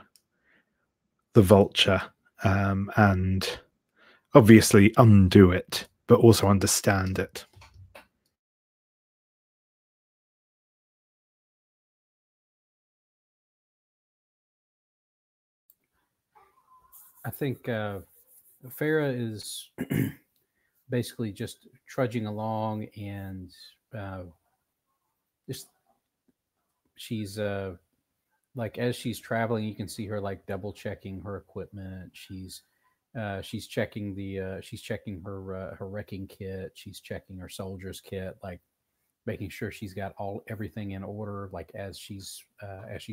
the vulture, and obviously undo it, but also understand it. I think Farah is basically just trudging along, and just she's like, as she's traveling, you can see her like double checking her equipment. She's checking her wrecking kit. She's checking her soldier's kit, like making sure she's got everything in order, like as she's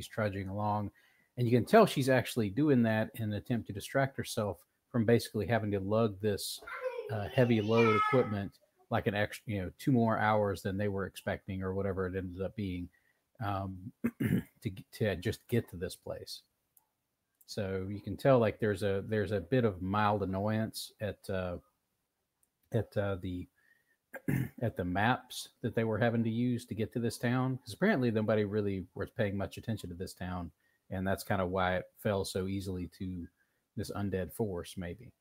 trudging along. And you can tell she's actually doing that in an attempt to distract herself from basically having to lug this heavy load equipment like an extra, 2 more hours than they were expecting, or whatever it ended up being, to just get to this place. So you can tell like there's a bit of mild annoyance at the maps that they were having to use to get to this town, because apparently nobody really was paying much attention to this town, and that's kind of why it fell so easily to this undead force. Maybe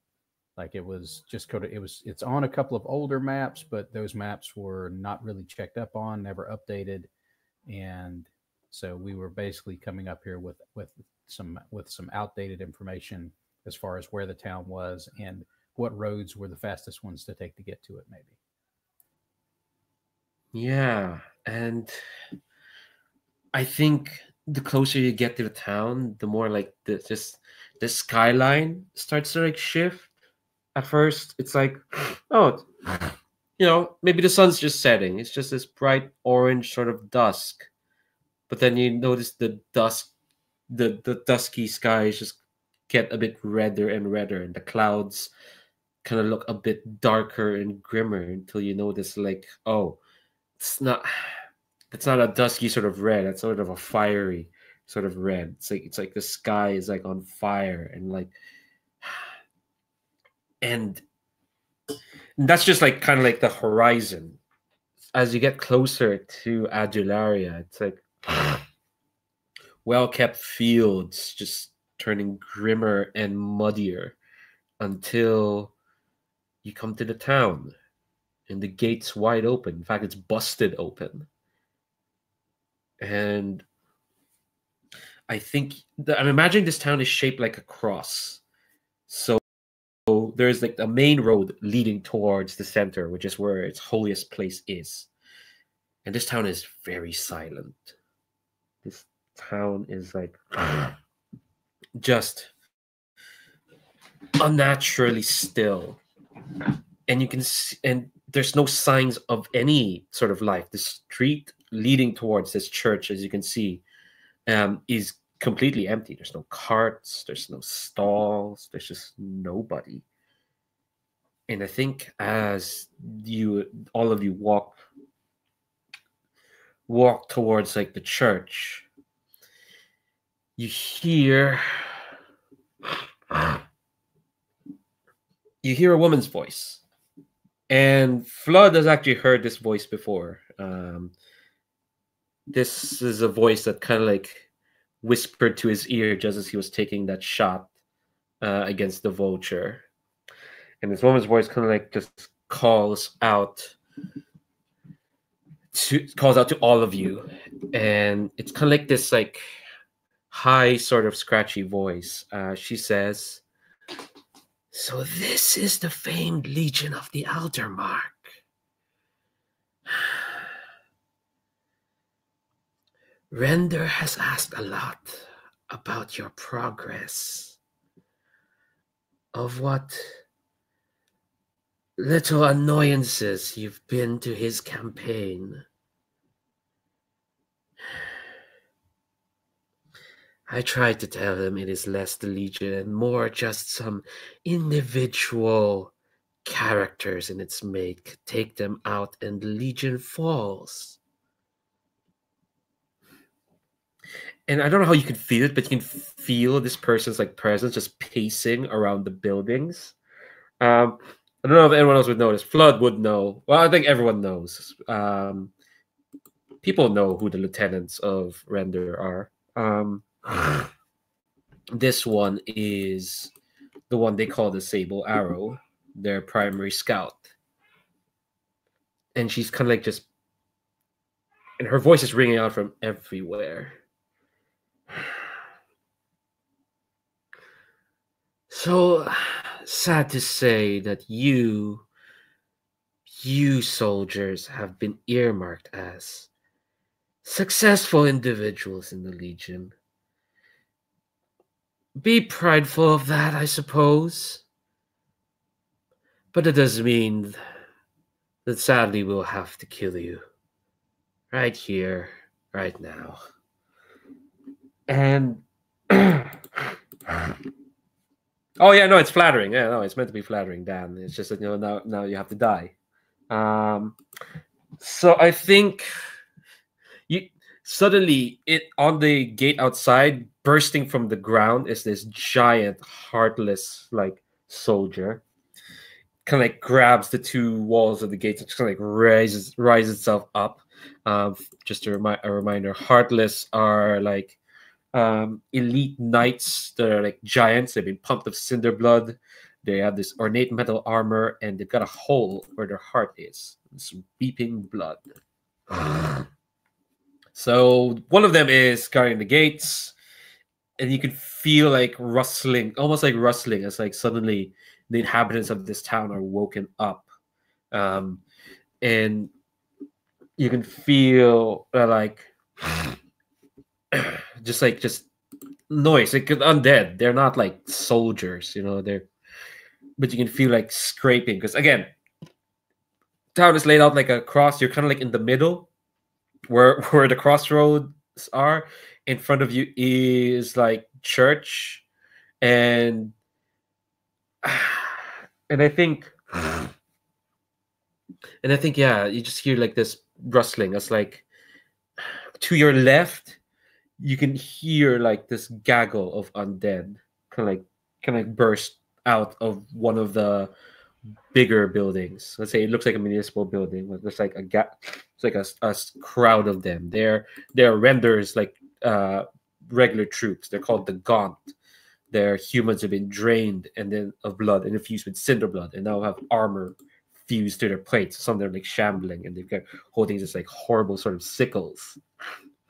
like it's on a couple of older maps, but those maps were not really checked up on, never updated, and so we were basically coming up here with some outdated information as far as where the town was and what roads were the fastest ones to take to get to it, maybe. Yeah, and I think the closer you get to the town, the more like the skyline starts to like shift. At first, it's like, oh, maybe the sun's just setting. It's just this bright orange sort of dusk. But then you notice the dusky skies just get a bit redder and redder, and the clouds kind of look a bit darker and grimmer until you notice, like, oh, it's not a dusky sort of red. It's sort of a fiery sort of red. It's like the sky is like on fire, and like, and that's just like kind of like the horizon. As you get closer to Adularia, it's like well-kept fields just turning grimmer and muddier until you come to the town, and the gate's wide open. In fact, it's busted open. And I think I'm imagining this town is shaped like a cross. So there's like a main road leading towards the center, which is where its holiest place is. And this town is very silent. This town is like just unnaturally still, and you can see, and there's no signs of any sort of life. The street leading towards this church, as you can see, is completely empty. There's no carts, there's no stalls, there's just nobody. And I think as all of you walk towards like the church, you hear a woman's voice. And Flood has actually heard this voice before. This is a voice that kind of like whispered to his ear just as he was taking that shot against the vulture. And this woman's voice kind of like just calls out to all of you. And it's kind of like this like high sort of scratchy voice. She says, "So this is the famed Legion of the Aldermark. Render has asked a lot about your progress, of what little annoyances you've been to his campaign. I tried to tell him it is less the Legion and more just some individual characters in its make. Take them out and the Legion falls." And I don't know how you can feel it, but you can feel this person's like presence just pacing around the buildings. I don't know if anyone else would notice. Flood would know. Well, I think everyone knows. People know who the lieutenants of Render are. This one is the one they call the Sable Arrow, their primary scout. And she's kind of like just, and her voice is ringing out from everywhere. So sad to say that you soldiers have been earmarked as successful individuals in the Legion. Be prideful of that, I suppose. But it does mean that sadly we'll have to kill you. Right here, right now. And oh yeah, no, it's flattering. Yeah, no, it's meant to be flattering, Dan. It's just that now you have to die. So I think suddenly on the gate outside, bursting from the ground, is this giant, heartless like soldier. Kind of like grabs the two walls of the gates and just kind of like rise itself up. Just a reminder, Heartless are like elite knights that are like giants. They've been pumped with cinder blood. They have this ornate metal armor, and they've got a hole where their heart is. It's weeping blood. So one of them is guarding the gates, and you can feel like rustling, almost like rustling, as like suddenly the inhabitants of this town are woken up. And you can feel like just noise, like undead. They're not like soldiers, but you can feel like scraping, because again, town is laid out like a cross. You're kind of like in the middle where the crossroads are. In front of you is like church, and I think yeah, you just hear like this rustling. It's like to your left, you can hear like this gaggle of undead kind of burst out of one of the bigger buildings. Let's say it looks like a municipal building, but there's like it's like a crowd of them. They're renders like regular troops. They're called the Gaunt. Their humans have been drained and then of blood and infused with cinder blood, and now have armor fused to their plates. Some of them are like shambling, and they've got holding this like horrible sort of sickles.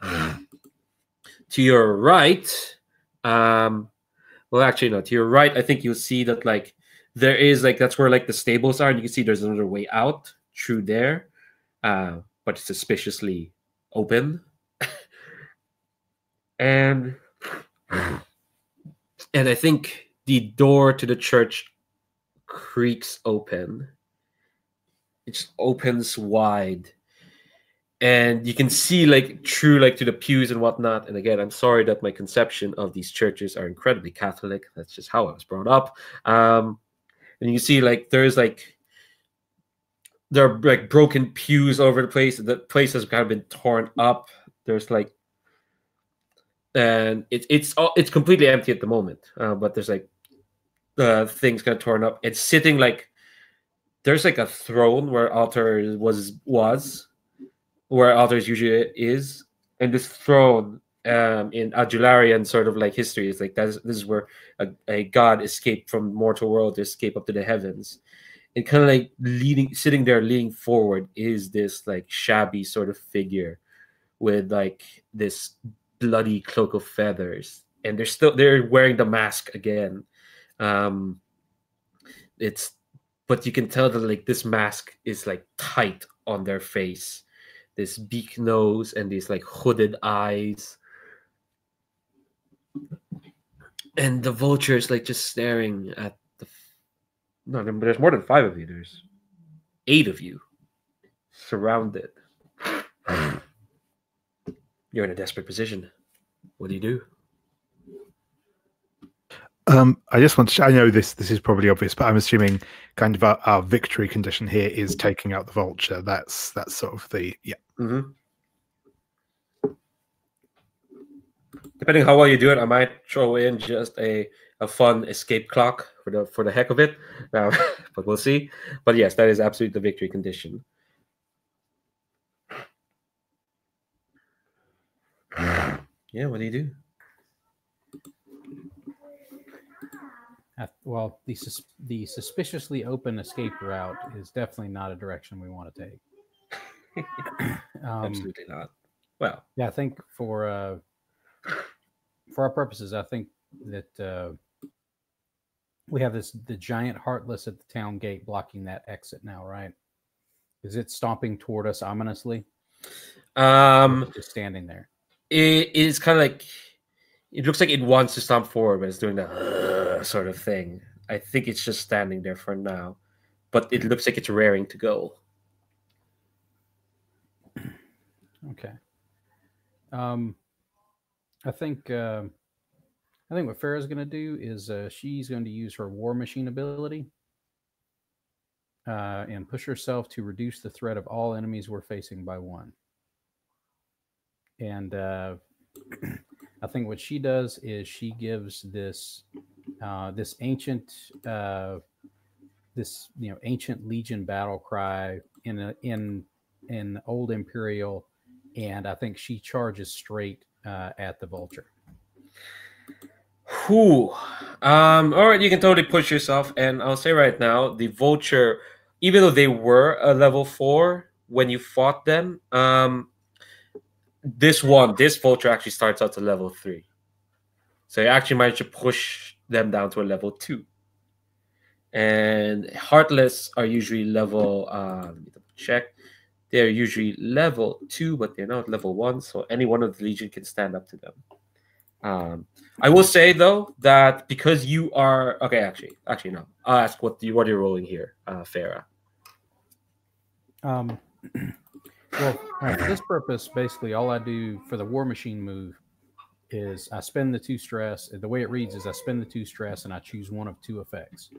To your right, well, actually no. To your right, I think you'll see that like there is like that's where like the stables are, and you can see there's another way out through there, but it's suspiciously open. And I think the door to the church creaks open. It just opens wide. And you can see like through like to the pews and whatnot. And again, I'm sorry that my conception of these churches are incredibly Catholic. That's just how I was brought up. And you can see like there are like broken pews over the place. The place has kind of been torn up. There's like, and it's completely empty at the moment. But there's like things kind of torn up. It's sitting like there's like a throne where altar was where altars usually is, and this throne in Adularian sort of like history is like this is where a god escaped from mortal world to escape up to the heavens. And kind of like sitting there leaning forward is this like shabby sort of figure with like this bloody cloak of feathers, and they're wearing the mask again. But you can tell that like this mask is like tight on their face. This beak nose and these like hooded eyes. And the vulture is like just staring at no, there's more than 5 of you. There's 8 of you surrounded. You're in a desperate position. What do you do? I just want to. I know this is probably obvious, but I'm assuming kind of our victory condition here is taking out the vulture. That's sort of the Mm-hmm. Depending on how well you do it, I might throw in just a fun escape clock for the heck of it. But we'll see. But yes, that is absolutely the victory condition. Yeah, what do you do? Well, the suspiciously open escape route is definitely not a direction we want to take. Absolutely not. Well, yeah, I think for our purposes, I think that we have the giant heartless at the town gate blocking that exit now, right? Is it stomping toward us ominously? Just standing there. It is kind of like it looks like it wants to stomp forward, but it's doing that sort of thing. I think it's just standing there for now, but it looks like it's raring to go. Okay. I think what Farrah's going to do is she's going to use her war machine ability and push herself to reduce the threat of all enemies we're facing by 1. And I think what she does is she gives this ancient ancient Legion battle cry in Old Imperial, and I think she charges straight at the vulture. Whew. All right, you can totally push yourself, and I'll say right now, the vulture, even though they were a level 4 when you fought them, this vulture actually starts out to level 3. So you actually managed to push them down to a level 2. And Heartless are usually level, let me double check. They're usually level 2, but they're not level 1. So any one of the Legion can stand up to them. I will say though that because you are okay, actually no. I'll ask what you're rolling here, Farrah. Well, for this purpose, basically all I do for the war machine move is I spend the 2 stress. The way it reads is I spend the 2 stress and I choose one of 2 effects.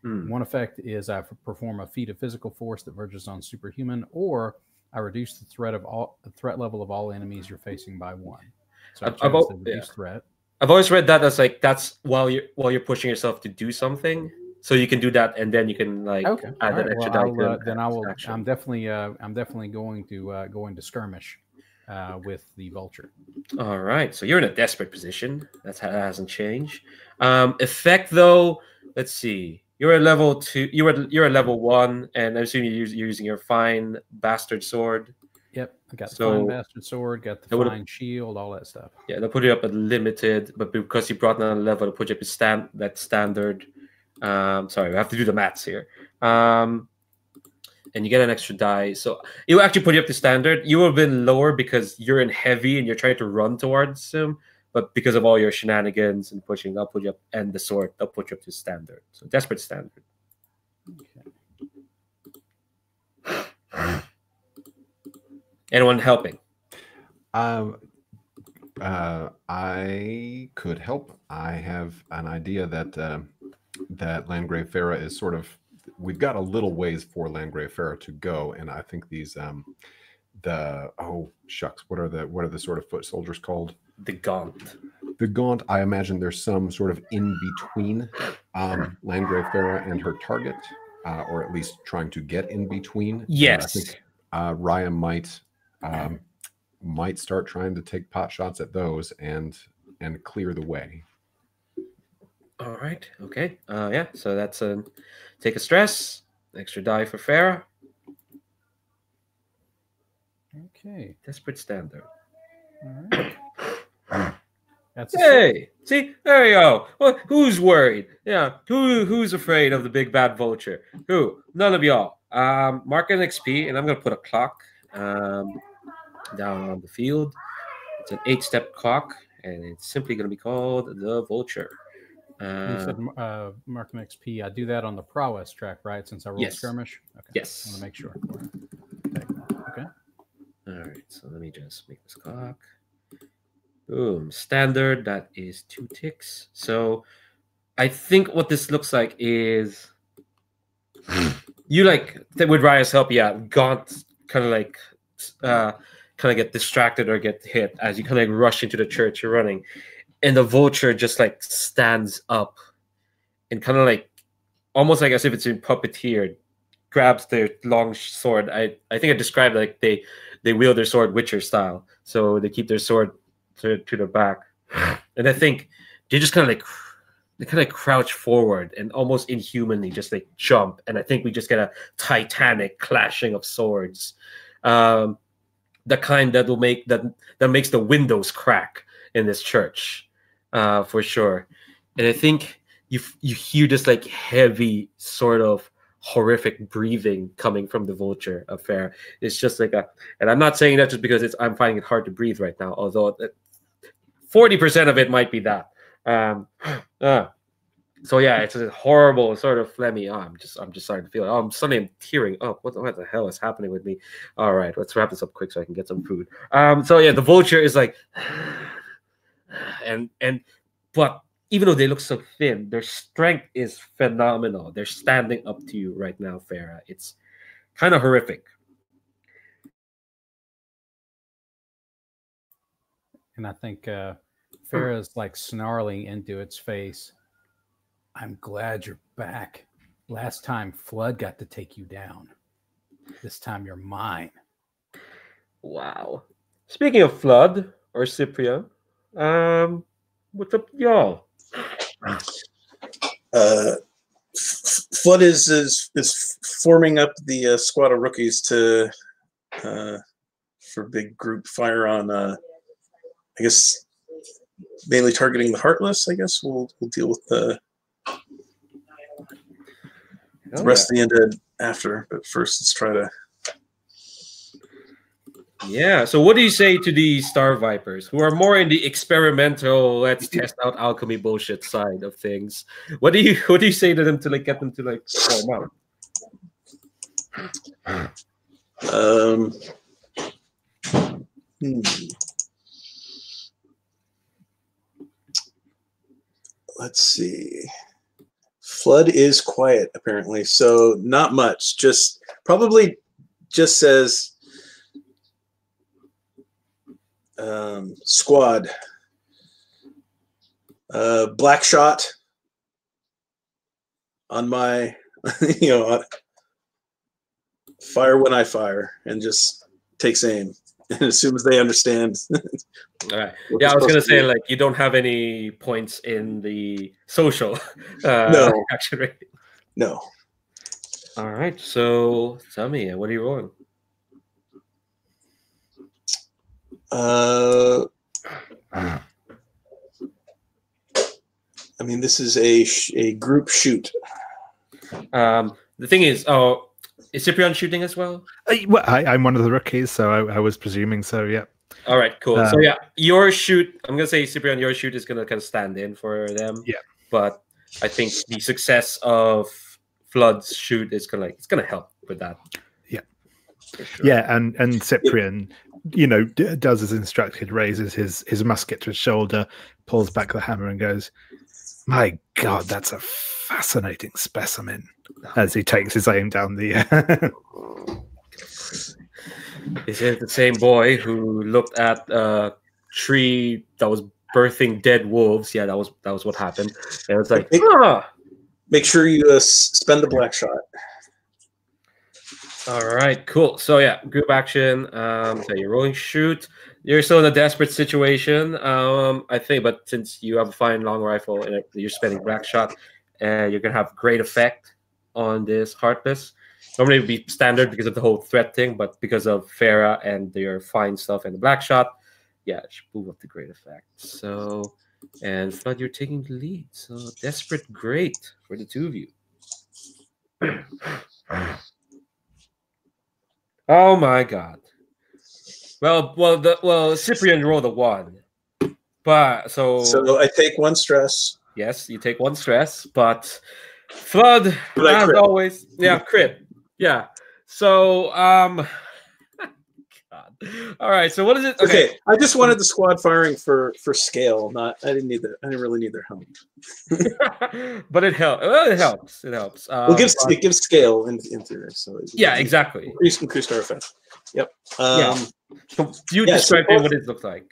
One effect is I perform a feat of physical force that verges on superhuman, or I reduce the threat level of all enemies you're facing by 1. So I chose the reduced threat. I've always read that as like that's while you're pushing yourself to do something, so you can do that and then you can like add an extra die. Then I will. I'm definitely going to skirmish with the vulture. All right, so you're in a desperate position. That hasn't changed. Effect though, let's see. You're a level 2. You're a level 1, and I'm assuming you're using your fine bastard sword. Yep, I got the fine bastard sword, got the fine shield, all that stuff. Yeah, they'll put you up at limited, but because you brought down a level, they'll put you up at standard. Sorry, we have to do the maths here. And you get an extra die. So it will actually put you up to standard. You would have been lower because you're in heavy and you're trying to run towards him. but because of all your shenanigans and pushing, I'll put you up, and the sword, I'll put you up to standard. So desperate standard. Anyone helping? I could help. I have an idea that that Landgrave Farah is sort of. We've got a little ways for Landgrave Farah to go, and I think these oh shucks, what are the sort of foot soldiers called? The Gaunt. The Gaunt. I imagine there's some sort of in between Landgrave Farah and her target, or at least trying to get in between. Yes. I think Raya might start trying to take pot shots at those and clear the way. All right. Okay. Yeah. So that's take a stress. Extra die for Farah. Okay. Desperate standard. All right. That's Hey, see, there you go. Well, who's worried? Yeah, who's afraid of the big bad vulture? Who? None of y'all. Mark an XP, and I'm gonna put a clock down on the field. It's an 8-step clock, and it's simply gonna be called the vulture. You said mark an XP. I do that on the prowess track, right? Since I rolled Yes. skirmish. Okay. Yes. I want to make sure. Okay. All right, so let me just make this clock. Boom, standard. That is 2 ticks. So I think what this looks like is you like with Raya's help. Yeah, Gaunt kind of get distracted or get hit as you kind of rush into the church. You're running, and the vulture just like stands up and kind of like almost like as if it's been puppeteered, grabs their long sword. I think I described like they wield their sword Witcher style, so they keep their sword to the back, and I think they just kind of crouch forward and almost inhumanly just like jump, and I think we just get a titanic clashing of swords, the kind that makes the windows crack in this church, for sure. And I think you hear this like heavy sort of horrific breathing coming from the vulture affair. It's just like and I'm not saying that just because I'm finding it hard to breathe right now, although 40% of it might be that. So yeah, it's a horrible sort of phlegmy. I'm just starting to feel it. I'm suddenly tearing up. What the hell is happening with me? All right, let's wrap this up quick so I can get some food. So yeah, the vulture is like, but even though they look so thin, their strength is phenomenal. They're standing up to you right now, Farah. It's kind of horrific. And I think Farah's like snarling into its face. I'm glad you're back. Last time Flood got to take you down. This time you're mine. Wow. Speaking of Flood or Cyprian, what's up, y'all? Flood is forming up the squad of rookies to for big group fire on I guess mainly targeting the Heartless. I guess we'll deal with the rest of the undead after, but first let's try to. Yeah. So, what do you say to the Star Vipers, who are more in the experimental, let's test out alchemy bullshit side of things? What do you say to them to like get them to like form out? Let's see. Flood is quiet apparently, so not much. Probably just says. Squad, black shot on my, fire when I fire, and just takes aim. And as soon as they understand, all right. Yeah, I was gonna say like you don't have any points in the social no action rating. No. All right. So tell me, what are you rolling? I mean, this is a group shoot. The thing is Cyprian shooting as well? Well, I'm one of the rookies, so I was presuming so. Yeah. All right, cool. So yeah, your shoot. I'm gonna say Cyprian, your shoot is gonna kind of stand in for them. Yeah. But I think the success of Flood's shoot is gonna help with that. Yeah. For sure. Yeah, and Cyprian, does as instructed, raises his musket to his shoulder, pulls back the hammer, and goes, "My God, that's a fascinating specimen." As he takes his aim down the. Is it the same boy who looked at a tree that was birthing dead wolves? Yeah, that was what happened. And it's like, Make sure you spend the black shot. All right, cool. So yeah, group action. So you're rolling shoot. You're still in a desperate situation, I think. But since you have a fine long rifle and you're spending black shot, and you're gonna have great effect on this Heartless. Normally it would be standard because of the whole threat thing, but because of Farah and your fine stuff and the black shot, yeah, it should move up to great effect. So, and Flood, you're taking the lead. So desperate, great for the two of you. Oh my God. Well, Cyprian rolled a 1, but So I take 1 stress. Yes, you take 1 stress, but Flood, as always, crit. Yeah. So, God. All right. So, what is it? Okay. I just wanted the squad firing for scale. I didn't really need their help. But it helps. Well, it helps. It helps. It gives scale in theory. So exactly. Increased our effect. Yep. So you describe what it looks like.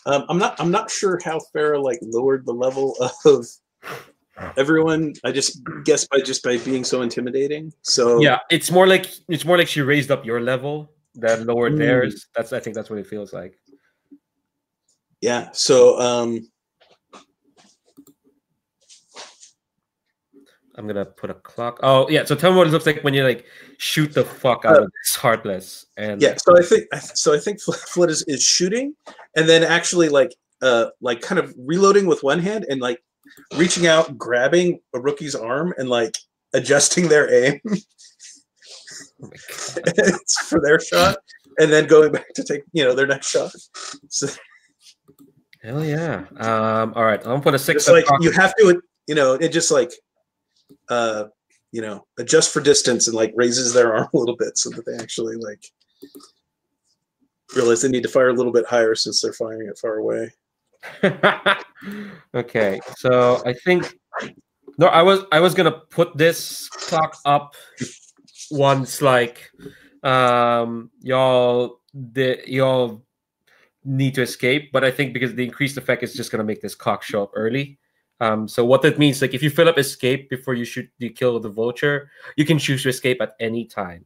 I'm not sure how Farah lowered the level of everyone. I just guess by being so intimidating. So yeah, it's more like she raised up your level than lowered theirs. I think that's what it feels like. Yeah. So I'm gonna put a clock. Oh yeah. So tell me what it looks like when you shoot the fuck out of this Heartless. And yeah. So I think Flood is shooting, and then actually kind of reloading with one hand and reaching out, grabbing a rookie's arm, and adjusting their aim. Oh my God. It's for their shot, and then going back to take their next shot. So, hell yeah. All right. I'm gonna put a 6. You have to, it just adjust for distance and raises their arm a little bit so that they actually realize they need to fire a little bit higher since they're firing it far away. Okay, so I think I was gonna put this clock up once y'all need to escape, but I think because the increased effect is just gonna make this clock show up early. So what that means, if you fill up escape before you kill the vulture, you can choose to escape at any time.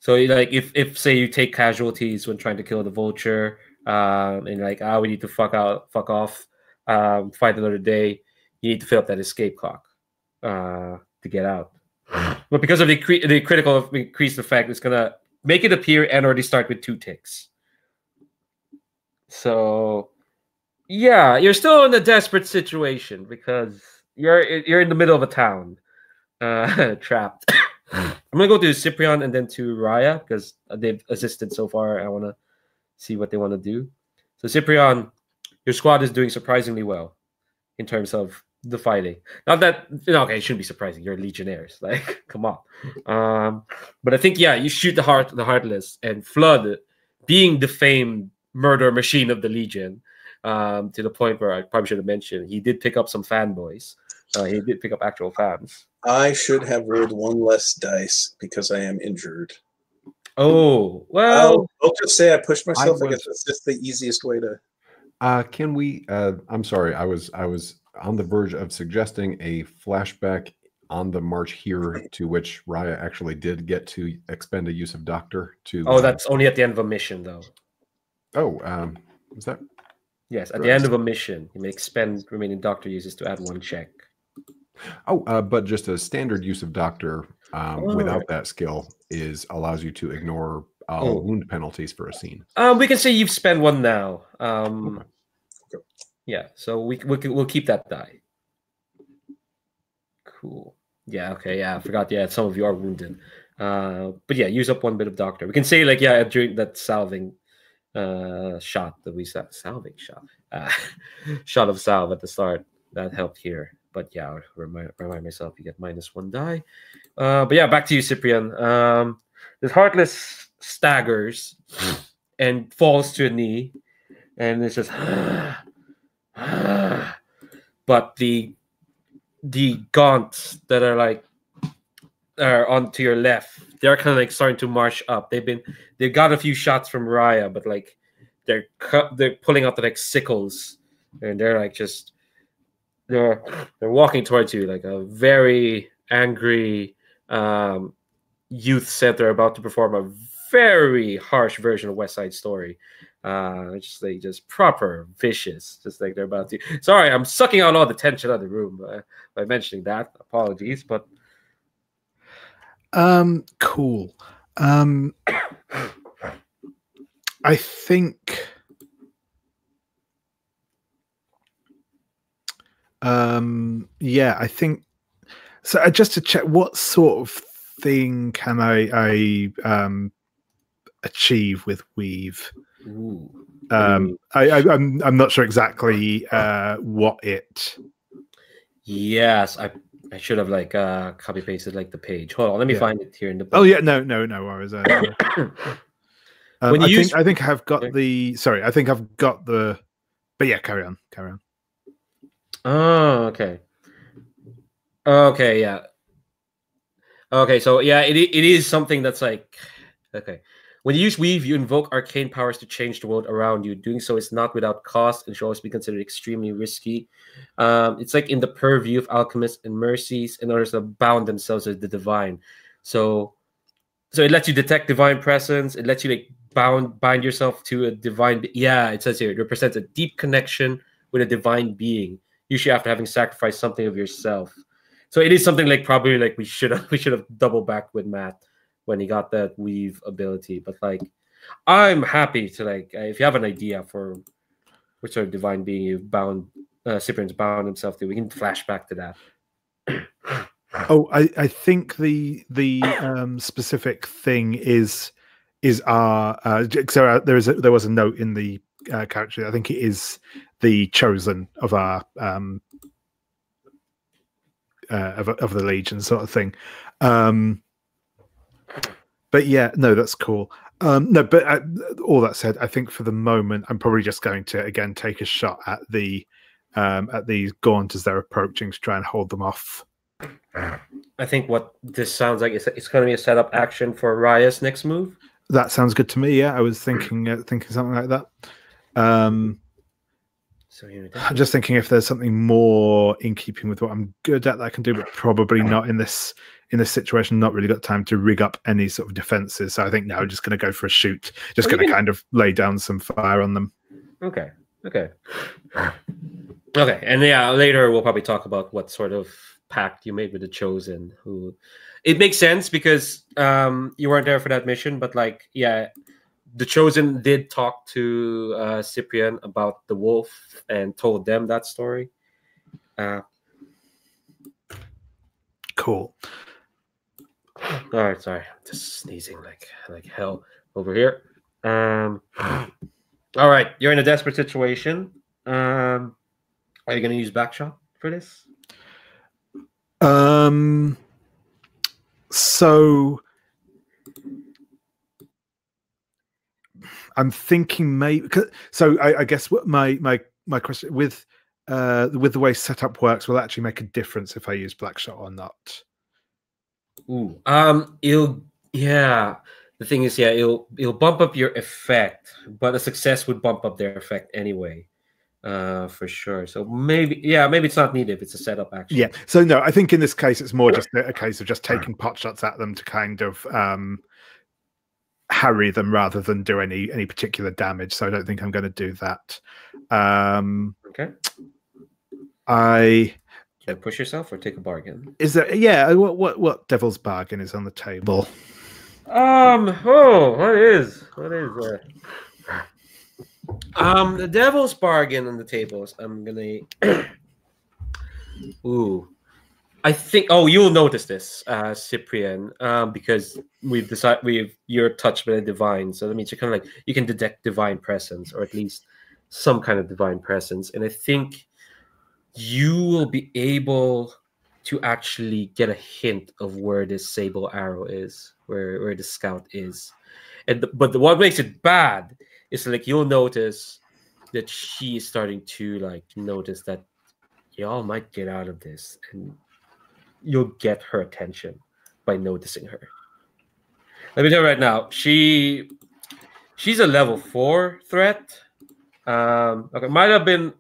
So if say you take casualties when trying to kill the vulture, and we need to fuck off, fight another day, you need to fill up that escape clock to get out. But because of the critical increased effect, it's gonna make it appear and already start with 2 ticks. So yeah, you're still in a desperate situation because you're in the middle of a town, trapped. I'm gonna go to Cyprian and then to Raya because they've assisted so far. I want to see what they want to do. So Cyprian, your squad is doing surprisingly well in terms of the fighting. Not that okay, it shouldn't be surprising. You're legionnaires, come on. But I think you shoot the Heartless, and Flood, being the famed murder machine of the Legion, to the point where I probably should have mentioned he did pick up some fanboys. He did pick up actual fans. I should have rolled 1 less dice because I am injured. Oh, well. I'll just say I pushed myself. I guess that's just the easiest way to. Can we? I'm sorry. I was on the verge of suggesting a flashback on the march here, to which Raya actually did get to expend a use of Doctor to. Oh, that's only at the end of a mission, though. Oh, is that? Yes, at the end of a mission, you may expend remaining Doctor uses to add 1 check. Oh, but just a standard use of Doctor without that skill allows you to ignore wound penalties for a scene. We can say you've spent 1 now. Okay. Yeah, so we'll keep that die. Cool. Yeah. Okay. Yeah, I forgot. Yeah, some of you are wounded. But yeah, use up one bit of doctor. We can say like during that salving shot that we saw, salving shot, shot of salve at the start that helped here. But yeah, I'll remind myself you get -1 die. But yeah, back to you, Cyprian. This Heartless staggers and falls to a knee, and it's just. But the gaunts that are onto your left, they're kind of like starting to march up. They've got a few shots from Raya, but like they're pulling out the like sickles, and they're like just they're walking towards you like a very angry youth center about to perform a very harsh version of West Side Story. Just proper vicious, just like they're about to. Sorry, I'm sucking out all the tension out of the room by mentioning that. Apologies, but cool. I think I think so. Just to check, what sort of thing can I achieve with weave? ooh. I'm not sure exactly what it. Yes, I should have like copy pasted like the page. Hold on, let me find it here in the book. Oh yeah, no worries. When you I think I've got the. Sorry, I think I've got the. But yeah, carry on. Oh, okay. Okay, yeah. Okay, so yeah, it is something that's like okay. When you use weave, you invoke arcane powers to change the world around you. Doing so is not without cost and should always be considered extremely risky. It's like in the purview of alchemists and mercies in order to bound themselves with the divine. So it lets you detect divine presence. It lets you like bind yourself to a divine. Yeah, it says here it represents a deep connection with a divine being, usually after having sacrificed something of yourself. So it is something like probably like we should have double backed with Matt when he got that weave ability. But like, I'm happy to like if you have an idea for which sort of divine being you've bound Cyprian's bound himself to, we can flash back to that. Oh, I think the specific thing is our so there was a note in the character. I think it is the chosen of our of the Legion sort of thing. But yeah, no, that's cool. No, but all that said, I think for the moment, I'm probably just going to again take a shot at these gaunt as they're approaching to try and hold them off. I think what this sounds like is it's going to be a setup action for Raya's next move. That sounds good to me. Yeah, I was thinking something like that. So I'm just thinking if there's something more in keeping with what I'm good at that I can do, but probably not in this situation. Not really got time to rig up any sort of defenses. So I think now I'm just going to go for a shoot. Just going to kind of lay down some fire on them. Okay. And yeah, later we'll probably talk about what sort of pact you made with the Chosen. Who it makes sense because you weren't there for that mission, but like yeah. The Chosen did talk to Cyprian about the wolf and told them that story. Cool. All right, sorry, just sneezing like hell over here. All right, you're in a desperate situation. Are you going to use backshot for this? So I'm thinking maybe. So I guess what my question with the way setup works will actually make a difference if I use Blackshot or not. Ooh. The thing is, it'll bump up your effect, but a success would bump up their effect anyway. For sure. So maybe it's not needed if it's a setup action. Yeah. So no, I think in this case it's more just a case of just taking pot shots at them to kind of harry them rather than do any particular damage. So I don't think I'm going to do that. Okay. Can push yourself or take a bargain? Is there? Yeah. What devil's bargain is on the table? What is the devil's bargain on the tables? I'm gonna. Ooh. I think. Oh, you'll notice this, Cyprian, because you're touched by the divine. So that means you're kind of like you can detect divine presence, or at least some kind of divine presence. And I think you will be able to actually get a hint of where this sable arrow is, where the scout is. But what makes it bad is like you'll notice that she is starting to like notice that y'all might get out of this, and you'll get her attention by noticing her. Let me tell you right now, she's a level 4 threat. Okay, might have been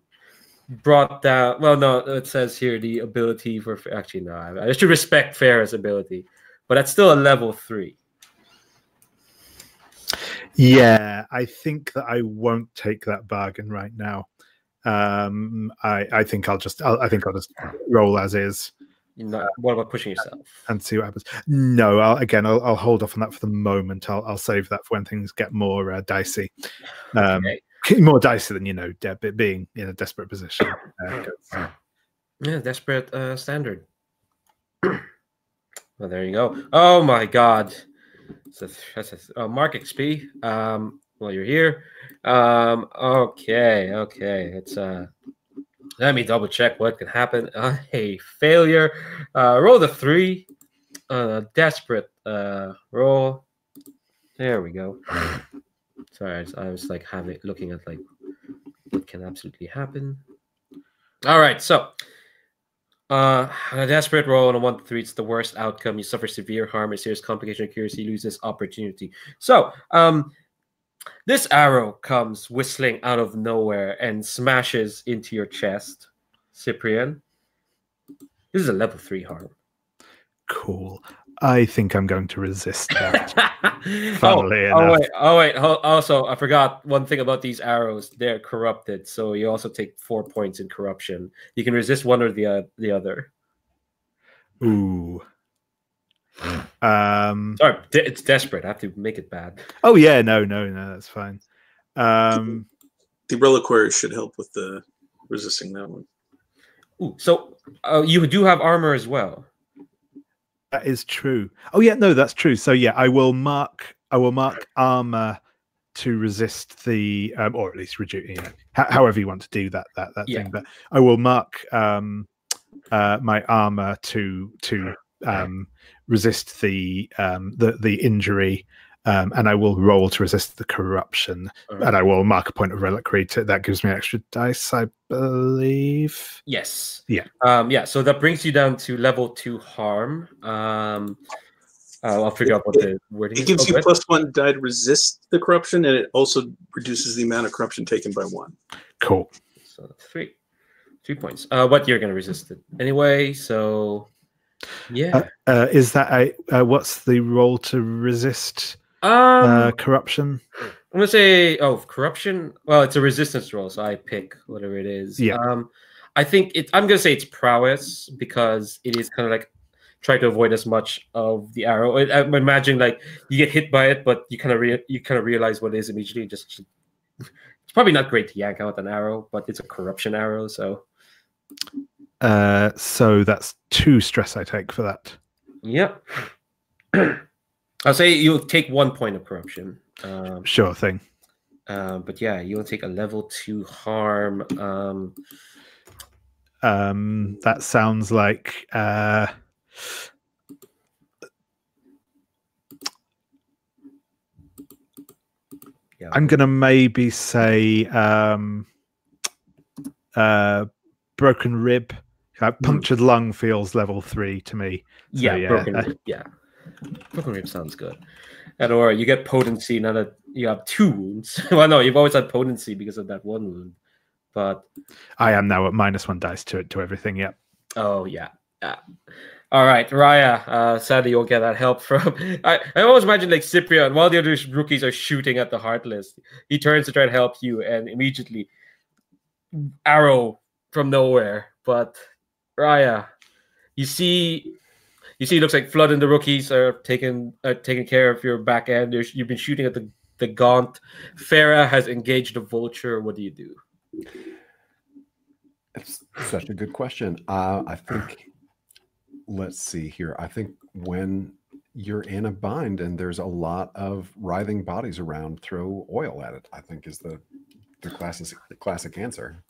brought down. Well, no, it says here the ability for actually no. I should respect Farah's ability, but that's still a level 3. Yeah, I think that I won't take that bargain right now. I think I'll just roll as is. What about pushing yourself and see what happens? No, I'll hold off on that for the moment. I'll save that for when things get more dicey. Okay. More dicey than being in a desperate position. Yeah, desperate standard. Well, there you go. Oh my God. That's Mark XP. Well, you're here. Okay. It's let me double check what can happen. A failure. Roll the 3. Desperate roll. There we go. Sorry, I was like looking at like what can absolutely happen. All right, so a desperate roll on a 1 to 3. It's the worst outcome. You suffer severe harm, a serious complication, accuracy, you lose this opportunity. So this arrow comes whistling out of nowhere and smashes into your chest, Cyprian. This is a level 3 harm. Cool. I think I'm going to resist that. Funnily enough. Wait. Also, I forgot one thing about these arrows. They're corrupted, so you also take 4 points in corruption. You can resist one or the other. Ooh. Sorry, it's desperate. I have to make it bad. Oh yeah, no, that's fine. The reliquary should help with the resisting that one. Ooh, so you do have armor as well. That is true. Oh yeah, no, that's true. So yeah, I will mark armor to resist the or at least reduce, however you want to do that thing. But I will mark my armor to resist the injury, and I will roll to resist the corruption, and I will mark a point of reliquary that gives me extra dice, I believe. Yes. Yeah. So that brings you down to level 2 harm. I'll figure out what the wording is. It gives you +1 die to resist the corruption, and it also reduces the amount of corruption taken by 1. Cool. So 3 points. What you're going to resist it anyway. So yeah. Is that what's the roll to resist corruption? I'm gonna say corruption. Well, it's a resistance roll, so I pick whatever it is. Yeah. I think I'm gonna say it's prowess because it is kind of like try to avoid as much of the arrow. I'm imagining like you get hit by it, but you kind of realize what it is immediately. Just it's probably not great to yank out an arrow, but it's a corruption arrow, so. So that's 2 stress I take for that. Yep. I'll say you'll take 1 point of corruption. Sure thing. But yeah, you'll take a level 2 harm. That sounds like I'm gonna maybe say broken rib. Punctured lung feels level 3 to me. So, broken rib. Yeah, broken rib sounds good. And or you get potency now that you have 2 wounds. Well, no, you've always had potency because of that 1 wound. But I am now at -1 dice to everything. Yep. Oh yeah. All right, Raya. Sadly, you'll get that help from. I always imagine like Cyprian while the other rookies are shooting at the Heartless, he turns to try and help you, and immediately arrow from nowhere. But Raya, you see, it looks like Flood and the rookies are taking care of your back end. You've been shooting at the Gaunt. Farah has engaged the Vulture. What do you do? It's such a good question. I think Let's see here. I think when you're in a bind and there's a lot of writhing bodies around, throw oil at it, I think is the classic answer.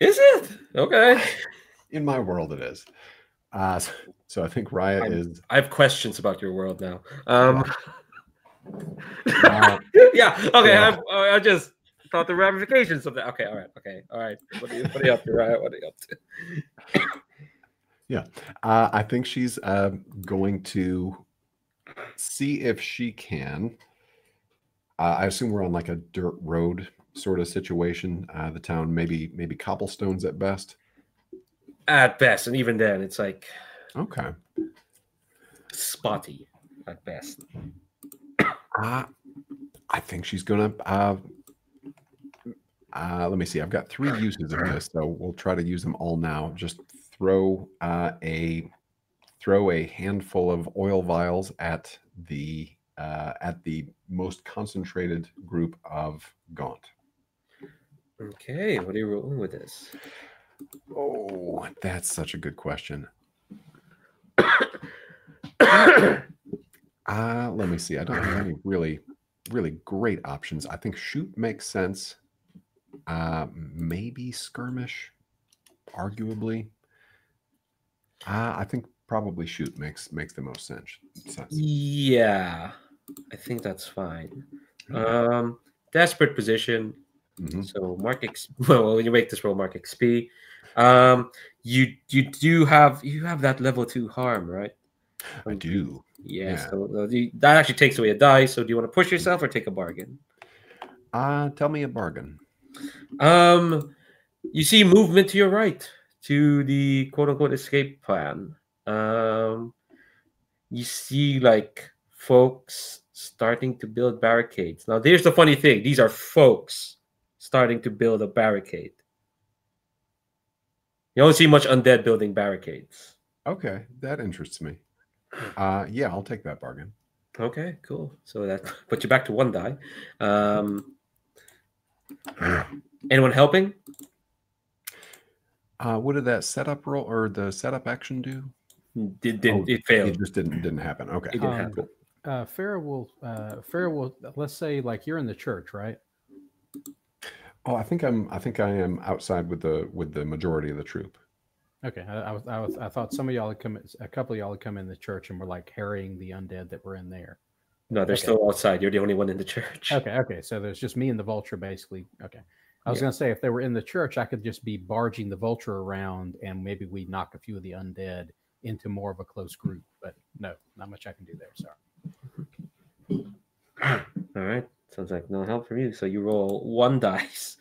Is it? Okay. In my world, it is. So I think Raya is. I have questions about your world now. Yeah. Yeah. Okay. Yeah. I just thought the ramifications of that. Okay. All right. Okay. All right. What are you up to, Raya? What are you up to? Yeah. I think she's going to see if she can. I assume we're on like a dirt road sort of situation. The town maybe cobblestones at best. At best, and even then, it's like Okay. spotty at best. I think she's gonna. Let me see. I've got 3 uses of this, so we'll try to use them all now. Just throw a handful of oil vials at the most concentrated group of Gaunt. Okay, what are you rolling with this? Oh, that's such a good question. Let me see. I don't have any really great options. I think shoot makes sense. Maybe skirmish, arguably. I think probably shoot makes the most sense. Yeah, I think that's fine. Desperate position. Mhm. So mark well, when you make this roll, mark XP. You do have that level 2 harm, right? I do. Yeah. So that actually takes away a die. So do you want to push yourself or take a bargain? Tell me a bargain. You see movement to your right to the quote-unquote escape plan. You see like folks starting to build barricades. Now, here's the funny thing: these are folks starting to build a barricade. You don't see much undead building barricades. Okay, that interests me. Yeah, I'll take that bargain. Okay, cool. So that puts you back to 1 die. Anyone helping? What did that setup roll or the setup action do? It failed. It just didn't happen. Okay. It didn't happen. Farrah will. Let's say like you're in the church, right? Oh, I think I am outside with the majority of the troop. Okay, I thought some of y'all had come. A couple of y'all had come in the church and were like harrying the undead that were in there. No, they're still outside. You're the only one in the church. Okay. So there's just me and the vulture, basically. Okay. I was going to say, if they were in the church, I could just be barging the vulture around, and maybe we knock a few of the undead into more of a close group. But no, not much I can do there. Sorry. All right. Sounds like no help from you. So you roll 1 dice.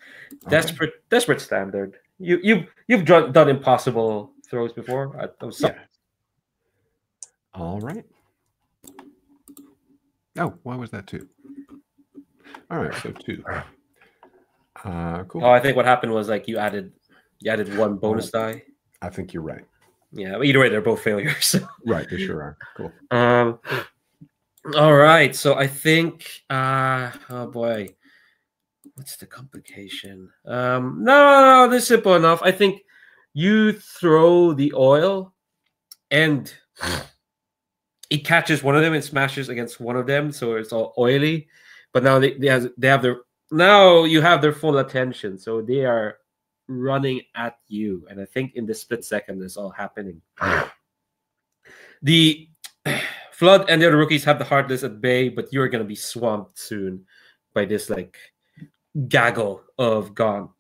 Desperate standard. You've done impossible throws before. All right. Oh, why was that 2? All right, so 2. Cool. Oh, I think what happened was like you added 1 bonus die. I think you're right. Yeah, but either way, they're both failures. Right, they sure are. Cool. All right. So I think oh boy. What's the complication? No, this is simple enough. I think you throw the oil and it catches one of them and smashes against one of them, so it's all oily. But now they have their you have their full attention, so they are running at you. And I think in this split second, this all happening. The Flood and the other rookies have the Heartless at bay, but you're gonna be swamped soon by this like gaggle of Gaunt.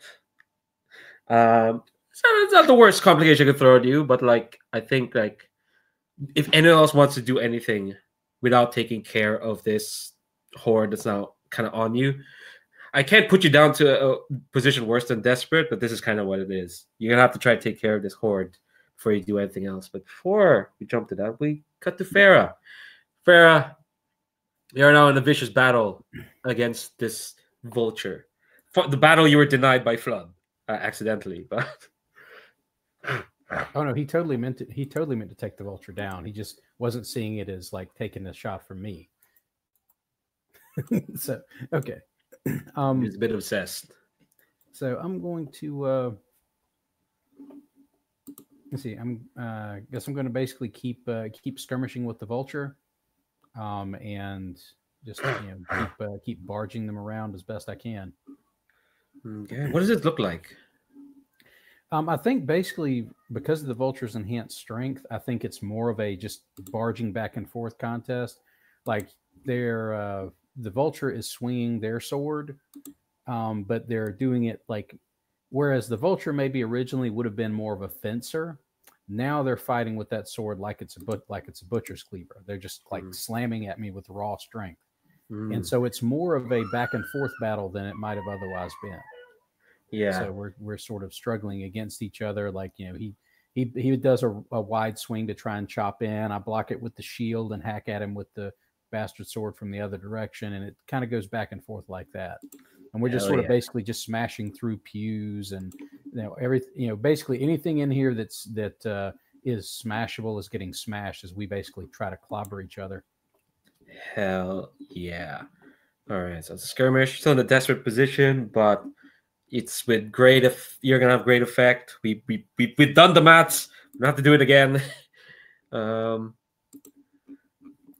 It's not the worst complication I could throw at you, but like I think like if anyone else wants to do anything without taking care of this horde that's now kind of on you, I can't put you down to a position worse than desperate, but this is kind of what it is. You're gonna have to try to take care of this horde before you do anything else. But before we jump to that, we cut to Farrah. Farrah, you're now in a vicious battle against this vulture. The battle you were denied by Flood accidentally, but oh no, he totally meant to take the vulture down. He just wasn't seeing it as like taking a shot from me. So okay. He's a bit obsessed. So I'm going to Let's see. Guess I'm going to basically keep skirmishing with the vulture, and just keep barging them around as best I can. Okay. What does it look like? I think basically because of the vulture's enhanced strength, I think it's more of a just barging back and forth contest. Like the vulture is swinging their sword, but they're doing it like, whereas the vulture maybe originally would have been more of a fencer. Now they're fighting with that sword like it's a butcher's cleaver. They're just like slamming at me with raw strength, and so it's more of a back and forth battle than it might have otherwise been. Yeah. So we're sort of struggling against each other. Like, he does a wide swing to try and chop in. I block it with the shield and hack at him with the bastard sword from the other direction, and it kind of goes back and forth like that. And we're just sort of basically just smashing through pews and basically anything in here that is smashable is getting smashed as we basically try to clobber each other. Hell yeah! All right, so it's a skirmish. Still in a desperate position, but it's with great. You're gonna have great effect. We've done the maths. We don't have to do it again. Are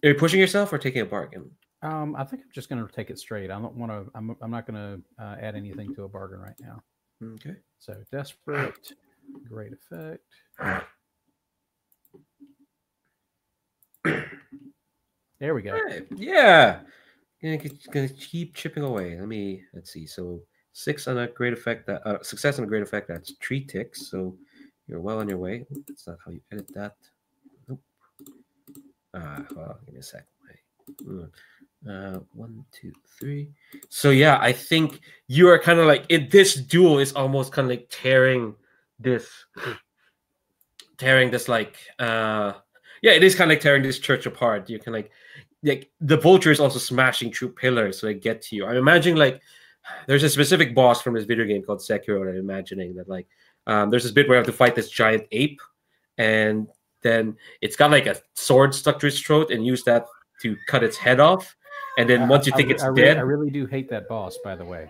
you pushing yourself or taking a bargain? I think I'm just going to take it straight. I don't want to. I'm not going to add anything to a bargain right now. Okay. So desperate, great effect. There we go. Right. Yeah. Gonna keep chipping away. Let's see. So 6 on a great effect. That success on a great effect. That's 3 ticks. So you're well on your way. That's not how you edit that. Nope. Well, give me a sec. 1, 2, 3. So yeah, I think you are kind of like this duel is almost kind of like tearing this like it is kind of like tearing this church apart. You can like the vulture is also smashing through pillars so they get to you. I'm imagining like there's a specific boss from this video game called Sekiro that I'm imagining that like there's this bit where you have to fight this giant ape, and then it's got like a sword stuck to its throat and use that to cut its head off. And then once you think it's dead, I really do hate that boss, by the way.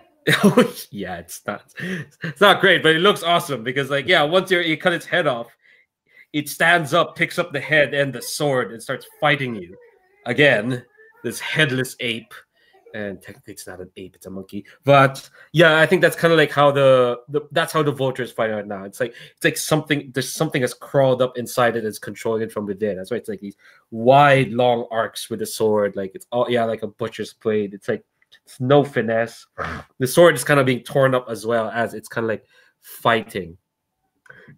Yeah, it's not great, but it looks awesome because like once you cut its head off, it stands up, picks up the head and the sword, and starts fighting you again. This headless ape, and technically it's not an ape, it's a monkey. But yeah, I think that's kind of like how that's how the vulture is fighting right now. It's like there's something that's crawled up inside it that's controlling it from within. That's why it's like these wide, long arcs with the sword. Like it's all like a butcher's blade. It's like it's no finesse. The sword is kind of being torn up as well as it's kind of like fighting.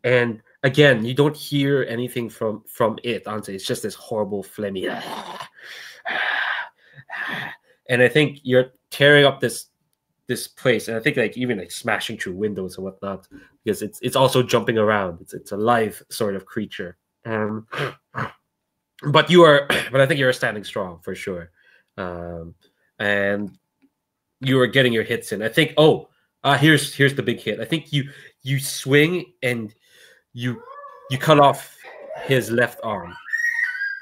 And again, you don't hear anything from it. Honestly, it's just this horrible phlegmy. And I think you're tearing up this place, and I think like even like smashing through windows and whatnot because it's also jumping around. It's a live sort of creature. But I think you're standing strong for sure, and you are getting your hits in. I think. Here's the big hit. I think you swing and you cut off his left arm.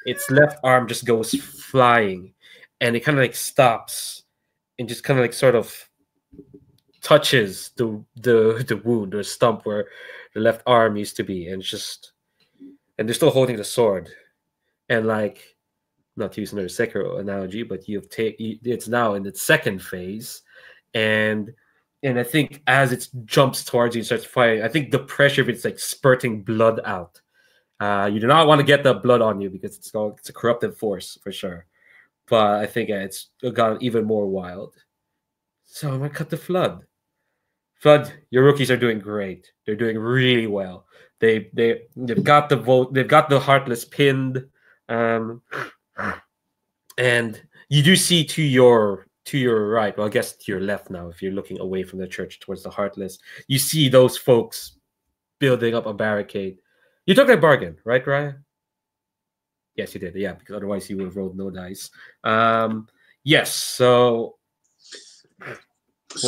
Its left arm just goes flying. And it kind of like stops and just kind of like sort of touches the wound or stump where the left arm used to be, and they're still holding the sword. And like, not to use another Sekiro analogy, but it's now in its second phase, and I think as it jumps towards you and starts fighting, I think the pressure of it's like spurting blood out. You do not want to get the blood on you because it's a corruptive force for sure. But I think it's gotten even more wild. So I'm gonna cut the Flood. Flood, your rookies are doing great. They're doing really well. They've got the vote. They've got the Heartless pinned, and you do see to your right. Well, I guess to your left now. If you're looking away from the church towards the Heartless, you see those folks building up a barricade. You took that bargain, right, Ryan? Yes, you did. Yeah, because otherwise you would have rolled no dice. Yes. So, what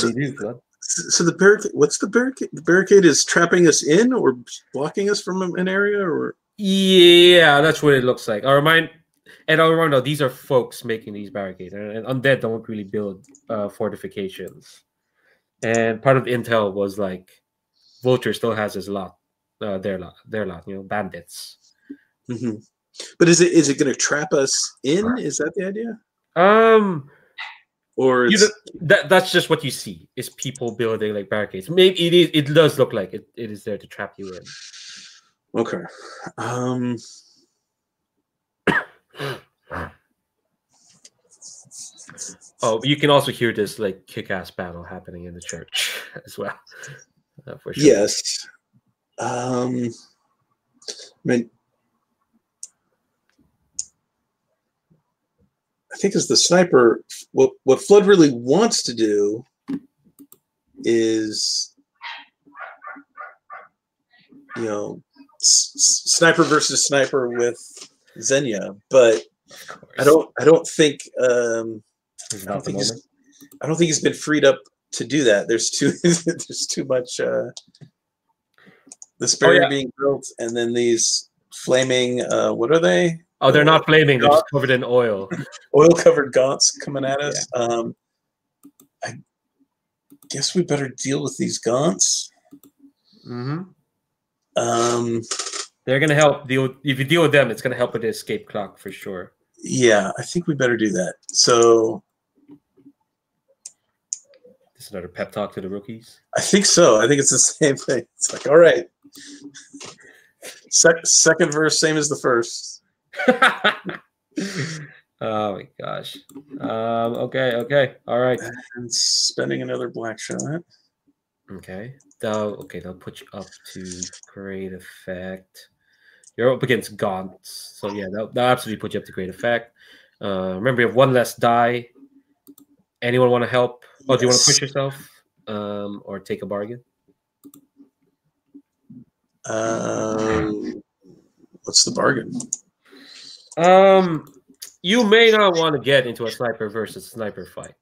do you do, Flood? So the barricade. What's the barricade? The barricade is trapping us in or blocking us from an area, or yeah, that's what it looks like. I'll remind these are folks making these barricades, and undead don't really build fortifications. And part of the intel was like, Vulture still has his lot their lot, bandits. Mm-hmm. But is it going to trap us in? Is that the idea? Or that's just what you see is people building like barricades. Maybe it does look like it is there to trap you in. Okay. Oh, you can also hear this like kick-ass battle happening in the church as well. For sure. Yes. I mean, I think as the sniper, what Flood really wants to do is, sniper versus sniper with Xenia, but I don't think he's been freed up to do that. There's too much this barrier being built, and then these flaming what are they? Oh, they're not flaming, they're just covered in oil. Oil covered gaunts coming at us. Yeah. I guess we better deal with these gaunts. Mm-hmm. They're gonna help deal. If you deal with them, it's gonna help with the escape clock for sure. Yeah, I think we better do that. So this is another pep talk to the rookies. I think so. I think it's the same thing. It's like, all right, second verse, same as the first. Oh my gosh. Okay. All right. And spending another black shot. Okay. They'll put you up to great effect. You're up against gaunts, so yeah, they'll absolutely put you up to great effect. Remember, you have one less die. Anyone want to help? Oh, do you want to push yourself, or take a bargain? What's the bargain? You may not want to get into a sniper versus sniper fight.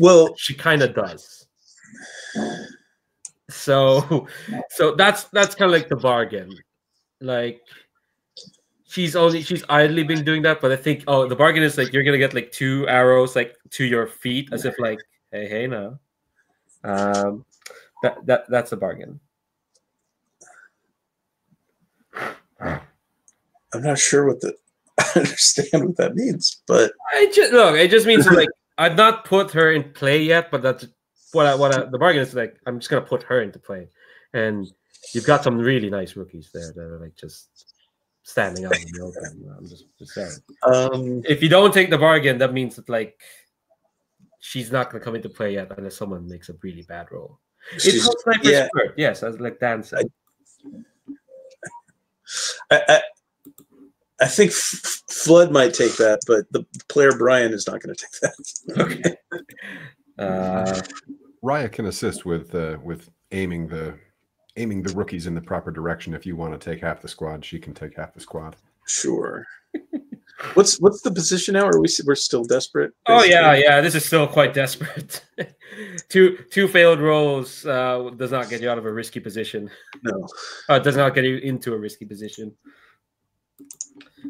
Well, she kind of does. So that's kind of like the bargain. Like she's idly been doing that, but I think the bargain is like you're gonna get like 2 arrows like to your feet, as if like hey now. That's a bargain. I'm not sure I understand what that means, but it just means like I've not put her in play yet, but that's the bargain is like I'm just gonna put her into play, and you've got some really nice rookies there that are like just standing out in the open. I'm just saying. If you don't take the bargain, that means that like she's not gonna come into play yet unless someone makes a really bad roll. It's called sniper skirt, yes, as like dancing. I think Flood might take that, but the player Brian is not going to take that. Okay. Raya can assist with aiming the rookies in the proper direction. If you want to take half the squad, she can take half the squad. Sure. What's the position now? We're still desperate? Basically? Oh yeah. This is still quite desperate. two failed rolls does not get you out of a risky position. No. It does not get you into a risky position.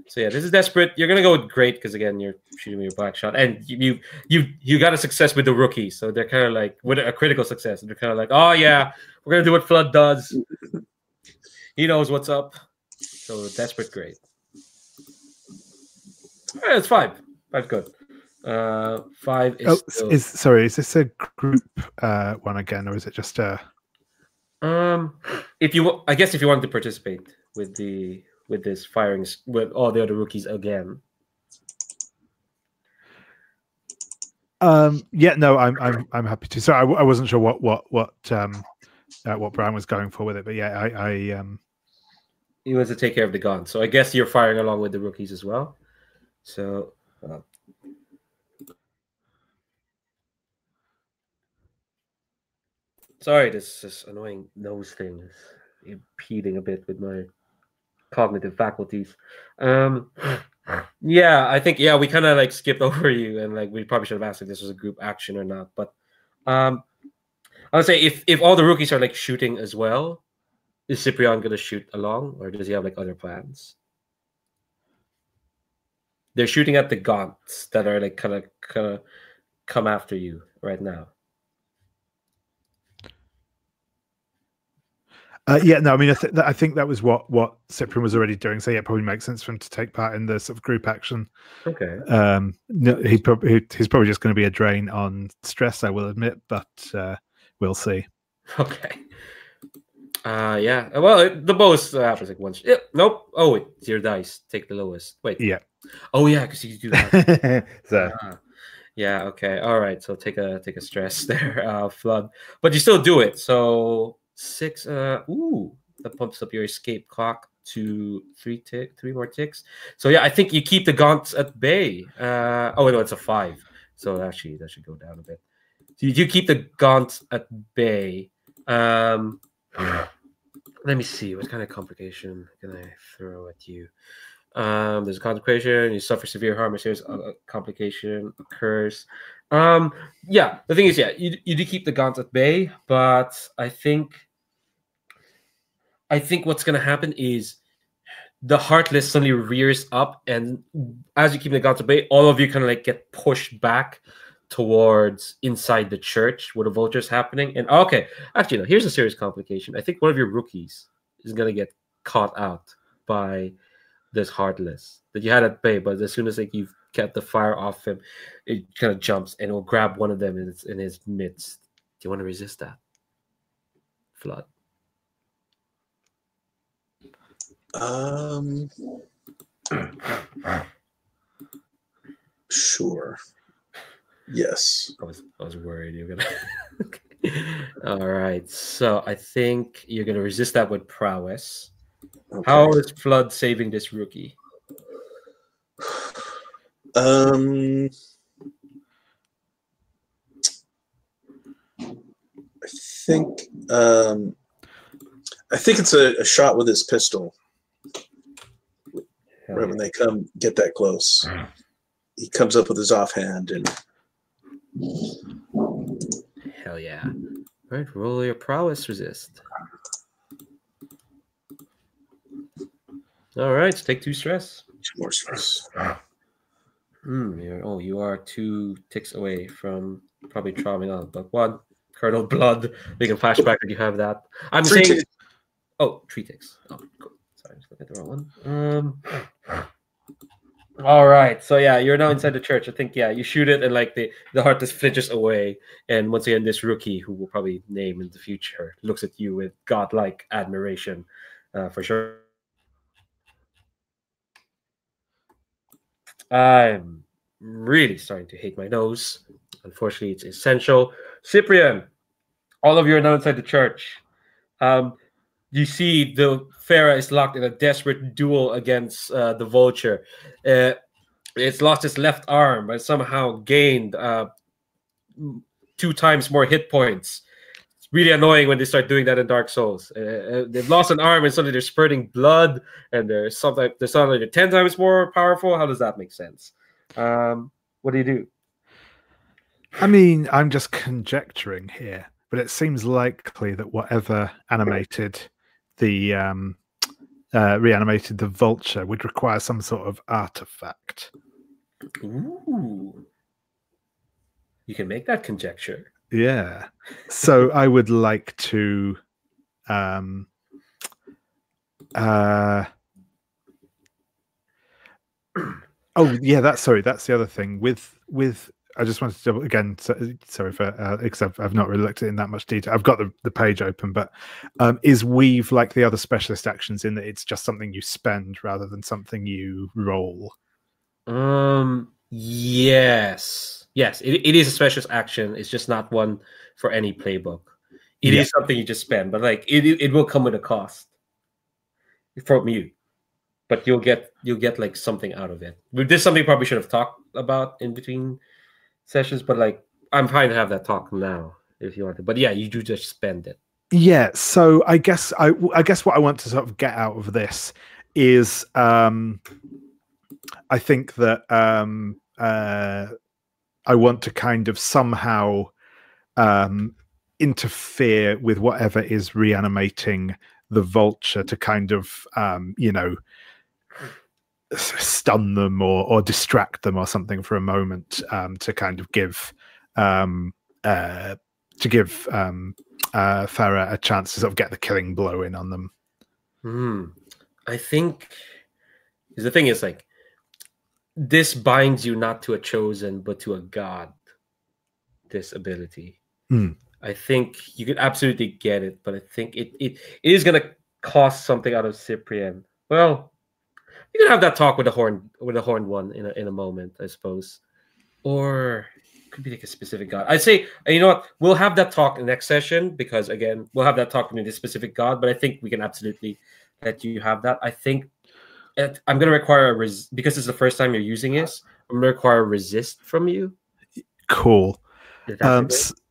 So yeah, this is desperate. You're gonna go with great because again, you're shooting with your black shot, and you got a success with the rookie, so they're kind of like with a critical success. They're kind of like, oh yeah, we're gonna do what Flood does. He knows what's up. So desperate, great. All right, it's 5. 5's good. 5 is. Sorry, is this a group one again, or is it just a? If you wanted to participate with this firing with all the other rookies again. Yeah, no, I'm happy to. So I wasn't sure what Brian was going for with it, but yeah, he wants to take care of the gun. So I guess you're firing along with the rookies as well. So sorry, this annoying nose thing is impeding a bit with my cognitive faculties. Yeah, I think we kind of like skipped over you, and like we probably should have asked if this was a group action or not. But I would say if all the rookies are like shooting as well, is Cyprian gonna shoot along, or does he have like other plans? They're shooting at the gaunts that are like kind of come after you right now. Yeah, no, I mean, I think that was what Cyprian was already doing. So yeah, it probably makes sense for him to take part in the sort of group action. Okay. No, he's probably just going to be a drain on stress, I will admit, but we'll see. Okay. Yeah. Well, the most happens like once. Yep. Nope. Oh, wait. It's your dice. Take the lowest. Wait. Yeah. Oh yeah, because you do that. So Yeah. Okay. All right. So take a stress there, flood, but you still do it. So 6. Ooh, that bumps up your escape clock to 3 more ticks. So yeah, I think you keep the gaunts at bay. Oh no, it's a 5. So actually, that should go down a bit. So you keep the gaunts at bay. Let me see. What kind of complication can I throw at you? There's a complication. You suffer severe harm. A serious complication occurs. Yeah. The thing is, yeah, you do keep the gaunts at bay, but I think what's gonna happen is the Heartless suddenly rears up, and as you keep the gaunts at bay, all of you kind of like get pushed back towards inside the church where the vulture's happening. And okay, actually, no, here's a serious complication. I think one of your rookies is gonna get caught out by this Heartless that you had at bay, but as soon as like you've kept the fire off him, it kind of jumps and it'll grab one of them in his midst. Do you want to resist that? Flood. Sure. Yes. I was worried you were gonna. Okay. All right, so I think you're gonna resist that with prowess. Okay. How is Flood saving this rookie? I think it's a shot with his pistol. Right when they come get that close, he comes up with his offhand and. Hell yeah! All right, roll your prowess resist. All right, take 2 stress. 2 more stress. You are 2 ticks away from probably trauming out, but 1 Colonel Blood. We can flashback if you have that. I'm 3 saying. ticks. Oh, 3 ticks. Oh, cool. Sorry, I'm just looking at the wrong one. All right, so yeah, you're now inside the church. I think you shoot it, and like the Heartless flinches away, and once again, this rookie, who we'll probably name in the future, looks at you with godlike admiration, for sure. I'm really starting to hate my nose. Unfortunately, it's essential. Cyprian, all of you are now inside the church. You see the Farah is locked in a desperate duel against the Vulture. It's lost its left arm, but somehow gained 2 times more hit points. It's really annoying when they start doing that in Dark Souls. They've lost an arm and suddenly they're spurting blood, and they're suddenly 10 times more powerful. How does that make sense? What do you do? I mean, I'm just conjecturing here, but it seems likely that whatever animated the reanimated the Vulture would require some sort of artifact. Ooh. You can make that conjecture. Yeah. So I would like to oh yeah, that's the other thing. With I just wanted to double again. Sorry for because I've not really looked at it in that much detail. I've got the page open, but is weave like the other specialist actions in that it's just something you spend rather than something you roll? Yes, it is a specialist action. It's just not one for any playbook. It is something you just spend, but like it will come with a cost from you. But you'll get like something out of it. This is something we probably should have talked about in between sessions, but like I'm fine to have that talk now if you want to. But yeah, you do just spend it. Yeah. So I guess what I want to sort of get out of this is I think that I want to kind of somehow interfere with whatever is reanimating the Vulture to kind of stun them or distract them or something for a moment, to kind of give Farah a chance to sort of get the killing blow in on them. I think the thing is like this binds you not to a chosen but to a god. This ability. I think you could absolutely get it, but I think it is gonna cost something out of Cyprian. Well, you can have that talk with the horned one in a moment, I suppose. Or it could be like a specific god. I'd say, you know what, we'll have that talk in the next session, because again, we'll have that talk with this specific god, but I think we can absolutely let you have that. I think I'm gonna require because it's the first time you're using this, I'm gonna require a resist from you. Cool.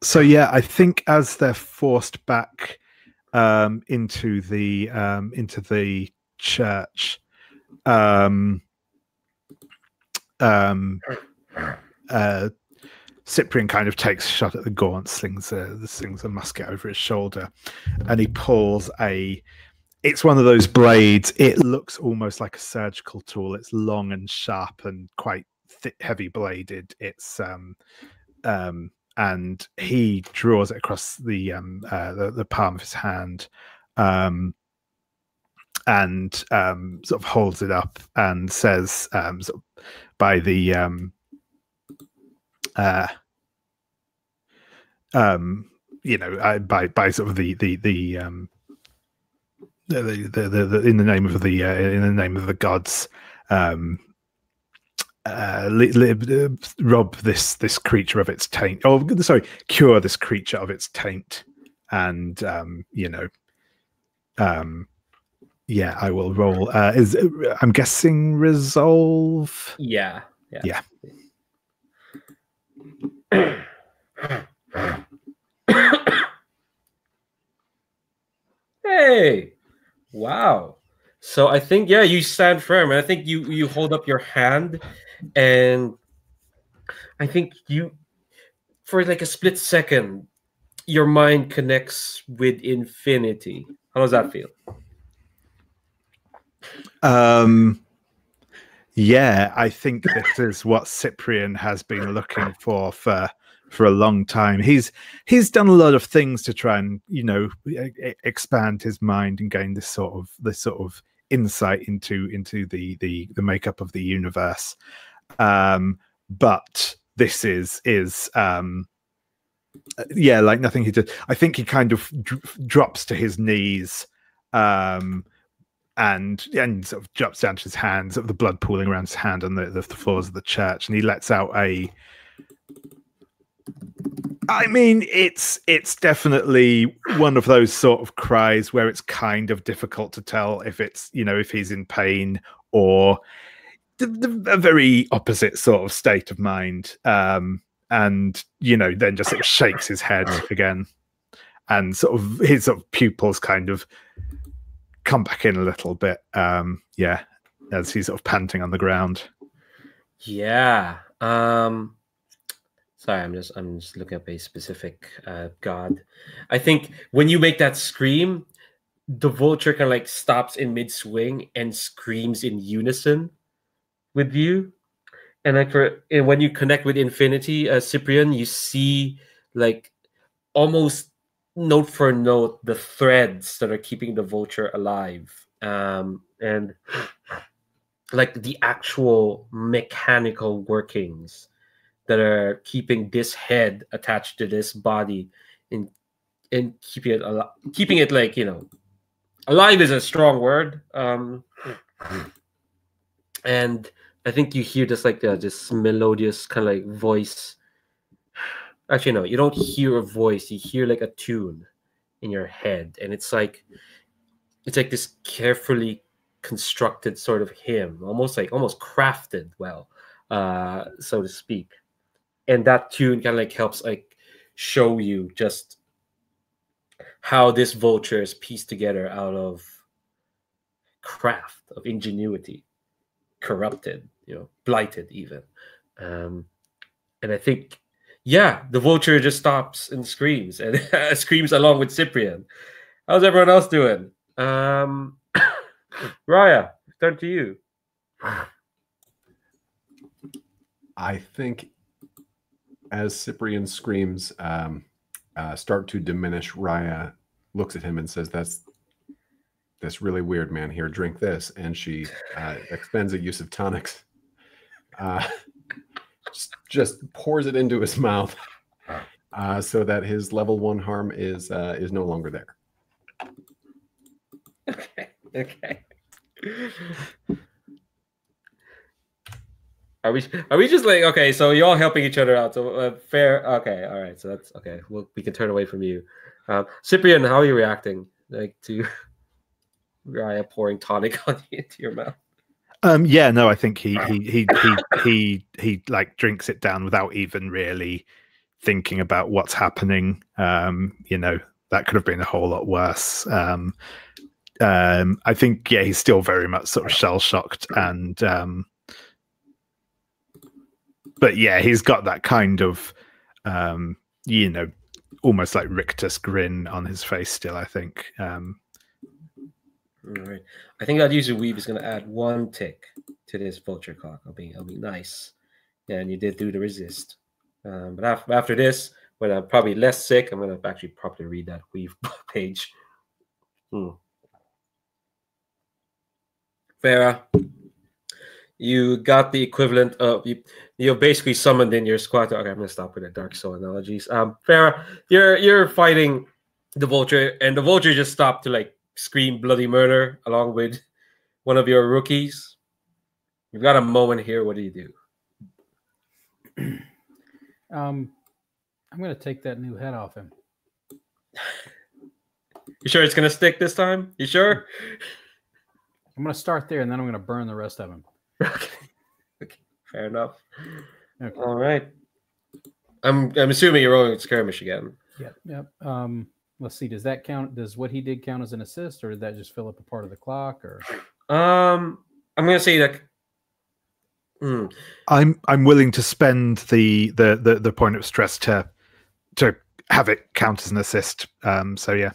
So yeah, I think as they're forced back into the church, Cyprian kind of takes a shot at the gaunt, slings a musket over his shoulder, and he pulls it's one of those blades. It looks almost like a surgical tool. It's long and sharp and quite heavy bladed. It's and he draws it across the palm of his hand, and sort of holds it up and says, sort of by the by sort of the in the name of the gods, rob this creature of its taint. Oh, sorry, cure this creature of its taint, and yeah, I will roll. I'm guessing resolve. Yeah. Hey, wow. So I think, yeah, you stand firm, and I think you hold up your hand, and I think for like a split second, your mind connects with infinity. How does that feel? Yeah, I think this is what Cyprian has been looking for a long time. He's done a lot of things to try and expand his mind and gain this sort of insight into the makeup of the universe. But this is like nothing he did. I think he kind of drops to his knees, and sort of drops down to his hands, the blood pooling around his hand on the floors of the church, and he lets out it's definitely one of those sort of cries where it's kind of difficult to tell if it's, if he's in pain or a very opposite sort of state of mind. And, then just sort of shakes his head again, and sort of his sort of pupils kind of come back in a little bit. As he's sort of panting on the ground. Yeah. Sorry, I'm just looking up a specific god. I think when you make that scream, the vulture kind of like stops in mid swing and screams in unison with you. And like when you connect with infinity, Cyprian, you see like almost note for note the threads that are keeping the vulture alive, and like the actual mechanical workings that are keeping this head attached to this body and keeping it like, alive is a strong word. And I think you hear this like this melodious kind of like voice. Actually, no, you don't hear a voice. You hear like a tune in your head, and it's like this carefully constructed sort of hymn, almost crafted well, so to speak. And that tune kind of like helps like show you just how this vulture is pieced together out of craft, of ingenuity, corrupted, blighted even. And I think, yeah, the vulture just stops and screams, and screams along with Cyprian. How's everyone else doing? Raya, turn to you. I think as Cyprian screams, start to diminish, Raya looks at him and says, that's really weird, man. Here, drink this. And she expends a use of tonics. Just pours it into his mouth so that his level 1 harm is no longer there. Okay. Are we just like, okay, so you're all helping each other out, so fair. Okay, all right, so that's okay. We can turn away from you. Cyprian, how are you reacting like to Raya pouring tonic into your mouth? Yeah, no, I think he like drinks it down without even really thinking about what's happening. That could have been a whole lot worse. I think, yeah, he's still very much sort of shell shocked, and but yeah, he's got that kind of almost like rictus grin on his face still, I think. All right. I think that usually Weave is going to add 1 tick to this vulture clock. I'll be nice. Yeah, and you did do the resist. But after this, when I'm probably less sick, I'm going to actually properly read that Weave page. Farah, you got the equivalent of you've basically summoned in your squad. Okay, I'm going to stop with the Dark Soul analogies. Farah, you're fighting the vulture, and the vulture just stopped to like scream bloody murder along with one of your rookies. You've got a moment here. What do you do? I'm going to take that new head off him. You sure it's going to stick this time? You sure? I'm going to start there, and then I'm going to burn the rest of him. Okay, fair enough. Okay. All right. I'm assuming you're rolling with skirmish again. Yep. Let's see. Does that count? Does what he did count as an assist, or did that just fill up a part of the clock? Or I'm gonna say that. I'm willing to spend the point of stress to have it count as an assist. So yeah.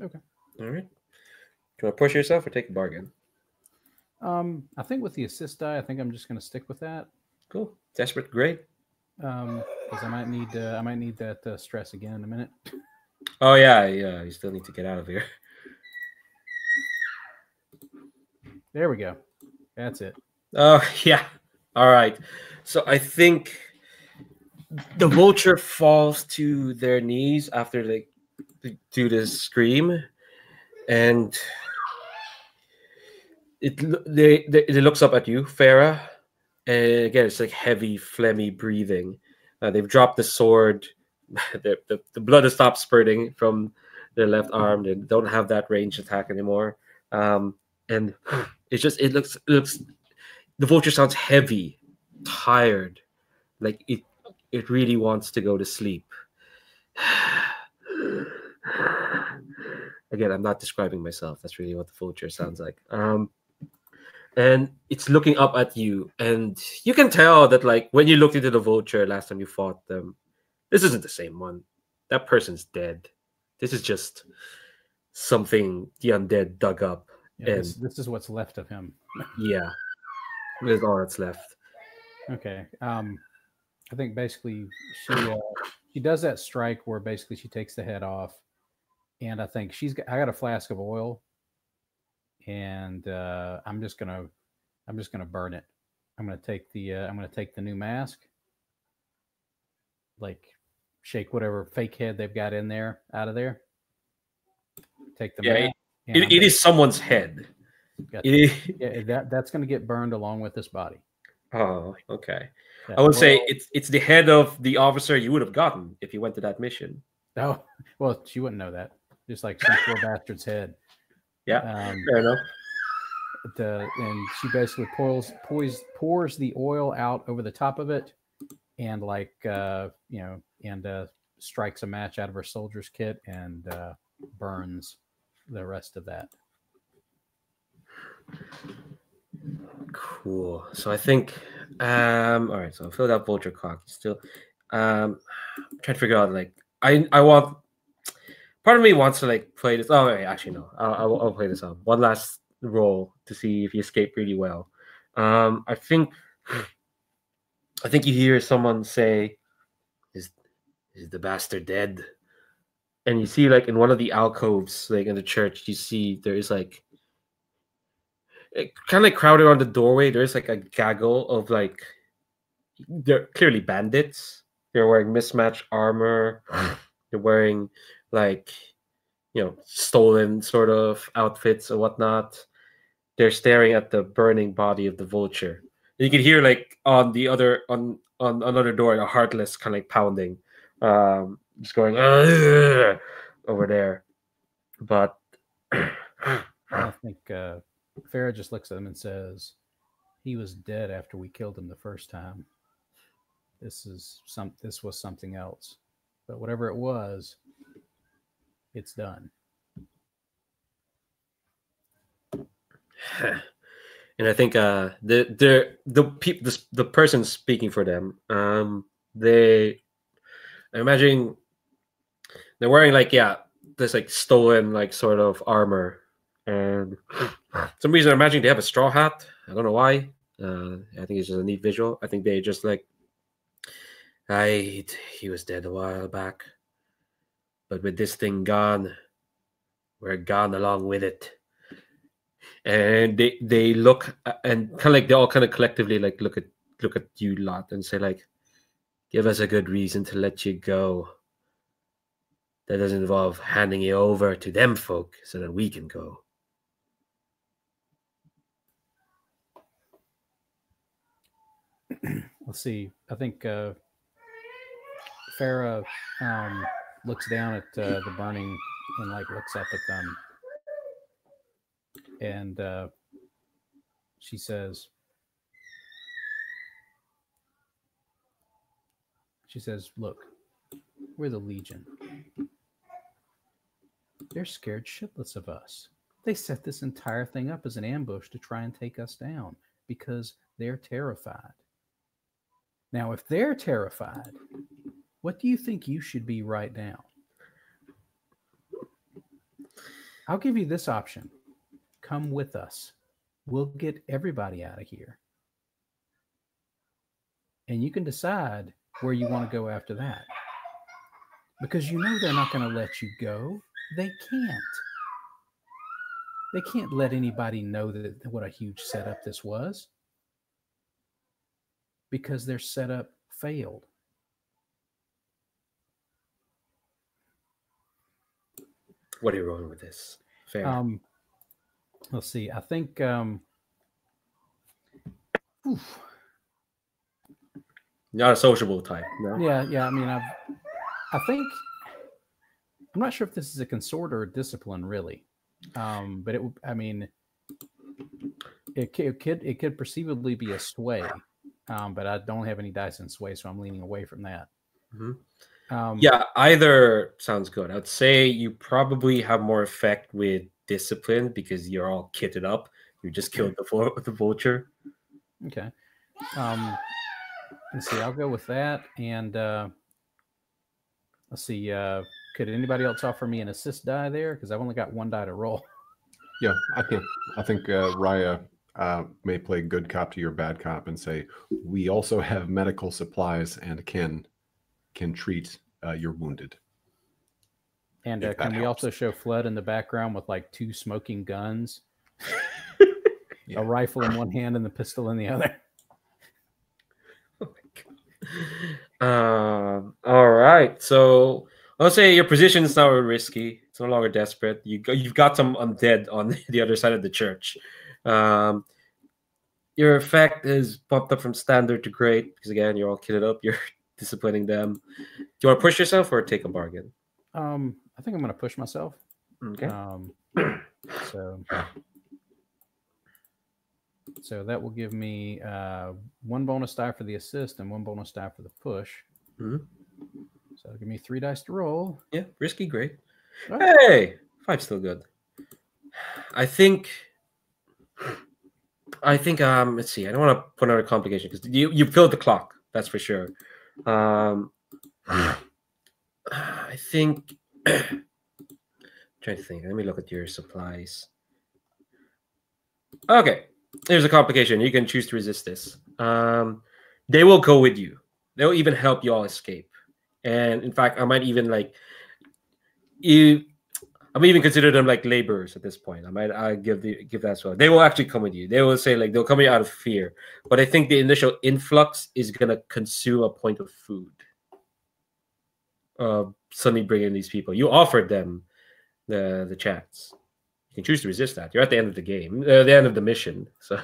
Okay. All right. Do you want to push yourself or take a bargain? I think with the assist die, I think I'm just going to stick with that. Cool. Desperate, great. Because I might need that stress again in a minute. Oh yeah. You still need to get out of here. There we go. That's it. Oh yeah. All right. So I think the vulture falls to their knees after they do this scream, and it looks up at you, Farah, and again it's like heavy, phlegmy breathing. They've dropped the sword. The blood has stopped spurting from their left arm. They don't have that ranged attack anymore, and it looks. The vulture sounds heavy, tired, like it really wants to go to sleep. Again, I'm not describing myself. That's really what the vulture sounds like. And it's looking up at you, and you can tell that, like, when you looked into the vulture last time you fought them, this isn't the same one. That person's dead. This is just something the undead dug up. Yeah, and this is what's left of him. Yeah, this is all that's left. Okay. I think basically she does that strike where basically she takes the head off, and I think I got a flask of oil, and I'm just gonna burn it. I'm gonna take the new mask, like shake whatever fake head they've got in there out of there. Take the mask. It is someone's head. That's going to get burned along with this body. Oh, okay. Yeah, I would say it's the head of the officer you would have gotten if you went to that mission. Oh, well, she wouldn't know that. Just like some poor bastard's head. Yeah, fair enough. And she basically pours the oil out over the top of it, and strikes a match out of her soldier's kit and burns the rest of that. Cool. So I think all right, so fill that vulture clock. Still trying to figure out, like, I want, part of me wants to like play this. Oh wait, actually no. I'll play this on one last roll to see if you escape really well. I think you hear someone say, Is the bastard dead? and you see like in one of the alcoves, like in the church, you see there is like kind of like crowded on the doorway. There's like a gaggle of like they're clearly bandits. They're wearing mismatched armor. They're wearing like stolen sort of outfits or whatnot. They're staring at the burning body of the vulture. And you can hear like on the other on another door a heartless kind of like pounding, just going "Ugh," over there. But I think Farah just looks at him and says, "He was dead after we killed him the first time. This was something else, but whatever it was, it's done." And I think the person speaking for them, I'm imagining they're wearing like this like stolen like sort of armor, and for some reason I imagine they have a straw hat. I don't know why. I think it's just a neat visual. I think they just like, he was dead a while back, but with this thing gone, we're gone along with it. And they look and kind of like they all kind of collectively like look at you lot and say like, give us a good reason to let you go. That doesn't involve handing you over to them folk so that we can go. Let's see. I think Farah looks down at the burning and like looks up at them, and she says, "Look, we're the Legion. They're scared shitless of us. They set this entire thing up as an ambush to try and take us down because they're terrified. Now, if they're terrified, what do you think you should be right now? I'll give you this option. Come with us. We'll get everybody out of here. And you can decide where you want to go after that. Because you know they're not going to let you go. They can't. They can't let anybody know that what a huge setup this was. Because their setup failed. What are you rolling with this? Fair. Let's see. I think Not a sociable type. No? Yeah. I mean, I think I'm not sure if this is a consort or a discipline, really. But it could perceivably be a sway. But I don't have any dice in sway, so I'm leaning away from that. Mm-hmm. Either sounds good. I'd say you probably have more effect with discipline because you're all kitted up. You just killed the vulture. Okay. Let's see. I'll go with that. And let's see. Could anybody else offer me an assist die there? Because I've only got one die to roll. Yeah, I can. I think Raya may play good cop to your bad cop and say, we also have medical supplies and can treat your wounded. And can we also show Flood in the background with like two smoking guns, a rifle in one hand and the pistol in the other? Oh my God. All right. So I'll say your position is now risky. It's no longer desperate. You've got some undead on the other side of the church. Your effect is bumped up from standard to great because again, you're all kitted up. You're disciplining them. Do you want to push yourself or take a bargain? I think I'm going to push myself. Okay. So that will give me one bonus die for the assist and one bonus die for the push. Mm-hmm. So it'll give me 3 dice to roll. Yeah, risky, great. Oh. Hey, 5's still good. I think. Let's see. I don't want to put another complication because you filled the clock. That's for sure. I think. Trying to think. Let me look at your supplies. Okay, there's a complication. You can choose to resist this. They will go with you. They'll even help you all escape. And in fact, I might even I'm even consider them like laborers at this point. I give that as well. They will actually come with you. They will say like they'll come with you out of fear. But I think the initial influx is gonna consume a point of food. Suddenly bring in these people. You offered them the chance. You can choose to resist that. You're at the end of the game, the end of the mission. So,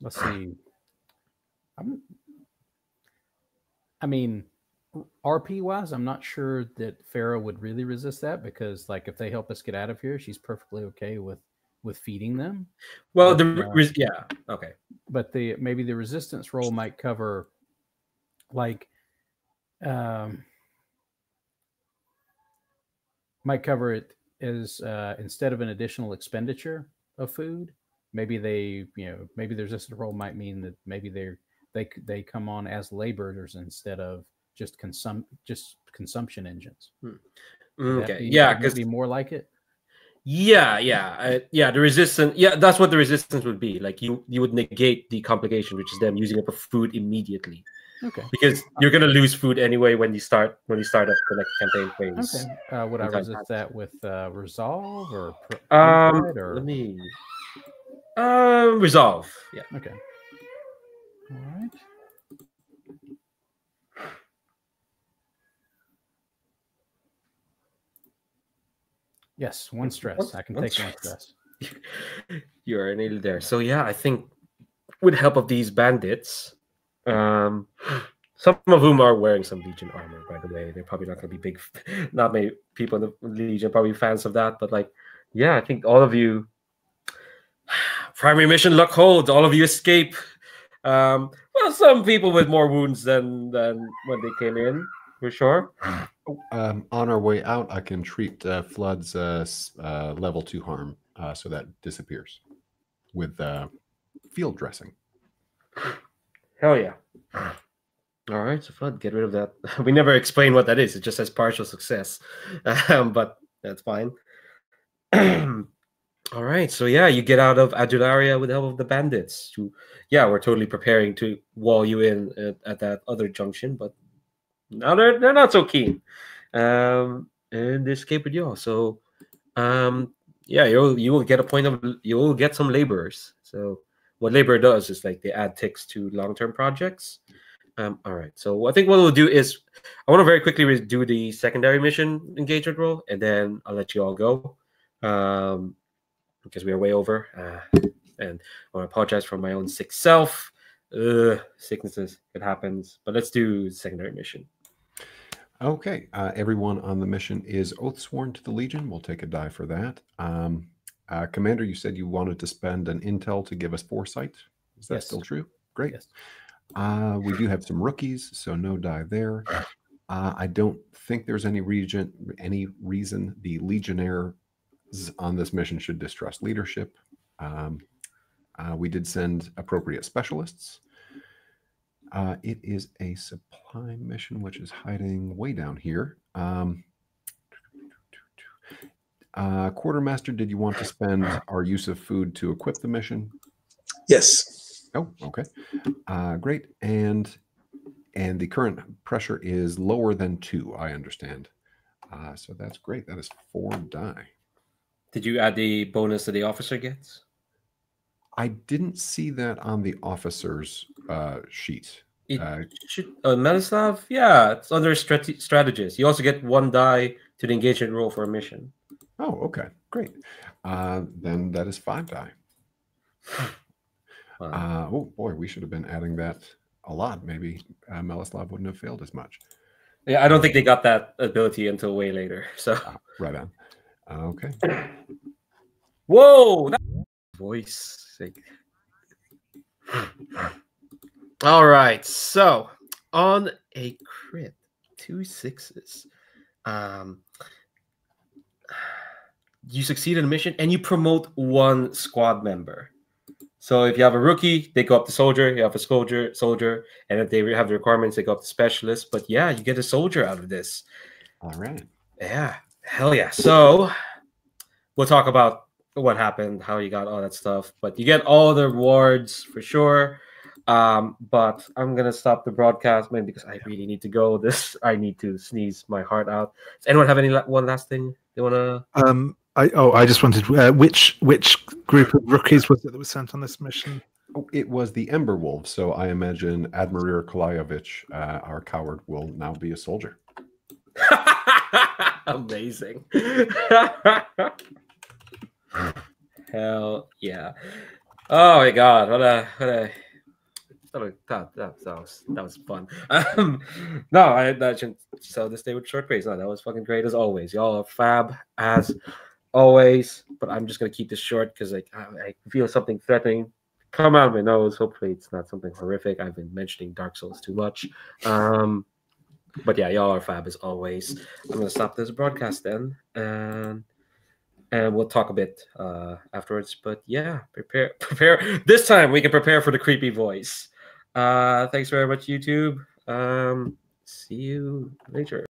let's see. I mean, RP wise, I'm not sure that Farah would really resist that because, like, if they help us get out of here, she's perfectly okay with feeding them. Well, but, yeah, okay. But maybe the resistance role might cover, like, might cover it as instead of an additional expenditure of food. Maybe maybe the resistance role might mean that maybe they come on as laborers instead of just consumption engines. Okay, yeah, because be more like it. Yeah. The resistance. Yeah, that's what the resistance would be. Like you would negate the complication, which is them using up a food immediately. Okay. Because you're gonna lose food anyway when you start up the next campaign phase. Okay. Would I resist that with resolve or let me resolve. Yeah. Okay. All right. Yes, one stress. I can take one stress. You are nearly there. So yeah, I think with help of these bandits, some of whom are wearing some Legion armor, by the way. They're probably not going to be not many people in the Legion probably fans of that, but like, yeah, I think all of you, primary mission luck holds, all of you escape. Well, some people with more wounds than when they came in, for sure. On our way out, I can treat Flood's level 2 harm, so that disappears with field dressing. Hell yeah. All right, so Flood, get rid of that. We never explain what that is. It just says partial success, but that's fine. All right, so yeah, you get out of Adularia with the help of the bandits. We're totally preparing to wall you in at that other junction, but now they're not so keen. And they escape with y'all. So, you will get you will get some laborers. So, what laborer does is like they add ticks to long-term projects. All right. So I think what we'll do is I want to very quickly do the secondary mission engagement role, and then I'll let you all go because we are way over. And I want to apologize for my own sick self. Sicknesses, it happens. But let's do secondary mission. Okay. Everyone on the mission is oath sworn to the Legion. We'll take a die for that. Commander, you said you wanted to spend an intel to give us foresight. Is that still true? Great. Yes. We do have some rookies, so no die there. I don't think there's any reason the Legionnaires on this mission should distrust leadership. We did send appropriate specialists. It is a supply mission, which is hiding way down here. Quartermaster, did you want to spend our use of food to equip the mission? Yes. Oh, okay. Great. And the current pressure is lower than 2, I understand. So that's great. That is 4 die. Did you add the bonus that the officer gets? I didn't see that on the officer's sheet. It should Melislav? Yeah, it's under strategist. You also get 1 die to the engagement roll for a mission. Oh, okay. Great. Then that is 5 die. Oh boy, we should have been adding that a lot. Maybe Melislav wouldn't have failed as much. Yeah, I don't think they got that ability until way later. So right on. Okay. Whoa! That voice. All right. So on a crit, 2 6s. You succeed in a mission and you promote 1 squad member. So if you have a rookie, they go up to soldier. You have a soldier, and if they have the requirements, they go up to specialist. But yeah, you get a soldier out of this. All right. Yeah, hell yeah. So we'll talk about what happened, how you got all that stuff. But you get all the rewards for sure. But I'm gonna stop the broadcast, man, because I really need to go. I need to sneeze my heart out. Does anyone have one last thing they wanna? I just wanted which group of rookies was it that was sent on this mission? Oh, it was the Ember Wolves, so I imagine Admiral Kalayovich, our coward, will now be a soldier. Amazing. Hell yeah. Oh my god, that was fun. That shouldn't sell this day with short praise. No, that was fucking great as always. Y'all are fab as always. But I'm just gonna keep this short because I feel something threatening come out of my nose. Hopefully it's not something horrific. I've been mentioning Dark Souls too much. But yeah, y'all are fab as always. I'm gonna stop this broadcast then, and we'll talk a bit afterwards. But yeah, prepare. This time we can prepare for the creepy voice. Thanks very much, YouTube. See you later.